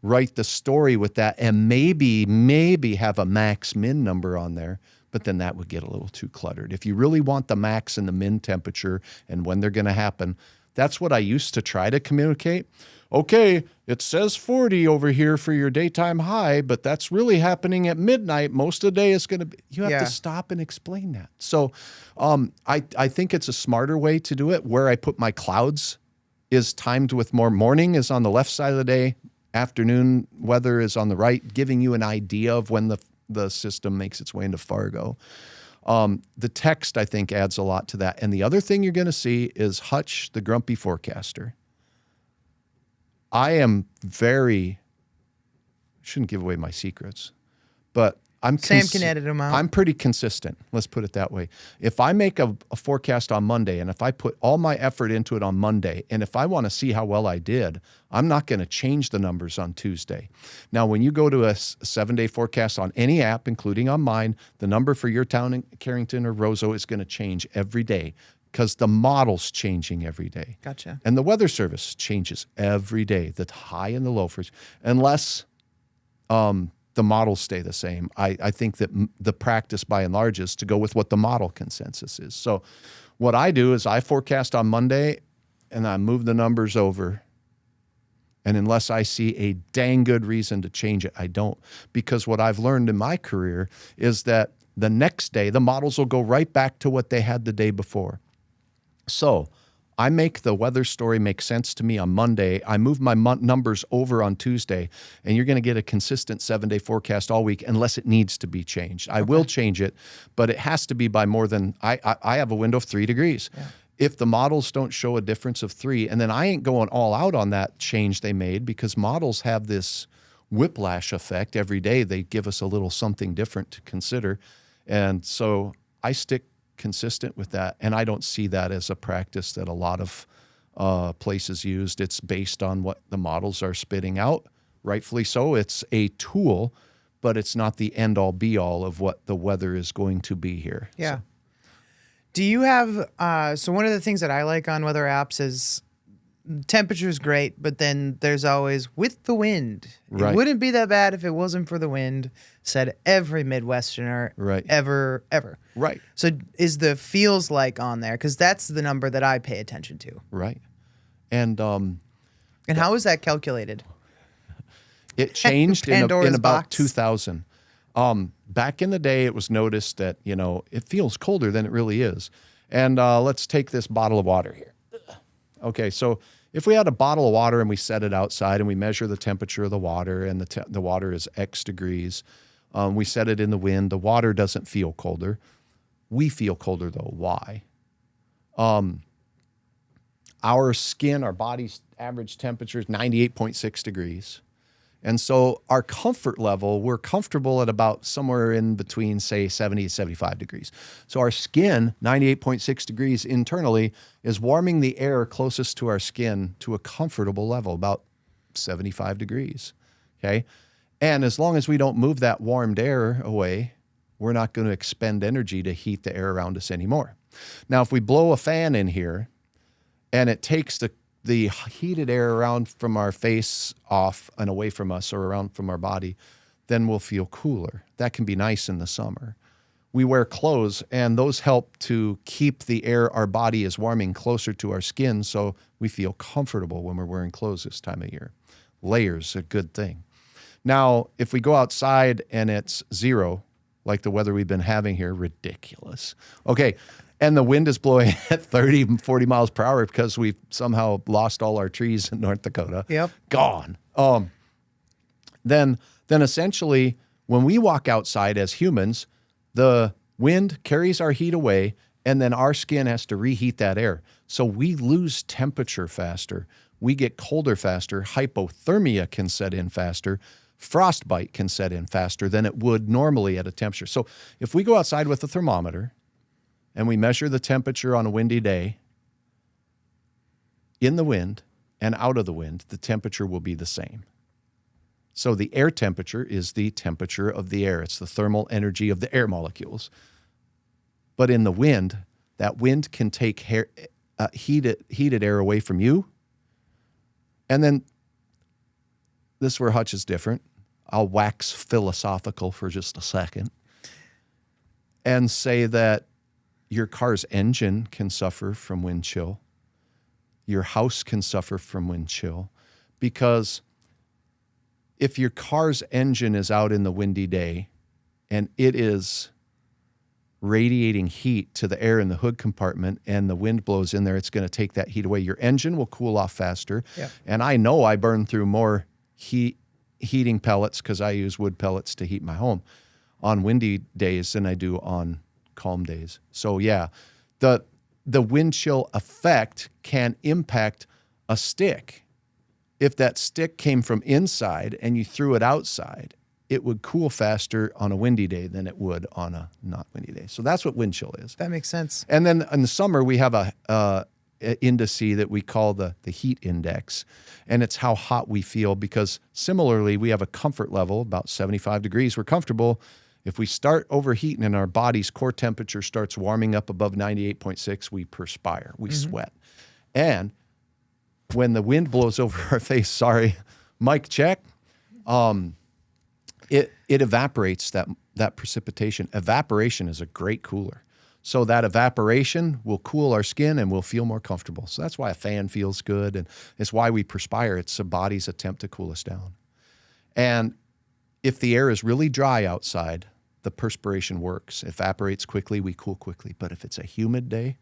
write the story with that and maybe have a max min number on there, but then that would get a little too cluttered. If you really want the max and the min temperature and when they're going to happen, that's what I used to try to communicate. Okay, it says 40 over here for your daytime high, but that's really happening at midnight. Most of the day is going to be, you have to stop and explain that. So I think it's a smarter way to do it. Where I put my clouds is timed with more. Morning is on the left side of the day. Afternoon weather is on the right, giving you an idea of when the system makes its way into Fargo. The text, I think, adds a lot to that. And the other thing you're going to see is Hutch, the grumpy forecaster. I shouldn't give away my secrets, but Sam can edit them out. I'm pretty consistent. Let's put it that way. If I make a forecast on Monday, and if I put all my effort into it on Monday, and if I want to see how well I did, I'm not going to change the numbers on Tuesday. Now, when you go to a 7-day forecast on any app, including on mine, the number for your town in Carrington or Roseau is going to change every day because the model's changing every day. Gotcha. And the Weather Service changes every day, the high and the low, unless the models stay the same. I think that the practice by and large is to go with what the model consensus is. So what I do is I forecast on Monday and I move the numbers over. And unless I see a dang good reason to change it, I don't. Because what I've learned in my career is that the next day, the models will go right back to what they had the day before. So I make the weather story make sense to me on Monday. I move my numbers over on Tuesday, and you're going to get a consistent 7-day forecast all week unless it needs to be changed. I will change it, but it has to be by more than, I have a window of 3 degrees. Yeah. If the models don't show a difference of 3, and then I ain't going all out on that change they made because models have this whiplash effect every day. They give us a little something different to consider. And so I stick consistent with that, and I don't see that as a practice that a lot of places used. It's based on what the models are spitting out, rightfully so. It's a tool, but it's not the end-all be-all of what the weather is going to be here. Yeah. So. Do you have, so one of the things that I like on weather apps is temperature is great, but then there's always with the wind. Right. It wouldn't be that bad if it wasn't for the wind, said every Midwesterner ever. Right. So is the feels like on there? Because that's the number that I pay attention to. Right. And how is that calculated? It changed in about 2000. Back in the day, it was noticed that, it feels colder than it really is. And let's take this bottle of water here. Okay, so if we had a bottle of water and we set it outside and we measure the temperature of the water and the water is X degrees, we set it in the wind, the water doesn't feel colder. We feel colder though. Why? Our skin, our body's average temperature is 98.6 degrees. And so our comfort level, we're comfortable at about somewhere in between, say, 70 to 75 degrees. So our skin, 98.6 degrees internally, is warming the air closest to our skin to a comfortable level, about 75 degrees, okay? And as long as we don't move that warmed air away, we're not going to expend energy to heat the air around us anymore. Now, if we blow a fan in here and it takes the heated air around from our face off and away from us or around from our body, then we'll feel cooler. That can be nice in the summer. We wear clothes, and those help to keep the air our body is warming closer to our skin, so we feel comfortable when we're wearing clothes this time of year. Layers, a good thing. Now, if we go outside and it's 0, like the weather we've been having here, ridiculous. Okay. And the wind is blowing at 30, 40 miles per hour because we've somehow lost all our trees in North Dakota. Yep. Gone. Then essentially, when we walk outside as humans, the wind carries our heat away, and then our skin has to reheat that air. So we lose temperature faster. We get colder faster. Hypothermia can set in faster. frostbite can set in faster than it would normally at a temperature. So if we go outside with a thermometer and we measure the temperature on a windy day, in the wind and out of the wind, the temperature will be the same. So the air temperature is the temperature of the air. It's the thermal energy of the air molecules. But in the wind, that wind can take heated air away from you. And then this is where Hutch is different. I'll wax philosophical for just a second and say that your car's engine can suffer from wind chill. Your house can suffer from wind chill, because if your car's engine is out in the windy day and it is radiating heat to the air in the hood compartment and the wind blows in there, it's going to take that heat away. Your engine will cool off faster. Yeah. And I know I burn through more heating pellets, because I use wood pellets to heat my home, on windy days than I do on calm days. So yeah, the wind chill effect can impact a stick. If that stick came from inside and you threw it outside, it would cool faster on a windy day than it would on a not windy day. So that's what wind chill is. That makes sense. And then in the summer, we have a indice that we call the heat index, and it's how hot we feel, because similarly, we have a comfort level, about 75 degrees. We're comfortable. If we start overheating and our body's core temperature starts warming up above 98.6, we perspire, we sweat. And when the wind blows over our face, sorry, mic check, it evaporates that precipitation. Evaporation is a great cooler. So that evaporation will cool our skin and we'll feel more comfortable. So that's why a fan feels good, and it's why we perspire. It's the body's attempt to cool us down. And if the air is really dry outside, the perspiration works. Evaporates quickly, we cool quickly. But if it's a humid day,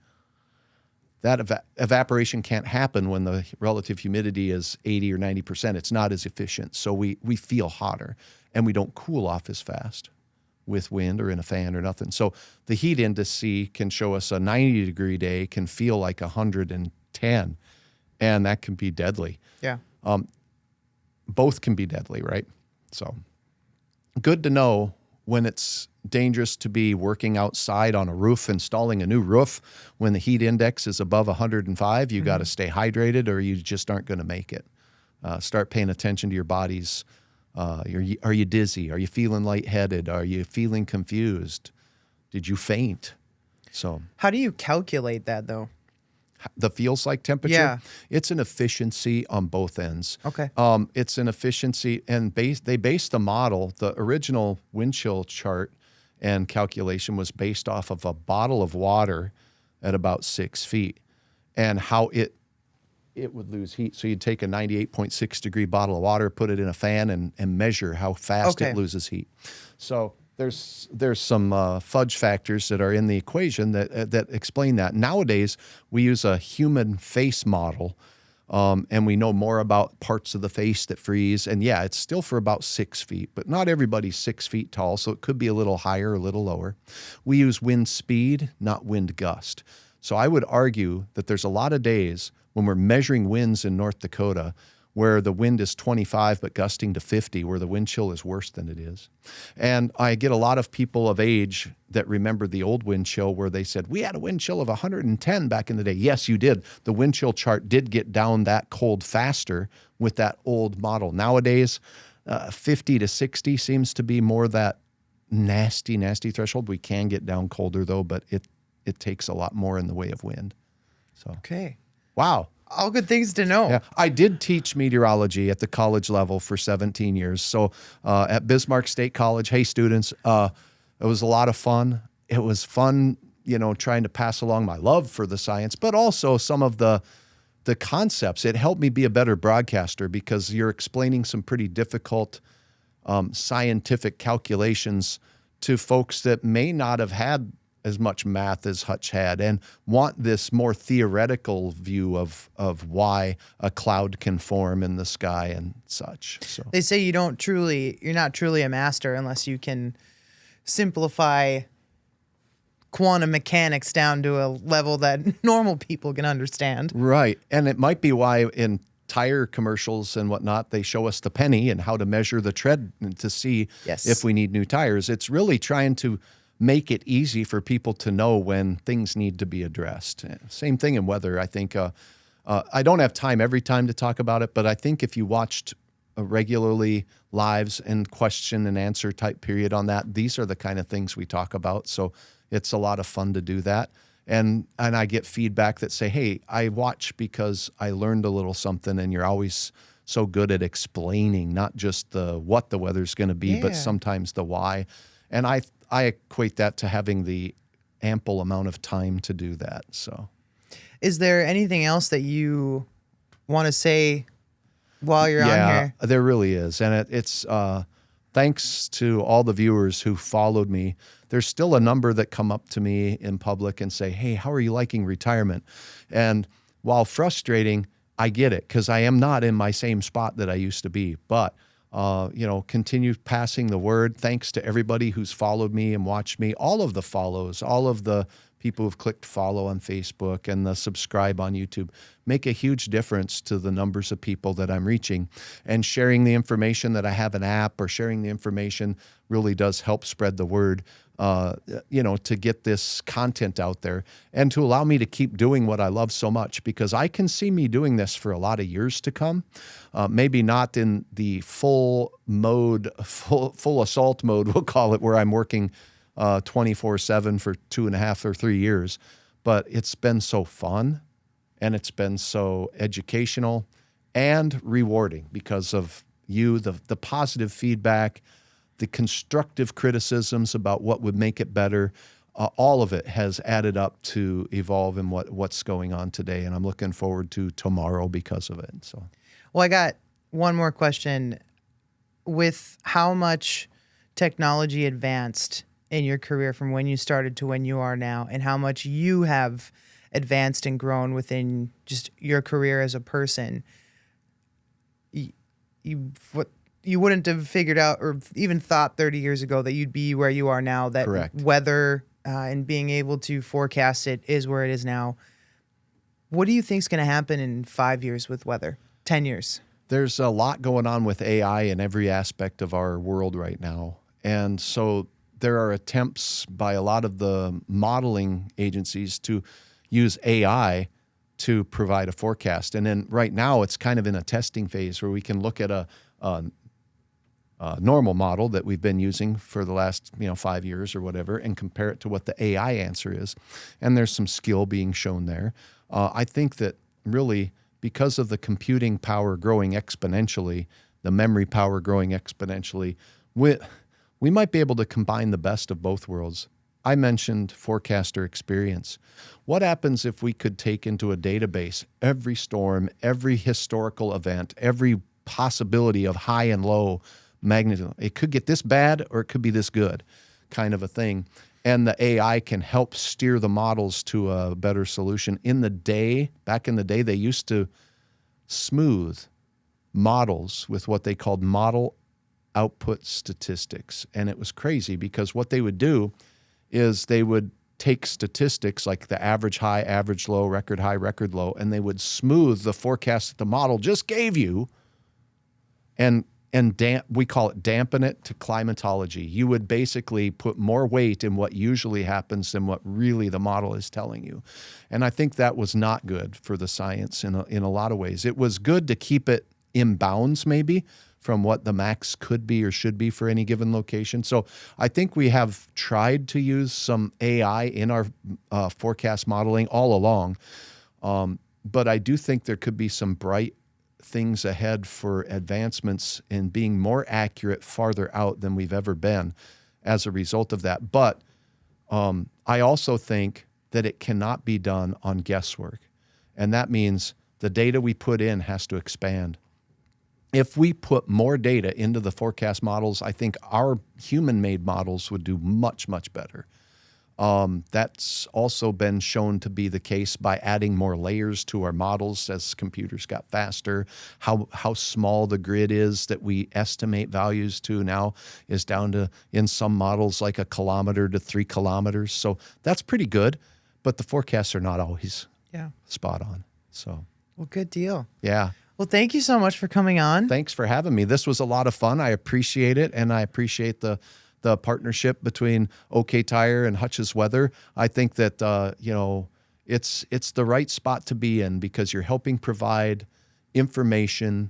that evaporation can't happen when the relative humidity is 80 or 90%. It's not as efficient. So we feel hotter and we don't cool off as fast with wind or in a fan or nothing. So the heat index can show us a 90-degree day can feel like 110, and that can be deadly. Yeah. Both can be deadly, right? So good to know when it's dangerous to be working outside on a roof, installing a new roof. When the heat index is above 105, you got to stay hydrated or you just aren't going to make it. Start paying attention to your body's. Are you dizzy? Are you feeling lightheaded? Are you feeling confused? Did you faint? So how do you calculate that, though? The feels like temperature? Yeah. It's an efficiency on both ends. Okay. It's an efficiency, and they based the model, the original wind chill chart and calculation was based off of a bottle of water at about 6 feet and how it would lose heat. So you'd take a 98.6 degree bottle of water, put it in a fan, and measure how fast it loses heat. So there's some fudge factors that are in the equation that explain that. Nowadays, we use a human face model, and we know more about parts of the face that freeze. And yeah, it's still for about 6 feet, but not everybody's 6 feet tall, so it could be a little higher or a little lower. We use wind speed, not wind gust. So I would argue that there's a lot of days when we're measuring winds in North Dakota where the wind is 25 but gusting to 50, where the wind chill is worse than it is. And I get a lot of people of age that remember the old wind chill where they said, we had a wind chill of 110 back in the day. Yes, you did. The wind chill chart did get down that cold faster with that old model. Nowadays, 50 to 60 seems to be more that nasty threshold. We can get down colder though, but it takes a lot more in the way of wind. So okay. Wow. All good things to know. Yeah, I did teach meteorology at the college level for 17 years. So at Bismarck State College, hey students, it was a lot of fun. It was fun, trying to pass along my love for the science, but also some of the concepts. It helped me be a better broadcaster because you're explaining some pretty difficult scientific calculations to folks that may not have had as much math as Hutch had and want this more theoretical view of why a cloud can form in the sky and such. So they say you're not truly a master unless you can simplify quantum mechanics down to a level that normal people can understand. Right. And it might be why in tire commercials and whatnot, they show us the penny and how to measure the tread to see Yes. if we need new tires. It's really trying to make it easy for people to know when things need to be addressed. Same thing in weather. I think I don't have time every time to talk about it, but I think if you watched regularly lives and question and answer type period on that, these are the kind of things we talk about. So it's a lot of fun to do that. And I get feedback that say, hey, I watch because I learned a little something, and you're always so good at explaining not just the what the weather's going to be, but sometimes the why. And I equate that to having the ample amount of time to do that. So is there anything else that you want to say while you're on here? Yeah, there really is. And it's thanks to all the viewers who followed me. There's still a number that come up to me in public and say, hey, how are you liking retirement? And while frustrating, I get it, because I am not in my same spot that I used to be. But, continue passing the word. Thanks to everybody who's followed me and watched me. All of the follows, all of the people who've clicked follow on Facebook and the subscribe on YouTube make a huge difference to the numbers of people that I'm reaching. And sharing the information that I have an app, or sharing the information really does help spread the word, to get this content out there and to allow me to keep doing what I love so much, because I can see me doing this for a lot of years to come. Maybe not in the full assault mode, we'll call it, where I'm working 24/7 for 2.5 or 3 years, but it's been so fun, and it's been so educational and rewarding because of you, the positive feedback, the constructive criticisms about what would make it better. All of it has added up to evolve in what's going on today, and I'm looking forward to tomorrow because of it. So, well, I got one more question. With how much technology advanced in your career from when you started to when you are now, and how much you have advanced and grown within just your career as a person, you wouldn't have figured out or even thought 30 years ago that you'd be where you are now, that Correct. Weather and being able to forecast it is where it is now. What do you think is going to happen in 5 years with weather, 10 years? There's a lot going on with AI in every aspect of our world right now. And so there are attempts by a lot of the modeling agencies to use AI to provide a forecast. And then right now it's kind of in a testing phase where we can look at a normal model that we've been using for the last 5 years or whatever, and compare it to what the AI answer is. And there's some skill being shown there. I think that really, because of the computing power growing exponentially, the memory power growing exponentially, we might be able to combine the best of both worlds. I mentioned forecaster experience. What happens if we could take into a database every storm, every historical event, every possibility of high and low magnitude? It could get this bad or it could be this good, kind of a thing. And the AI can help steer the models to a better solution. Back in the day, they used to smooth models with what they called model output statistics. And it was crazy, because what they would do is they would take statistics like the average high, average low, record high, record low, and they would smooth the forecast that the model just gave you, and we call it dampen it to climatology. You would basically put more weight in what usually happens than what really the model is telling you. And I think that was not good for the science in a lot of ways. It was good to keep it in bounds, maybe, from what the max could be or should be for any given location. So I think we have tried to use some AI in our forecast modeling all along. But I do think there could be some bright things ahead for advancements in being more accurate farther out than we've ever been as a result of that. But I also think that it cannot be done on guesswork. And that means the data we put in has to expand. If we put more data into the forecast models, I think our human-made models would do much, much better. That's also been shown to be the case by adding more layers to our models as computers got faster. How small the grid is that we estimate values to now is down to, in some models, like 1 kilometer to 3 kilometers. So that's pretty good, but the forecasts are not always spot on. So, well, good deal. Yeah. Well, thank you so much for coming on. Thanks for having me. This was a lot of fun. I appreciate it, and I appreciate the partnership between OK Tire and Hutch's Weather. I think that it's the right spot to be in because you're helping provide information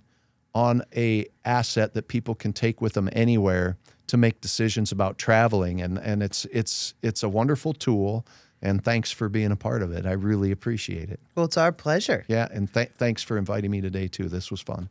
on a asset that people can take with them anywhere to make decisions about traveling, and it's a wonderful tool. And thanks for being a part of it. I really appreciate it. Well, it's our pleasure. Yeah, and thanks for inviting me today too. This was fun.